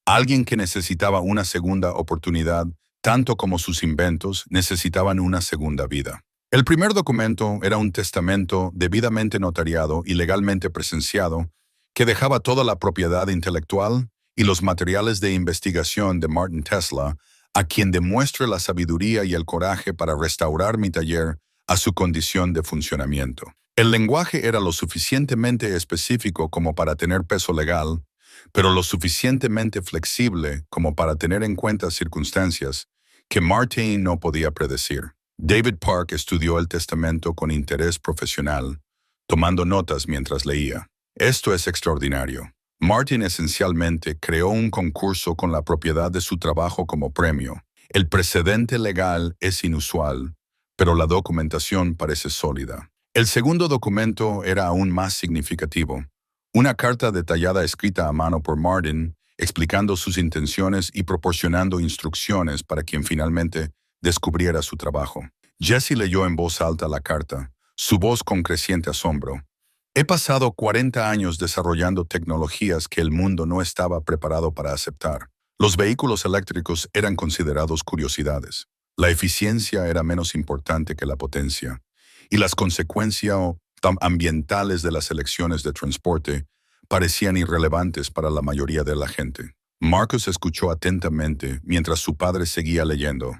Alguien que necesitaba una segunda oportunidad, tanto como sus inventos necesitaban una segunda vida. El primer documento era un testamento debidamente notariado y legalmente presenciado que dejaba toda la propiedad intelectual y los materiales de investigación de Martin Tesla a quien demuestre la sabiduría y el coraje para restaurar mi taller a su condición de funcionamiento. El lenguaje era lo suficientemente específico como para tener peso legal, pero lo suficientemente flexible como para tener en cuenta circunstancias que Martin no podía predecir. David Park estudió el testamento con interés profesional, tomando notas mientras leía. Esto es extraordinario. Martin esencialmente creó un concurso con la propiedad de su trabajo como premio. El precedente legal es inusual, pero la documentación parece sólida. El segundo documento era aún más significativo. Una carta detallada escrita a mano por Martin, explicando sus intenciones y proporcionando instrucciones para quien finalmente descubriera su trabajo. Jesse leyó en voz alta la carta, su voz con creciente asombro. He pasado 40 años desarrollando tecnologías que el mundo no estaba preparado para aceptar. Los vehículos eléctricos eran considerados curiosidades. La eficiencia era menos importante que la potencia. Y las consecuencias ambientales de las elecciones de transporte parecían irrelevantes para la mayoría de la gente. Marcus escuchó atentamente mientras su padre seguía leyendo.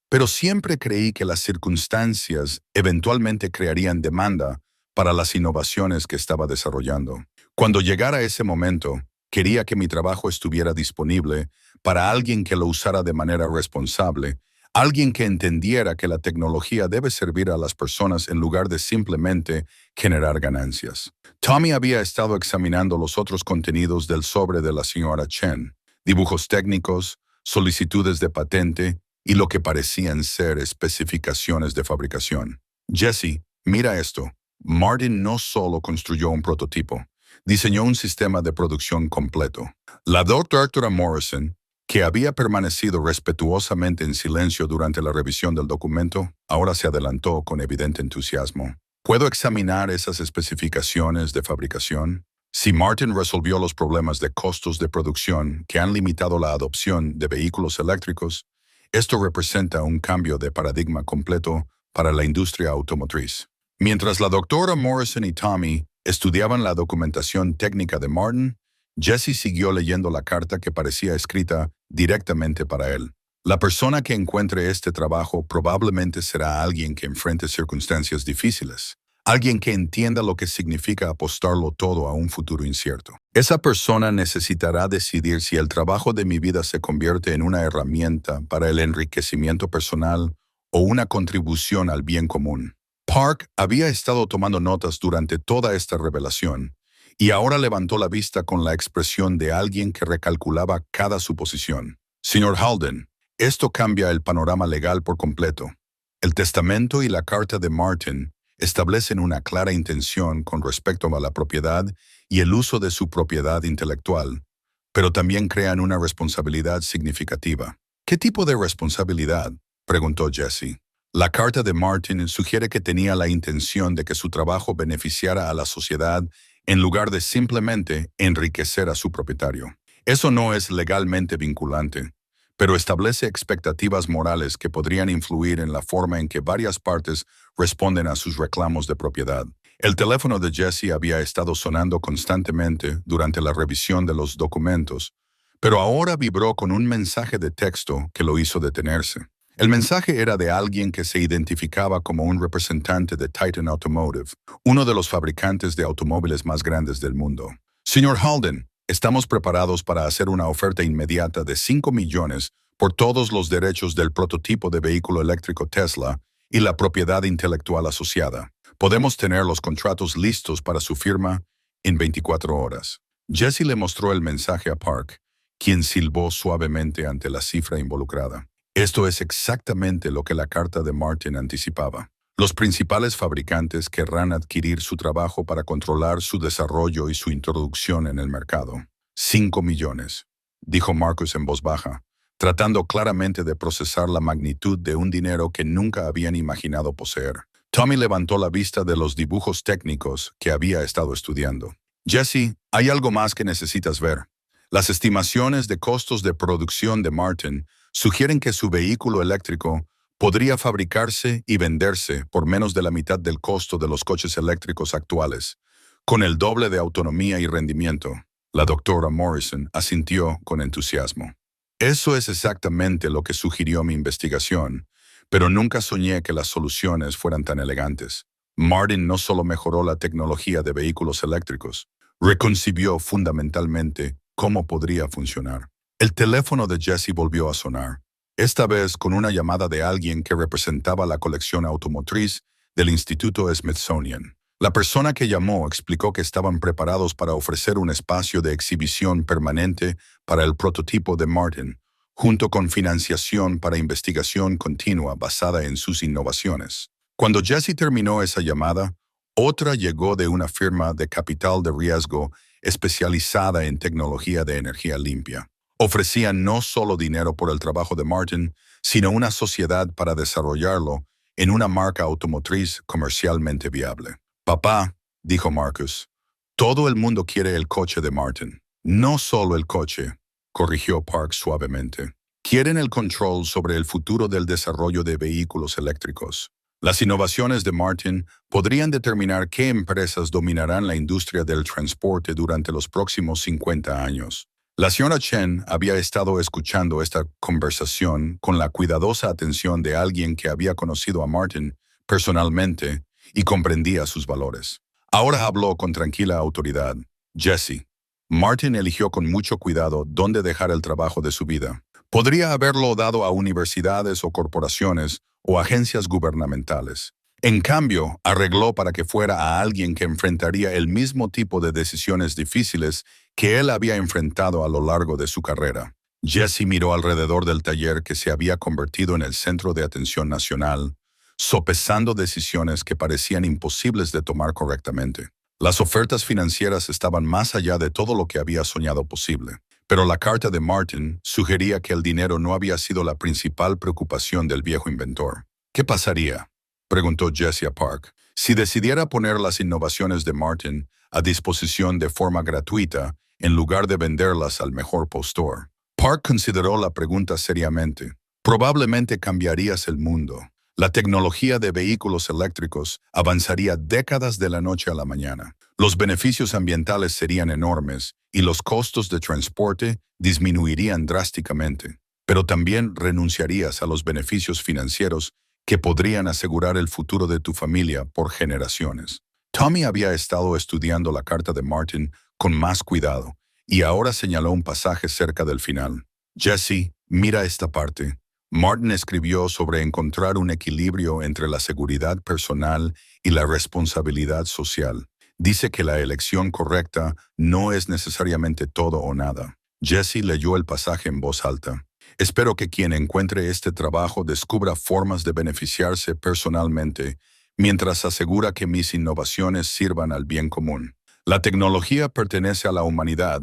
Pero siempre creí que las circunstancias eventualmente crearían demanda para las innovaciones que estaba desarrollando. Cuando llegara ese momento, quería que mi trabajo estuviera disponible para alguien que lo usara de manera responsable, alguien que entendiera que la tecnología debe servir a las personas en lugar de simplemente generar ganancias. Tommy había estado examinando los otros contenidos del sobre de la señora Chen, dibujos técnicos, solicitudes de patente y lo que parecían ser especificaciones de fabricación. Jesse, mira esto. Martin no solo construyó un prototipo, diseñó un sistema de producción completo. La doctora Morrison, que había permanecido respetuosamente en silencio durante la revisión del documento, ahora se adelantó con evidente entusiasmo. ¿Puedo examinar esas especificaciones de fabricación? Si Martin resolvió los problemas de costos de producción que han limitado la adopción de vehículos eléctricos, esto representa un cambio de paradigma completo para la industria automotriz. Mientras la doctora Morrison y Tommy estudiaban la documentación técnica de Martin, Jesse siguió leyendo la carta que parecía escrita directamente para él. La persona que encuentre este trabajo probablemente será alguien que enfrente circunstancias difíciles, alguien que entienda lo que significa apostarlo todo a un futuro incierto. Esa persona necesitará decidir si el trabajo de mi vida se convierte en una herramienta para el enriquecimiento personal o una contribución al bien común. Park había estado tomando notas durante toda esta revelación, y ahora levantó la vista con la expresión de alguien que recalculaba cada suposición. Señor Halden, esto cambia el panorama legal por completo. El testamento y la carta de Martin establecen una clara intención con respecto a la propiedad y el uso de su propiedad intelectual, pero también crean una responsabilidad significativa. ¿Qué tipo de responsabilidad?, preguntó Jesse. La carta de Martin sugiere que tenía la intención de que su trabajo beneficiara a la sociedad en lugar de simplemente enriquecer a su propietario. Eso no es legalmente vinculante, pero establece expectativas morales que podrían influir en la forma en que varias partes responden a sus reclamos de propiedad. El teléfono de Jesse había estado sonando constantemente durante la revisión de los documentos, pero ahora vibró con un mensaje de texto que lo hizo detenerse. El mensaje era de alguien que se identificaba como un representante de Titan Automotive, uno de los fabricantes de automóviles más grandes del mundo. Señor Halden, estamos preparados para hacer una oferta inmediata de 5 millones por todos los derechos del prototipo de vehículo eléctrico Tesla y la propiedad intelectual asociada. Podemos tener los contratos listos para su firma en 24 horas. Jesse le mostró el mensaje a Park, quien silbó suavemente ante la cifra involucrada. Esto es exactamente lo que la carta de Martin anticipaba. Los principales fabricantes querrán adquirir su trabajo para controlar su desarrollo y su introducción en el mercado. 5 millones, dijo Marcus en voz baja, tratando claramente de procesar la magnitud de un dinero que nunca habían imaginado poseer. Tommy levantó la vista de los dibujos técnicos que había estado estudiando. Jesse, hay algo más que necesitas ver. Las estimaciones de costos de producción de Martin sugieren que su vehículo eléctrico podría fabricarse y venderse por menos de la mitad del costo de los coches eléctricos actuales, con el doble de autonomía y rendimiento. La doctora Morrison asintió con entusiasmo. Eso es exactamente lo que sugirió mi investigación, pero nunca soñé que las soluciones fueran tan elegantes. Martin no solo mejoró la tecnología de vehículos eléctricos, reconcibió fundamentalmente cómo podría funcionar. El teléfono de Jesse volvió a sonar, esta vez con una llamada de alguien que representaba la colección automotriz del Instituto Smithsonian. La persona que llamó explicó que estaban preparados para ofrecer un espacio de exhibición permanente para el prototipo de Martin, junto con financiación para investigación continua basada en sus innovaciones. Cuando Jesse terminó esa llamada, otra llegó de una firma de capital de riesgo especializada en tecnología de energía limpia. Ofrecían no solo dinero por el trabajo de Martin, sino una sociedad para desarrollarlo en una marca automotriz comercialmente viable. Papá, dijo Marcus, todo el mundo quiere el coche de Martin. No solo el coche, corrigió Park suavemente. Quieren el control sobre el futuro del desarrollo de vehículos eléctricos. Las innovaciones de Martin podrían determinar qué empresas dominarán la industria del transporte durante los próximos 50 años. La señora Chen había estado escuchando esta conversación con la cuidadosa atención de alguien que había conocido a Martin personalmente y comprendía sus valores. Ahora habló con tranquila autoridad. Jesse. Martin eligió con mucho cuidado dónde dejar el trabajo de su vida. Podría haberlo dado a universidades o corporaciones o agencias gubernamentales. En cambio, arregló para que fuera a alguien que enfrentaría el mismo tipo de decisiones difíciles que él había enfrentado a lo largo de su carrera. Jesse miró alrededor del taller que se había convertido en el centro de atención nacional, sopesando decisiones que parecían imposibles de tomar correctamente. Las ofertas financieras estaban más allá de todo lo que había soñado posible. Pero la carta de Martin sugería que el dinero no había sido la principal preocupación del viejo inventor. ¿Qué pasaría?, preguntó Jesse a Park, si decidiera poner las innovaciones de Martin a disposición de forma gratuita en lugar de venderlas al mejor postor. Park consideró la pregunta seriamente. Probablemente cambiarías el mundo. La tecnología de vehículos eléctricos avanzaría décadas de la noche a la mañana. Los beneficios ambientales serían enormes y los costos de transporte disminuirían drásticamente. Pero también renunciarías a los beneficios financieros que podrían asegurar el futuro de tu familia por generaciones. Tommy había estado estudiando la carta de Martin con más cuidado y ahora señaló un pasaje cerca del final. Jesse, mira esta parte. Martin escribió sobre encontrar un equilibrio entre la seguridad personal y la responsabilidad social. Dice que la elección correcta no es necesariamente todo o nada. Jesse leyó el pasaje en voz alta. Espero que quien encuentre este trabajo descubra formas de beneficiarse personalmente, mientras asegura que mis innovaciones sirvan al bien común. La tecnología pertenece a la humanidad,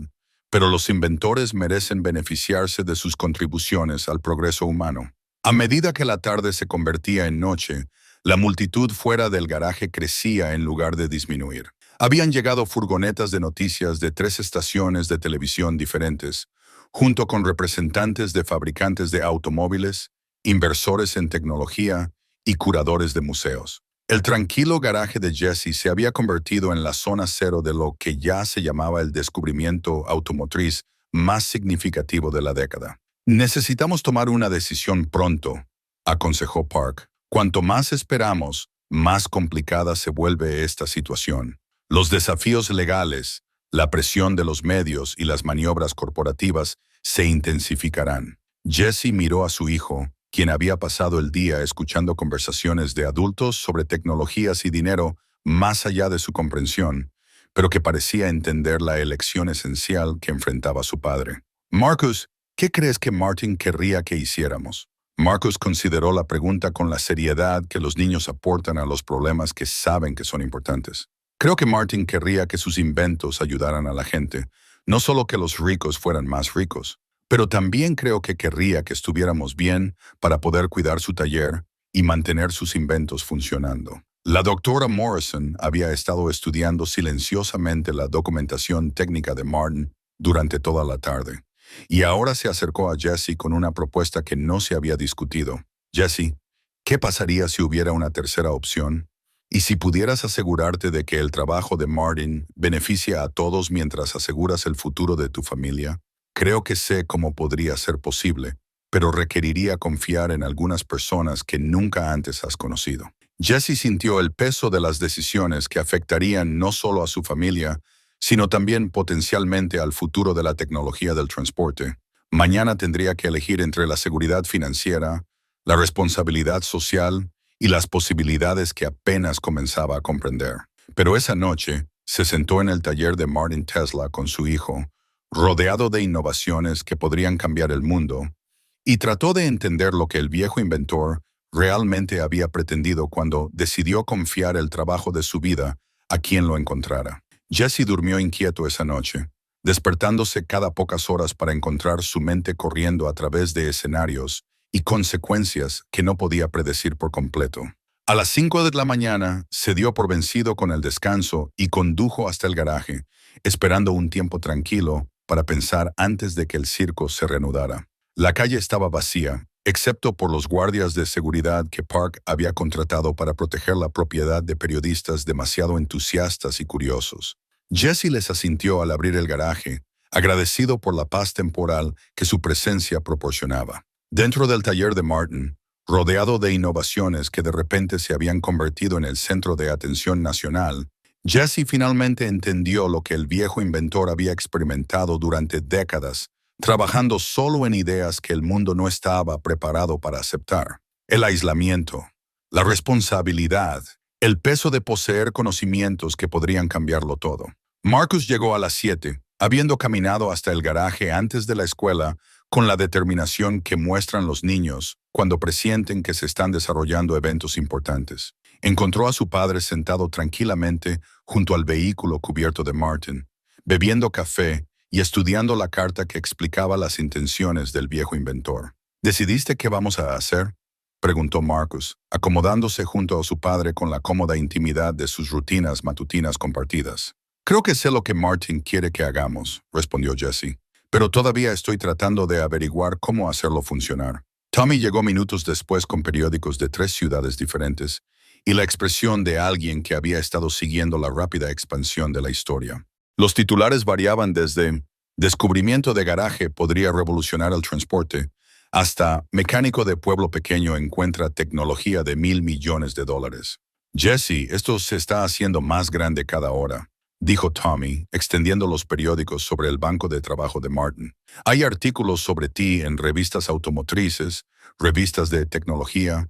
pero los inventores merecen beneficiarse de sus contribuciones al progreso humano. A medida que la tarde se convertía en noche, la multitud fuera del garaje crecía en lugar de disminuir. Habían llegado furgonetas de noticias de 3 estaciones de televisión diferentes, junto con representantes de fabricantes de automóviles, inversores en tecnología y curadores de museos. El tranquilo garaje de Jesse se había convertido en la zona cero de lo que ya se llamaba el descubrimiento automotriz más significativo de la década. Necesitamos tomar una decisión pronto, aconsejó Park. Cuanto más esperamos, más complicada se vuelve esta situación. Los desafíos legales, La presión de los medios y las maniobras corporativas se intensificarán. Jesse miró a su hijo, quien había pasado el día escuchando conversaciones de adultos sobre tecnologías y dinero más allá de su comprensión, pero que parecía entender la elección esencial que enfrentaba su padre. Marcus, ¿qué crees que Martin querría que hiciéramos? Marcus consideró la pregunta con la seriedad que los niños aportan a los problemas que saben que son importantes. Creo que Martin querría que sus inventos ayudaran a la gente, no solo que los ricos fueran más ricos, pero también creo que querría que estuviéramos bien para poder cuidar su taller y mantener sus inventos funcionando. La doctora Morrison había estado estudiando silenciosamente la documentación técnica de Martin durante toda la tarde, y ahora se acercó a Jesse con una propuesta que no se había discutido. Jesse, ¿qué pasaría si hubiera una tercera opción? ¿Y si pudieras asegurarte de que el trabajo de Martin beneficia a todos mientras aseguras el futuro de tu familia? Creo que sé cómo podría ser posible, pero requeriría confiar en algunas personas que nunca antes has conocido. Jesse sintió el peso de las decisiones que afectarían no solo a su familia, sino también potencialmente al futuro de la tecnología del transporte. Mañana tendría que elegir entre la seguridad financiera, la responsabilidad social y las posibilidades que apenas comenzaba a comprender. Pero esa noche, se sentó en el taller de Martin Tesla con su hijo, rodeado de innovaciones que podrían cambiar el mundo, y trató de entender lo que el viejo inventor realmente había pretendido cuando decidió confiar el trabajo de su vida a quien lo encontrara. Jesse durmió inquieto esa noche, despertándose cada pocas horas para encontrar su mente corriendo a través de escenarios y consecuencias que no podía predecir por completo. A las 5 de la mañana se dio por vencido con el descanso y condujo hasta el garaje, esperando un tiempo tranquilo para pensar antes de que el circo se reanudara. La calle estaba vacía, excepto por los guardias de seguridad que Park había contratado para proteger la propiedad de periodistas demasiado entusiastas y curiosos. Jesse les asintió al abrir el garaje, agradecido por la paz temporal que su presencia proporcionaba. Dentro del taller de Martin, rodeado de innovaciones que de repente se habían convertido en el centro de atención nacional, Jesse finalmente entendió lo que el viejo inventor había experimentado durante décadas, trabajando solo en ideas que el mundo no estaba preparado para aceptar. El aislamiento, la responsabilidad, el peso de poseer conocimientos que podrían cambiarlo todo. Marcus llegó a las 7, habiendo caminado hasta el garaje antes de la escuela con la determinación que muestran los niños cuando presienten que se están desarrollando eventos importantes. Encontró a su padre sentado tranquilamente junto al vehículo cubierto de Martin, bebiendo café y estudiando la carta que explicaba las intenciones del viejo inventor. ¿Decidiste qué vamos a hacer?, preguntó Marcus, acomodándose junto a su padre con la cómoda intimidad de sus rutinas matutinas compartidas. Creo que sé lo que Martin quiere que hagamos, respondió Jesse, pero todavía estoy tratando de averiguar cómo hacerlo funcionar. Tommy llegó minutos después con periódicos de 3 ciudades diferentes y la expresión de alguien que había estado siguiendo la rápida expansión de la historia. Los titulares variaban desde «Descubrimiento de garaje podría revolucionar el transporte» hasta «Mecánico de pueblo pequeño encuentra tecnología de $1,000 millones». «Jesse, esto se está haciendo más grande cada hora», dijo Tommy, extendiendo los periódicos sobre el banco de trabajo de Martin. «Hay artículos sobre ti en revistas automotrices, revistas de tecnología,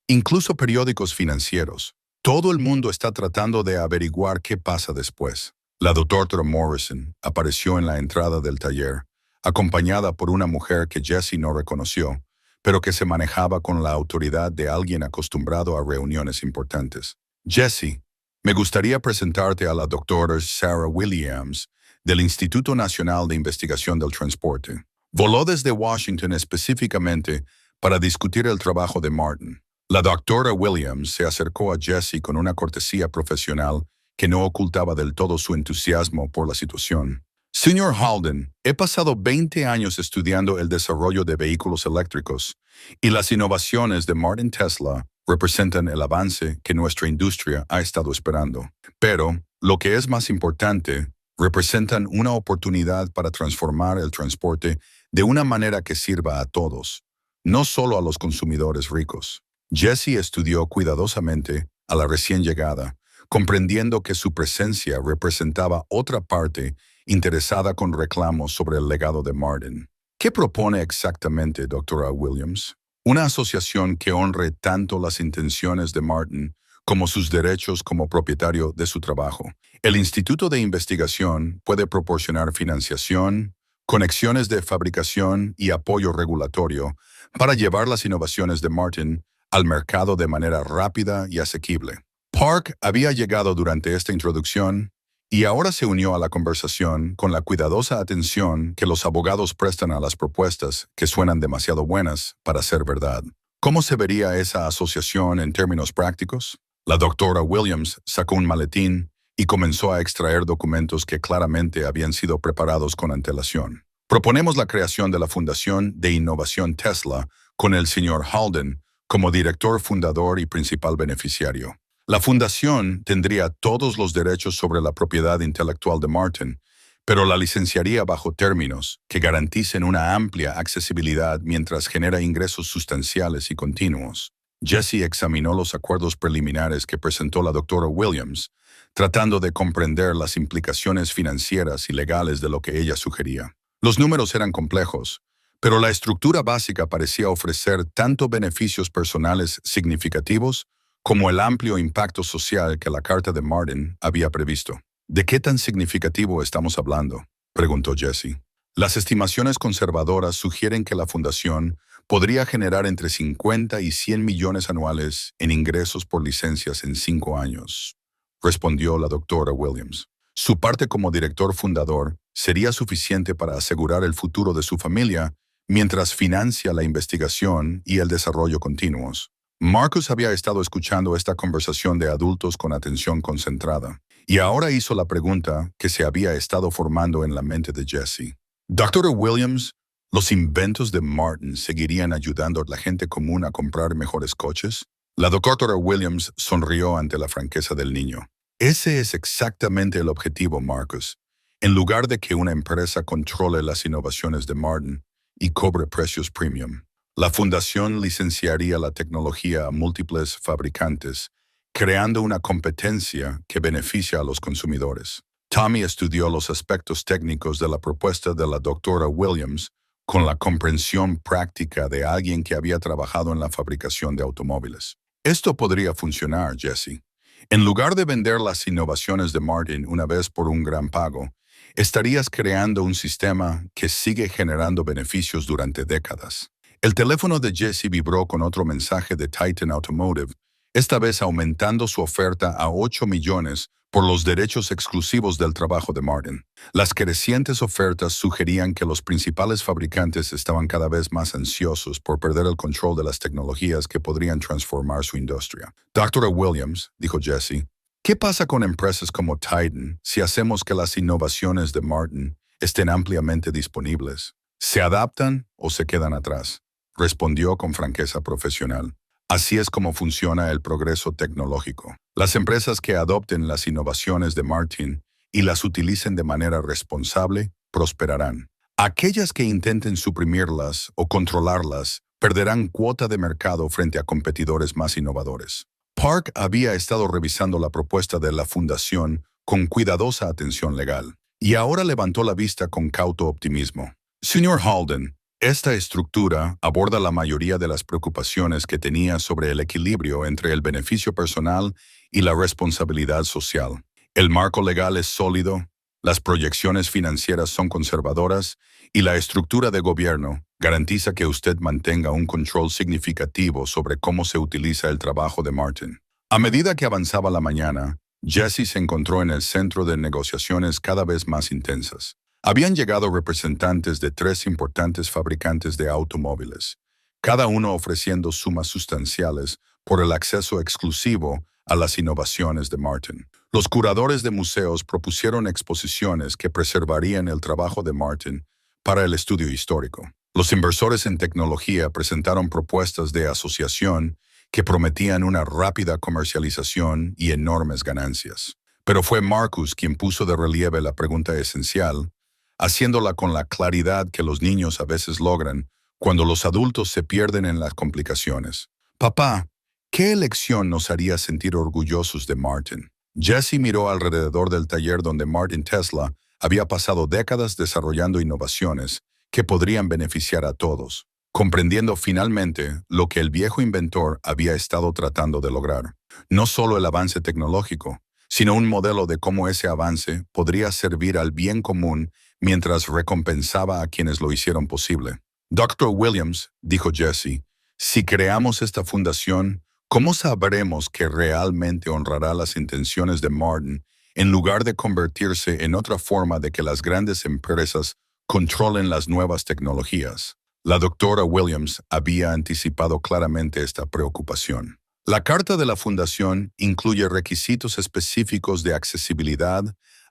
incluso periódicos financieros. Todo el mundo está tratando de averiguar qué pasa después». La doctora Morrison apareció en la entrada del taller, acompañada por una mujer que Jesse no reconoció, pero que se manejaba con la autoridad de alguien acostumbrado a reuniones importantes. «Jesse, me gustaría presentarte a la doctora Sarah Williams del Instituto Nacional de Investigación del Transporte. Voló desde Washington específicamente para discutir el trabajo de Martin». La doctora Williams se acercó a Jesse con una cortesía profesional que no ocultaba del todo su entusiasmo por la situación. «Señor Halden, he pasado 20 años estudiando el desarrollo de vehículos eléctricos y las innovaciones de Martin Tesla representan el avance que nuestra industria ha estado esperando. Pero, lo que es más importante, representan una oportunidad para transformar el transporte de una manera que sirva a todos, no solo a los consumidores ricos». Jesse estudió cuidadosamente a la recién llegada, comprendiendo que su presencia representaba otra parte interesada con reclamos sobre el legado de Martin. ¿Qué propone exactamente, doctora Williams? Una asociación que honre tanto las intenciones de Martin como sus derechos como propietario de su trabajo. El Instituto de Investigación puede proporcionar financiación, conexiones de fabricación y apoyo regulatorio para llevar las innovaciones de Martin al mercado de manera rápida y asequible. Park había llegado durante esta introducción y ahora se unió a la conversación con la cuidadosa atención que los abogados prestan a las propuestas que suenan demasiado buenas para ser verdad. ¿Cómo se vería esa asociación en términos prácticos? La doctora Williams sacó un maletín y comenzó a extraer documentos que claramente habían sido preparados con antelación. Proponemos la creación de la Fundación de Innovación Tesla con el señor Halden como director fundador y principal beneficiario. La fundación tendría todos los derechos sobre la propiedad intelectual de Martin, pero la licenciaría bajo términos que garanticen una amplia accesibilidad mientras genera ingresos sustanciales y continuos. Jesse examinó los acuerdos preliminares que presentó la doctora Williams, tratando de comprender las implicaciones financieras y legales de lo que ella sugería. Los números eran complejos, pero la estructura básica parecía ofrecer tanto beneficios personales significativos como el amplio impacto social que la carta de Martin había previsto. ¿De qué tan significativo estamos hablando?, preguntó Jesse. Las estimaciones conservadoras sugieren que la fundación podría generar entre 50 y 100 millones anuales en ingresos por licencias en 5 años, respondió la doctora Williams. Su parte como director fundador sería suficiente para asegurar el futuro de su familia mientras financia la investigación y el desarrollo continuos. Marcus había estado escuchando esta conversación de adultos con atención concentrada, y ahora hizo la pregunta que se había estado formando en la mente de Jesse. Dr. Williams, ¿los inventos de Martin seguirían ayudando a la gente común a comprar mejores coches? La doctora Williams sonrió ante la franqueza del niño. Ese es exactamente el objetivo, Marcus. En lugar de que una empresa controle las innovaciones de Martin y cobre precios premium, la fundación licenciaría la tecnología a múltiples fabricantes, creando una competencia que beneficia a los consumidores. Tommy estudió los aspectos técnicos de la propuesta de la doctora Williams con la comprensión práctica de alguien que había trabajado en la fabricación de automóviles. Esto podría funcionar, Jesse. En lugar de vender las innovaciones de Martin una vez por un gran pago, estarías creando un sistema que sigue generando beneficios durante décadas. El teléfono de Jesse vibró con otro mensaje de Titan Automotive, esta vez aumentando su oferta a 8 millones por los derechos exclusivos del trabajo de Martin. Las crecientes ofertas sugerían que los principales fabricantes estaban cada vez más ansiosos por perder el control de las tecnologías que podrían transformar su industria. Dr. Williams, dijo Jesse, ¿qué pasa con empresas como Titan si hacemos que las innovaciones de Martin estén ampliamente disponibles? ¿Se adaptan o se quedan atrás?, respondió con franqueza profesional. Así es como funciona el progreso tecnológico. Las empresas que adopten las innovaciones de Martin y las utilicen de manera responsable prosperarán. Aquellas que intenten suprimirlas o controlarlas perderán cuota de mercado frente a competidores más innovadores. Park había estado revisando la propuesta de la fundación con cuidadosa atención legal y ahora levantó la vista con cauto optimismo. Señor Halden, esta estructura aborda la mayoría de las preocupaciones que tenía sobre el equilibrio entre el beneficio personal y la responsabilidad social. El marco legal es sólido, las proyecciones financieras son conservadoras y la estructura de gobierno garantiza que usted mantenga un control significativo sobre cómo se utiliza el trabajo de Martin. A medida que avanzaba la mañana, Jesse se encontró en el centro de negociaciones cada vez más intensas. Habían llegado representantes de 3 importantes fabricantes de automóviles, cada uno ofreciendo sumas sustanciales por el acceso exclusivo a las innovaciones de Martin. Los curadores de museos propusieron exposiciones que preservarían el trabajo de Martin para el estudio histórico. Los inversores en tecnología presentaron propuestas de asociación que prometían una rápida comercialización y enormes ganancias. Pero fue Marcus quien puso de relieve la pregunta esencial, haciéndola con la claridad que los niños a veces logran cuando los adultos se pierden en las complicaciones. Papá, ¿qué elección nos haría sentir orgullosos de Martin? Jesse miró alrededor del taller donde Martin Tesla había pasado décadas desarrollando innovaciones que podrían beneficiar a todos, comprendiendo finalmente lo que el viejo inventor había estado tratando de lograr. No solo el avance tecnológico, sino un modelo de cómo ese avance podría servir al bien común mientras recompensaba a quienes lo hicieron posible. Dr. Williams, dijo Jesse, si creamos esta fundación, ¿cómo sabremos que realmente honrará las intenciones de Martin en lugar de convertirse en otra forma de que las grandes empresas controlen las nuevas tecnologías? La doctora Williams había anticipado claramente esta preocupación. La carta de la fundación incluye requisitos específicos de accesibilidad,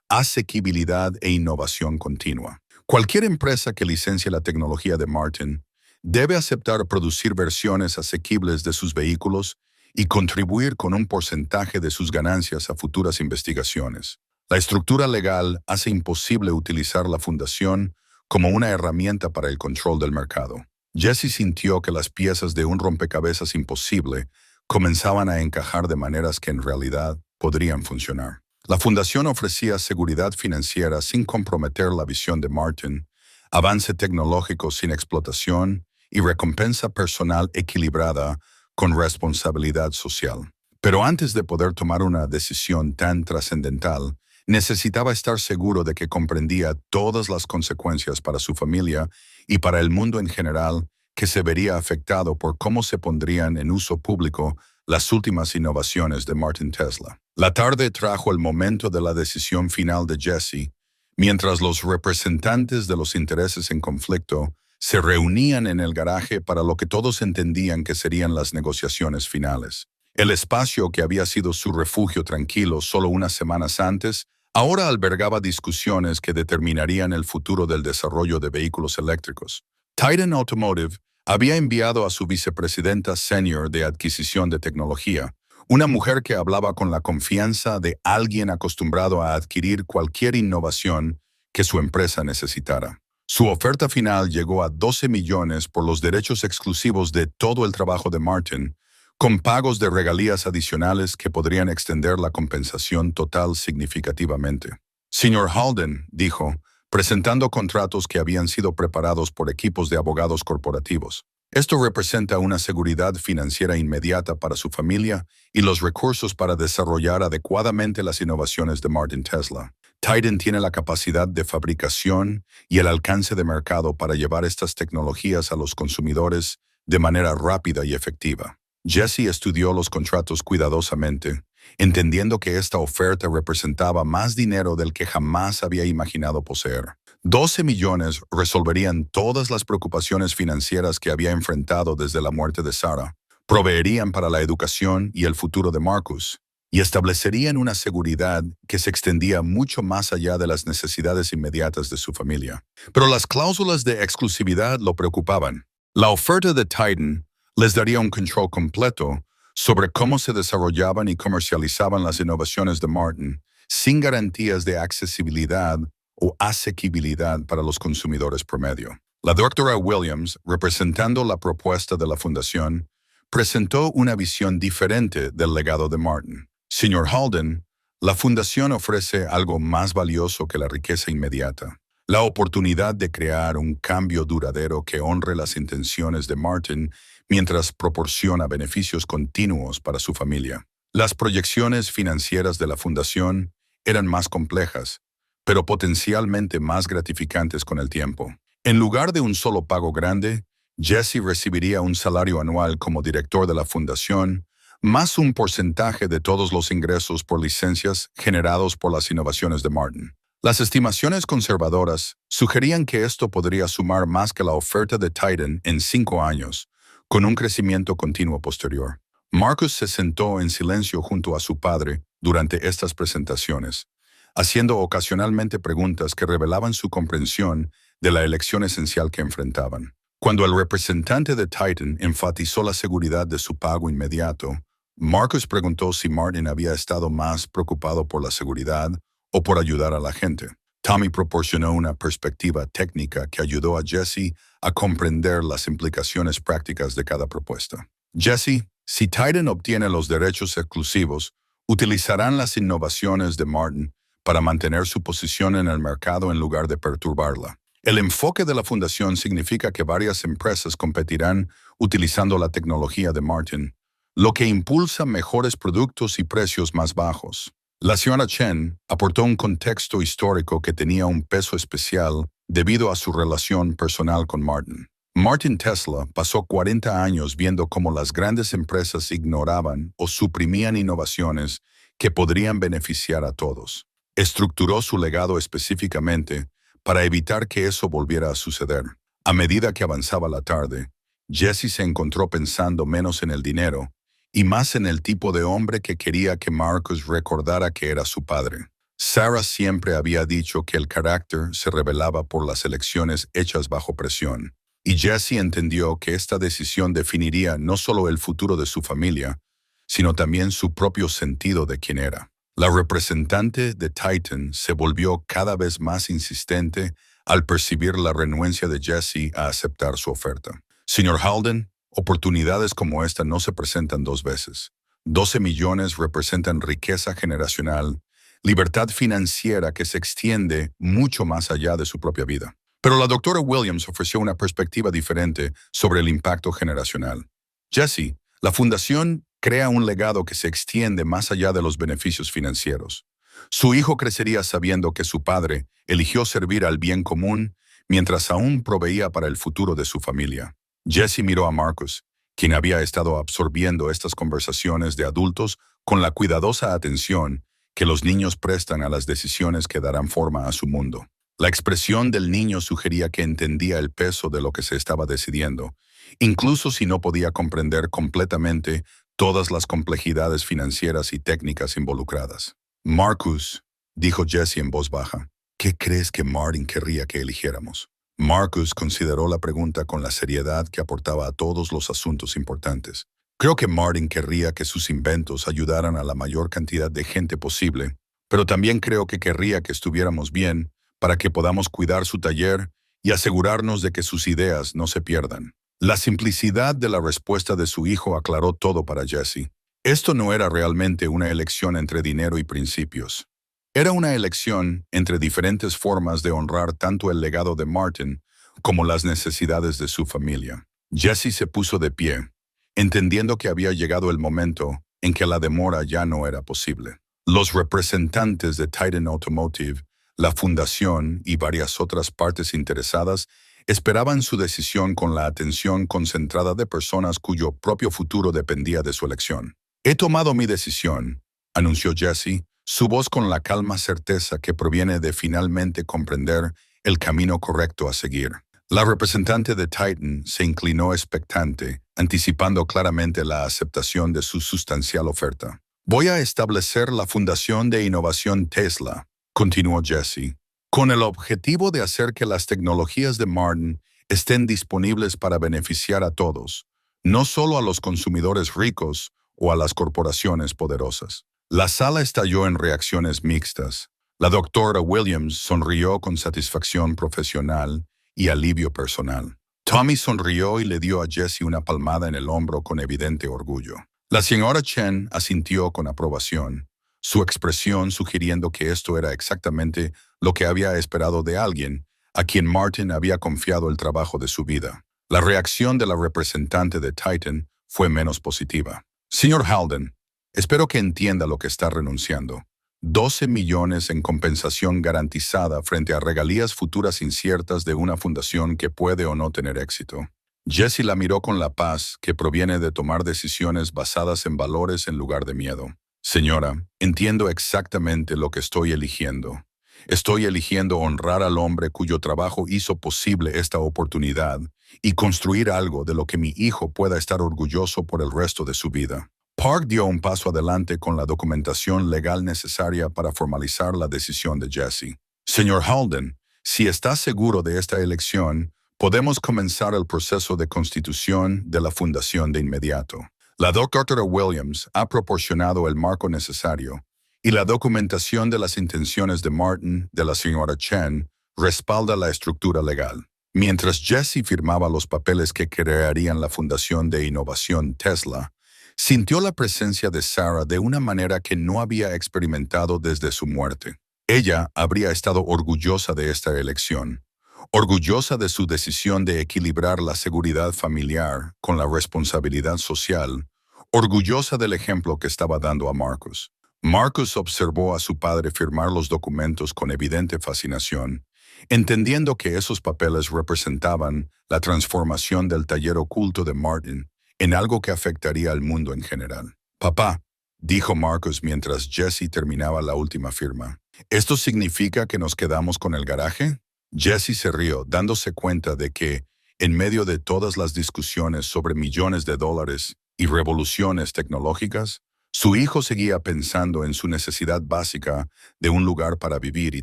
asequibilidad e innovación continua. Cualquier empresa que licencie la tecnología de Martin debe aceptar producir versiones asequibles de sus vehículos y contribuir con un porcentaje de sus ganancias a futuras investigaciones. La estructura legal hace imposible utilizar la fundación como una herramienta para el control del mercado. Jesse sintió que las piezas de un rompecabezas imposible comenzaban a encajar de maneras que en realidad podrían funcionar. La fundación ofrecía seguridad financiera sin comprometer la visión de Martin, avance tecnológico sin explotación y recompensa personal equilibrada con responsabilidad social. Pero antes de poder tomar una decisión tan trascendental, necesitaba estar seguro de que comprendía todas las consecuencias para su familia y para el mundo en general que se vería afectado por cómo se pondrían en uso público las últimas innovaciones de Martin Tesla. La tarde trajo el momento de la decisión final de Jesse, mientras los representantes de los intereses en conflicto se reunían en el garaje para lo que todos entendían que serían las negociaciones finales. El espacio que había sido su refugio tranquilo solo unas semanas antes, ahora albergaba discusiones que determinarían el futuro del desarrollo de vehículos eléctricos. Titan Automotive había enviado a su vicepresidenta senior de adquisición de tecnología, una mujer que hablaba con la confianza de alguien acostumbrado a adquirir cualquier innovación que su empresa necesitara. Su oferta final llegó a 12 millones por los derechos exclusivos de todo el trabajo de Martin, con pagos de regalías adicionales que podrían extender la compensación total significativamente. Señor Halden, dijo, presentando contratos que habían sido preparados por equipos de abogados corporativos. Esto representa una seguridad financiera inmediata para su familia y los recursos para desarrollar adecuadamente las innovaciones de Martin Tesla. Titan tiene la capacidad de fabricación y el alcance de mercado para llevar estas tecnologías a los consumidores de manera rápida y efectiva. Jesse estudió los contratos cuidadosamente, entendiendo que esta oferta representaba más dinero del que jamás había imaginado poseer. 12 millones resolverían todas las preocupaciones financieras que había enfrentado desde la muerte de Sarah, proveerían para la educación y el futuro de Marcus, y establecerían una seguridad que se extendía mucho más allá de las necesidades inmediatas de su familia. Pero las cláusulas de exclusividad lo preocupaban. La oferta de Titan les daría un control completo sobre cómo se desarrollaban y comercializaban las innovaciones de Martin, sin garantías de accesibilidad o asequibilidad para los consumidores promedio. La doctora Williams, representando la propuesta de la fundación, presentó una visión diferente del legado de Martin. Señor Halden, la fundación ofrece algo más valioso que la riqueza inmediata, la oportunidad de crear un cambio duradero que honre las intenciones de Martin mientras proporciona beneficios continuos para su familia. Las proyecciones financieras de la fundación eran más complejas, pero potencialmente más gratificantes con el tiempo. En lugar de un solo pago grande, Jesse recibiría un salario anual como director de la fundación, más un porcentaje de todos los ingresos por licencias generados por las innovaciones de Martin. Las estimaciones conservadoras sugerían que esto podría sumar más que la oferta de Titan en 5 años, con un crecimiento continuo posterior. Marcus se sentó en silencio junto a su padre durante estas presentaciones, haciendo ocasionalmente preguntas que revelaban su comprensión de la elección esencial que enfrentaban. Cuando el representante de Titan enfatizó la seguridad de su pago inmediato, Marcus preguntó si Martin había estado más preocupado por la seguridad o por ayudar a la gente. Tommy proporcionó una perspectiva técnica que ayudó a Jesse a comprender las implicaciones prácticas de cada propuesta. Jesse, si Titan obtiene los derechos exclusivos, Utilizarán las innovaciones de Martin para mantener su posición en el mercado en lugar de perturbarla. El enfoque de la fundación significa que varias empresas competirán utilizando la tecnología de Martin, lo que impulsa mejores productos y precios más bajos. La señora Chen aportó un contexto histórico que tenía un peso especial debido a su relación personal con Martin. Martin Tesla pasó 40 años viendo cómo las grandes empresas ignoraban o suprimían innovaciones que podrían beneficiar a todos. Estructuró su legado específicamente para evitar que eso volviera a suceder. A medida que avanzaba la tarde, Jesse se encontró pensando menos en el dinero y más en el tipo de hombre que quería que Marcus recordara que era su padre. Sarah siempre había dicho que el carácter se revelaba por las elecciones hechas bajo presión. Y Jesse entendió que esta decisión definiría no solo el futuro de su familia, sino también su propio sentido de quién era. La representante de Titan se volvió cada vez más insistente al percibir la renuencia de Jesse a aceptar su oferta. Señor Halden, oportunidades como esta no se presentan dos veces. 12 millones representan riqueza generacional, libertad financiera que se extiende mucho más allá de su propia vida. Pero la doctora Williams ofreció una perspectiva diferente sobre el impacto generacional. Jesse, la fundación crea un legado que se extiende más allá de los beneficios financieros. Su hijo crecería sabiendo que su padre eligió servir al bien común mientras aún proveía para el futuro de su familia. Jesse miró a Marcus, quien había estado absorbiendo estas conversaciones de adultos con la cuidadosa atención que los niños prestan a las decisiones que darán forma a su mundo. La expresión del niño sugería que entendía el peso de lo que se estaba decidiendo, incluso si no podía comprender completamente todas las complejidades financieras y técnicas involucradas. Marcus, dijo Jesse en voz baja, ¿qué crees que Martin querría que eligiéramos? Marcus consideró la pregunta con la seriedad que aportaba a todos los asuntos importantes. Creo que Martin querría que sus inventos ayudaran a la mayor cantidad de gente posible, pero también creo que querría que estuviéramos bien para que podamos cuidar su taller y asegurarnos de que sus ideas no se pierdan. La simplicidad de la respuesta de su hijo aclaró todo para Jesse. Esto no era realmente una elección entre dinero y principios. Era una elección entre diferentes formas de honrar tanto el legado de Martin como las necesidades de su familia. Jesse se puso de pie, entendiendo que había llegado el momento en que la demora ya no era posible. Los representantes de Titan Automotive, la fundación y varias otras partes interesadas esperaban su decisión con la atención concentrada de personas cuyo propio futuro dependía de su elección. He tomado mi decisión, anunció Jesse, su voz con la calma certeza que proviene de finalmente comprender el camino correcto a seguir. La representante de Titan se inclinó expectante, anticipando claramente la aceptación de su sustancial oferta. Voy a establecer la Fundación de Innovación Tesla, continuó Jesse, con el objetivo de hacer que las tecnologías de Martin estén disponibles para beneficiar a todos, no solo a los consumidores ricos o a las corporaciones poderosas. La sala estalló en reacciones mixtas. La doctora Williams sonrió con satisfacción profesional y alivio personal. Tommy sonrió y le dio a Jesse una palmada en el hombro con evidente orgullo. La señora Chen asintió con aprobación, su expresión sugiriendo que esto era exactamente lo que había esperado de alguien a quien Martin había confiado el trabajo de su vida. La reacción de la representante de Titan fue menos positiva. Señor Halden, espero que entienda lo que está renunciando. 12 millones en compensación garantizada frente a regalías futuras inciertas de una fundación que puede o no tener éxito. Jesse la miró con la paz que proviene de tomar decisiones basadas en valores en lugar de miedo. Señora, entiendo exactamente lo que estoy eligiendo. Estoy eligiendo honrar al hombre cuyo trabajo hizo posible esta oportunidad y construir algo de lo que mi hijo pueda estar orgulloso por el resto de su vida. Park dio un paso adelante con la documentación legal necesaria para formalizar la decisión de Jesse. Señor Halden, si está seguro de esta elección, podemos comenzar el proceso de constitución de la fundación de inmediato. La doctora Williams ha proporcionado el marco necesario y la documentación de las intenciones de Martin de la señora Chen respalda la estructura legal. Mientras Jesse firmaba los papeles que crearían la Fundación de Innovación Tesla, Sintió la presencia de Sarah de una manera que no había experimentado desde su muerte. Ella habría estado orgullosa de esta elección, orgullosa de su decisión de equilibrar la seguridad familiar con la responsabilidad social, orgullosa del ejemplo que estaba dando a Marcus. Marcus observó a su padre firmar los documentos con evidente fascinación, entendiendo que esos papeles representaban la transformación del taller oculto de Martin en algo que afectaría al mundo en general. Papá, dijo Marcus mientras Jesse terminaba la última firma, ¿esto significa que nos quedamos con el garaje? Jesse se rió, dándose cuenta de que, en medio de todas las discusiones sobre millones de dólares y revoluciones tecnológicas, su hijo seguía pensando en su necesidad básica de un lugar para vivir y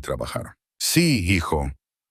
trabajar. Sí, hijo,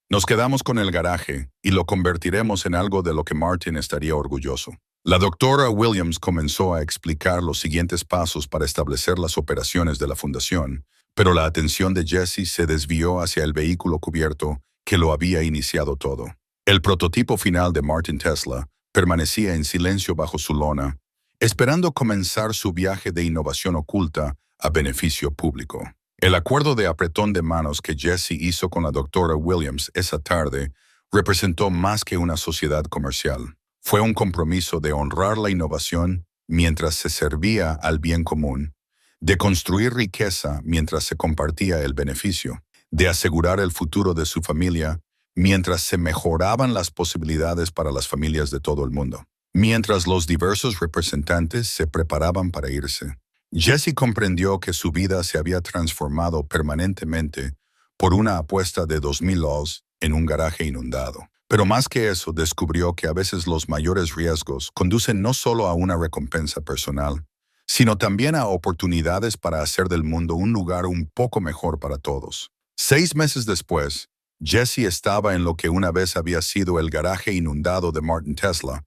nos quedamos con el garaje y lo convertiremos en algo de lo que Martin estaría orgulloso. La doctora Williams comenzó a explicar los siguientes pasos para establecer las operaciones de la fundación, pero la atención de Jesse se desvió hacia el vehículo cubierto que lo había iniciado todo. El prototipo final de Martin Tesla permanecía en silencio bajo su lona, esperando comenzar su viaje de innovación oculta a beneficio público. El acuerdo de apretón de manos que Jesse hizo con la doctora Williams esa tarde representó más que una sociedad comercial. Fue un compromiso de honrar la innovación mientras se servía al bien común, de construir riqueza mientras se compartía el beneficio, de asegurar el futuro de su familia mientras se mejoraban las posibilidades para las familias de todo el mundo. Mientras los diversos representantes se preparaban para irse, Jesse comprendió que su vida se había transformado permanentemente por una apuesta de $2,000 en un garaje inundado. Pero más que eso, descubrió que a veces los mayores riesgos conducen no solo a una recompensa personal, sino también a oportunidades para hacer del mundo un lugar un poco mejor para todos. 6 meses después, Jesse estaba en lo que una vez había sido el garaje inundado de Martin Tesla,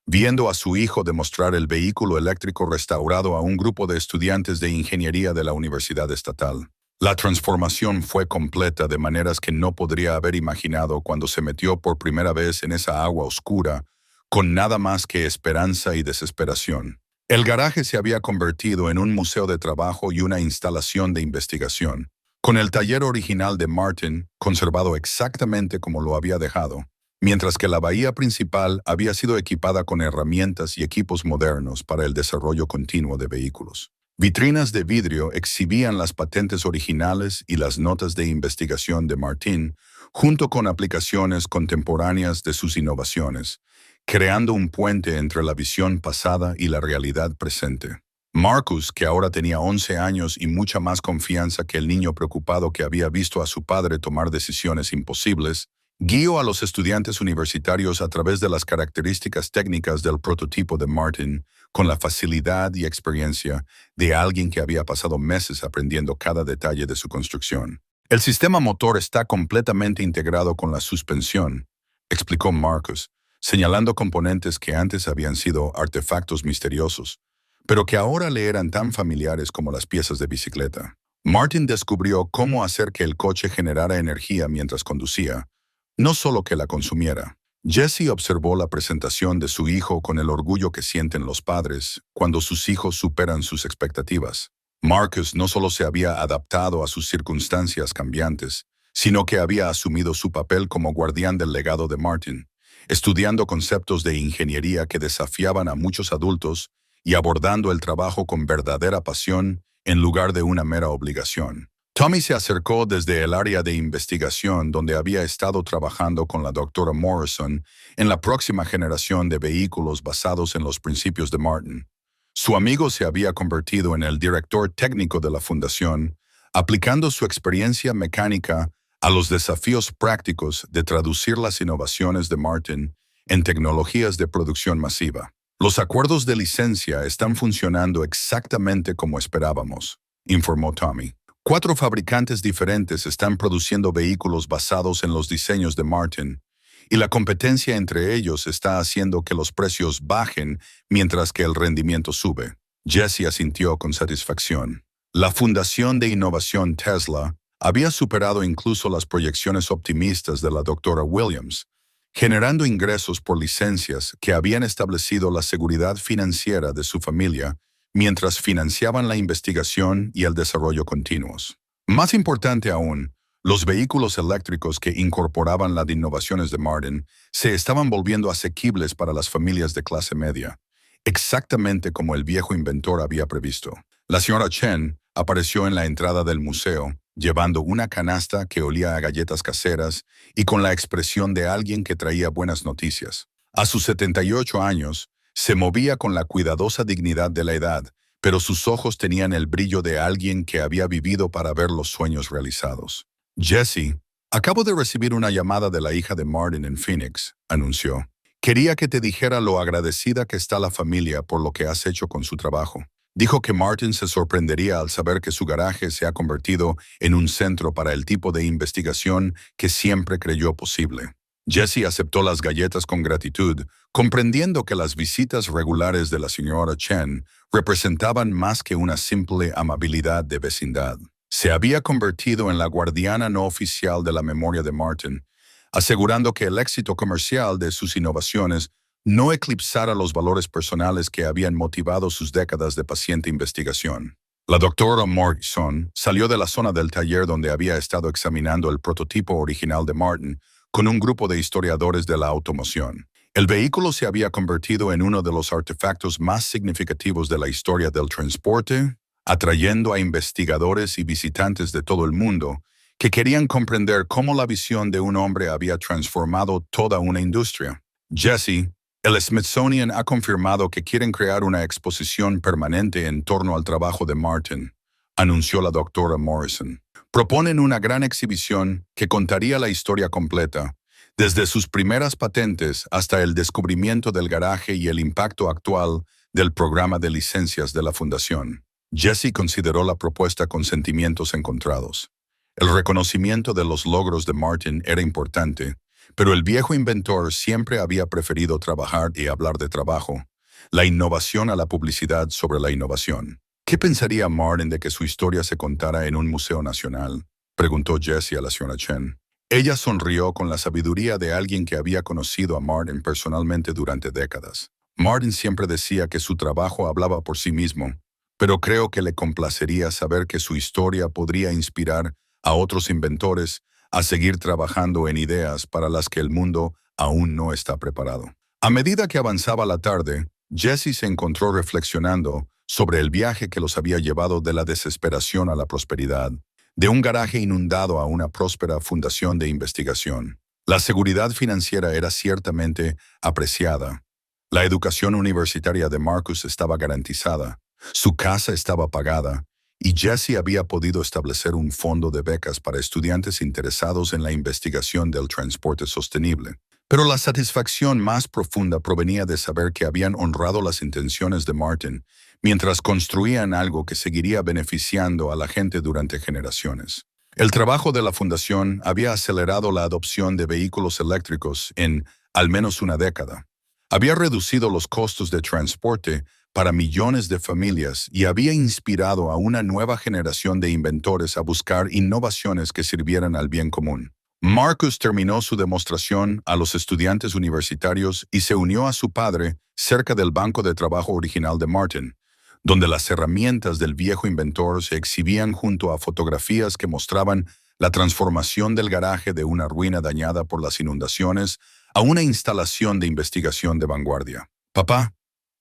viendo a su hijo demostrar el vehículo eléctrico restaurado a un grupo de estudiantes de ingeniería de la Universidad Estatal. La transformación fue completa de maneras que no podría haber imaginado cuando se metió por primera vez en esa agua oscura, con nada más que esperanza y desesperación. El garaje se había convertido en un museo de trabajo y una instalación de investigación, con el taller original de Martin conservado exactamente como lo había dejado, mientras que la bahía principal había sido equipada con herramientas y equipos modernos para el desarrollo continuo de vehículos. Vitrinas de vidrio exhibían las patentes originales y las notas de investigación de Martin, junto con aplicaciones contemporáneas de sus innovaciones, creando un puente entre la visión pasada y la realidad presente. Marcus, que ahora tenía 11 años y mucha más confianza que el niño preocupado que había visto a su padre tomar decisiones imposibles, guió a los estudiantes universitarios a través de las características técnicas del prototipo de Martin, con la facilidad y experiencia de alguien que había pasado meses aprendiendo cada detalle de su construcción. El sistema motor está completamente integrado con la suspensión, explicó Marcus, señalando componentes que antes habían sido artefactos misteriosos, pero que ahora le eran tan familiares como las piezas de bicicleta. Martin descubrió cómo hacer que el coche generara energía mientras conducía, no solo que la consumiera. Jesse observó la presentación de su hijo con el orgullo que sienten los padres cuando sus hijos superan sus expectativas. Marcus no solo se había adaptado a sus circunstancias cambiantes, sino que había asumido su papel como guardián del legado de Martin, estudiando conceptos de ingeniería que desafiaban a muchos adultos y abordando el trabajo con verdadera pasión en lugar de una mera obligación. Tommy se acercó desde el área de investigación donde había estado trabajando con la doctora Morrison en la próxima generación de vehículos basados en los principios de Martin. Su amigo se había convertido en el director técnico de la fundación, aplicando su experiencia mecánica a los desafíos prácticos de traducir las innovaciones de Martin en tecnologías de producción masiva. Los acuerdos de licencia están funcionando exactamente como esperábamos, informó Tommy. 4 fabricantes diferentes están produciendo vehículos basados en los diseños de Martin, y la competencia entre ellos está haciendo que los precios bajen mientras que el rendimiento sube. Jesse asintió con satisfacción. La Fundación de Innovación Tesla había superado incluso las proyecciones optimistas de la doctora Williams, generando ingresos por licencias que habían establecido la seguridad financiera de su familia mientras financiaban la investigación y el desarrollo continuos. Más importante aún, los vehículos eléctricos que incorporaban las innovaciones de Martin se estaban volviendo asequibles para las familias de clase media, exactamente como el viejo inventor había previsto. La señora Chen apareció en la entrada del museo, llevando una canasta que olía a galletas caseras y con la expresión de alguien que traía buenas noticias. A sus 78 años, se movía con la cuidadosa dignidad de la edad, pero sus ojos tenían el brillo de alguien que había vivido para ver los sueños realizados. Jesse, acabo de recibir una llamada de la hija de Martin en Phoenix, anunció. Quería que te dijera lo agradecida que está la familia por lo que has hecho con su trabajo. Dijo que Martin se sorprendería al saber que su garaje se ha convertido en un centro para el tipo de investigación que siempre creyó posible. Jesse aceptó las galletas con gratitud, comprendiendo que las visitas regulares de la señora Chen representaban más que una simple amabilidad de vecindad. Se había convertido en la guardiana no oficial de la memoria de Martin, asegurando que el éxito comercial de sus innovaciones no eclipsara los valores personales que habían motivado sus décadas de paciente investigación. La doctora Morrison salió de la zona del taller donde había estado examinando el prototipo original de Martin con un grupo de historiadores de la automoción. El vehículo se había convertido en uno de los artefactos más significativos de la historia del transporte, atrayendo a investigadores y visitantes de todo el mundo que querían comprender cómo la visión de un hombre había transformado toda una industria. Jesse, el Smithsonian ha confirmado que quieren crear una exposición permanente en torno al trabajo de Martin, anunció la doctora Morrison. Proponen una gran exhibición que contaría la historia completa, desde sus primeras patentes hasta el descubrimiento del garaje y el impacto actual del programa de licencias de la Fundación. Jesse consideró la propuesta con sentimientos encontrados. El reconocimiento de los logros de Martin era importante, pero el viejo inventor siempre había preferido trabajar y hablar de trabajo, la innovación a la publicidad sobre la innovación. ¿Qué pensaría Martin de que su historia se contara en un museo nacional?, preguntó Jesse a la señora Chen. Ella sonrió con la sabiduría de alguien que había conocido a Martin personalmente durante décadas. Martin siempre decía que su trabajo hablaba por sí mismo, pero creo que le complacería saber que su historia podría inspirar a otros inventores a seguir trabajando en ideas para las que el mundo aún no está preparado. A medida que avanzaba la tarde, Jesse se encontró reflexionando sobre el viaje que los había llevado de la desesperación a la prosperidad, de un garaje inundado a una próspera fundación de investigación. La seguridad financiera era ciertamente apreciada. La educación universitaria de Marcus estaba garantizada. Su casa estaba pagada y Jesse había podido establecer un fondo de becas para estudiantes interesados en la investigación del transporte sostenible. Pero la satisfacción más profunda provenía de saber que habían honrado las intenciones de Martin mientras construían algo que seguiría beneficiando a la gente durante generaciones. El trabajo de la fundación había acelerado la adopción de vehículos eléctricos en al menos una década. Había reducido los costos de transporte para millones de familias y había inspirado a una nueva generación de inventores a buscar innovaciones que sirvieran al bien común. Marcus terminó su demostración a los estudiantes universitarios y se unió a su padre cerca del banco de trabajo original de Martin, donde las herramientas del viejo inventor se exhibían junto a fotografías que mostraban la transformación del garaje de una ruina dañada por las inundaciones a una instalación de investigación de vanguardia. «Papá,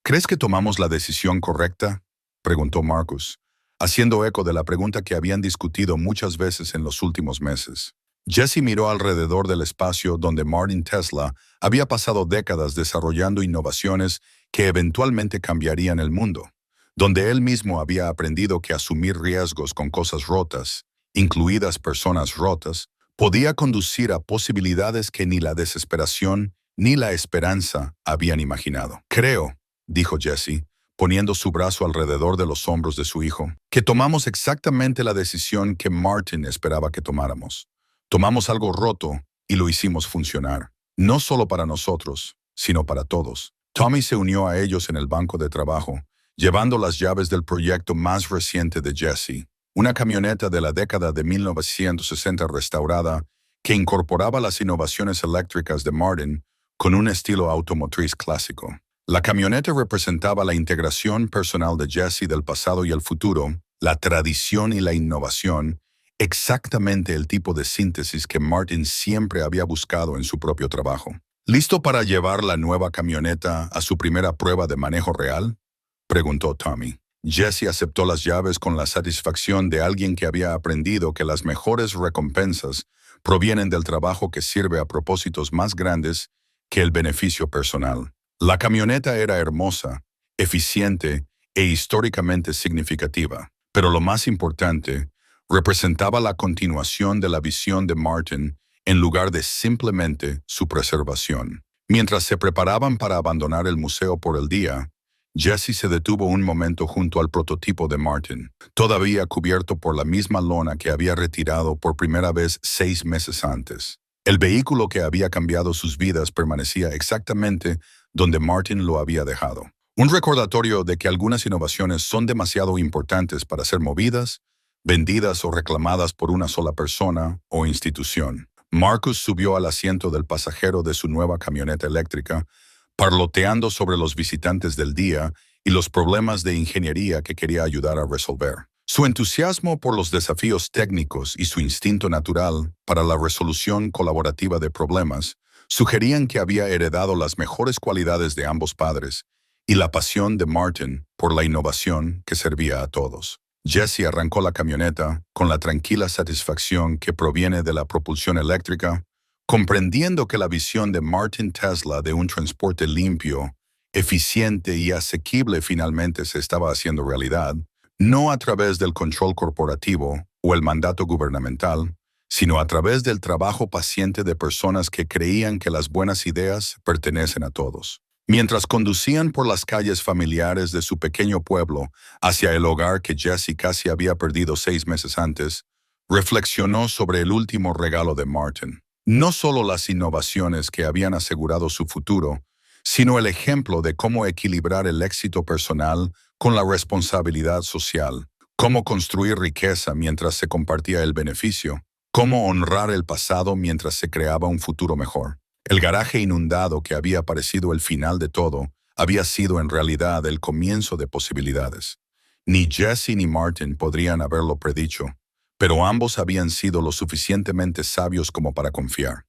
¿crees que tomamos la decisión correcta?», preguntó Marcus, haciendo eco de la pregunta que habían discutido muchas veces en los últimos meses. Jesse miró alrededor del espacio donde Martin Tesla había pasado décadas desarrollando innovaciones que eventualmente cambiarían el mundo, donde él mismo había aprendido que asumir riesgos con cosas rotas, incluidas personas rotas, podía conducir a posibilidades que ni la desesperación ni la esperanza habían imaginado. «Creo», dijo Jesse, poniendo su brazo alrededor de los hombros de su hijo, «que tomamos exactamente la decisión que Martin esperaba que tomáramos. Tomamos algo roto y lo hicimos funcionar, no solo para nosotros, sino para todos». Tommy se unió a ellos en el banco de trabajo, llevando las llaves del proyecto más reciente de Jesse, una camioneta de la década de 1960 restaurada que incorporaba las innovaciones eléctricas de Martin con un estilo automotriz clásico. La camioneta representaba la integración personal de Jesse del pasado y el futuro, la tradición y la innovación, exactamente el tipo de síntesis que Martin siempre había buscado en su propio trabajo. ¿Listo para llevar la nueva camioneta a su primera prueba de manejo real?, preguntó Tommy. Jesse aceptó las llaves con la satisfacción de alguien que había aprendido que las mejores recompensas provienen del trabajo que sirve a propósitos más grandes que el beneficio personal. La camioneta era hermosa, eficiente e históricamente significativa, pero lo más importante, representaba la continuación de la visión de Martin en lugar de simplemente su preservación. Mientras se preparaban para abandonar el museo por el día, Jesse se detuvo un momento junto al prototipo de Martin, todavía cubierto por la misma lona que había retirado por primera vez 6 meses antes. El vehículo que había cambiado sus vidas permanecía exactamente donde Martin lo había dejado. Un recordatorio de que algunas innovaciones son demasiado importantes para ser movidas, vendidas o reclamadas por una sola persona o institución. Marcus subió al asiento del pasajero de su nueva camioneta eléctrica, parloteando sobre los visitantes del día y los problemas de ingeniería que quería ayudar a resolver. Su entusiasmo por los desafíos técnicos y su instinto natural para la resolución colaborativa de problemas sugerían que había heredado las mejores cualidades de ambos padres y la pasión de Martin por la innovación que servía a todos. Jesse arrancó la camioneta con la tranquila satisfacción que proviene de la propulsión eléctrica, comprendiendo que la visión de Martin Tesla de un transporte limpio, eficiente y asequible finalmente se estaba haciendo realidad, no a través del control corporativo o el mandato gubernamental, sino a través del trabajo paciente de personas que creían que las buenas ideas pertenecen a todos. Mientras conducían por las calles familiares de su pequeño pueblo hacia el hogar que Jesse casi había perdido 6 meses antes, reflexionó sobre el último regalo de Martin. No solo las innovaciones que habían asegurado su futuro, sino el ejemplo de cómo equilibrar el éxito personal con la responsabilidad social, cómo construir riqueza mientras se compartía el beneficio, cómo honrar el pasado mientras se creaba un futuro mejor. El garaje inundado que había parecido el final de todo había sido en realidad el comienzo de posibilidades. Ni Jesse ni Martin podrían haberlo predicho, pero ambos habían sido lo suficientemente sabios como para confiar.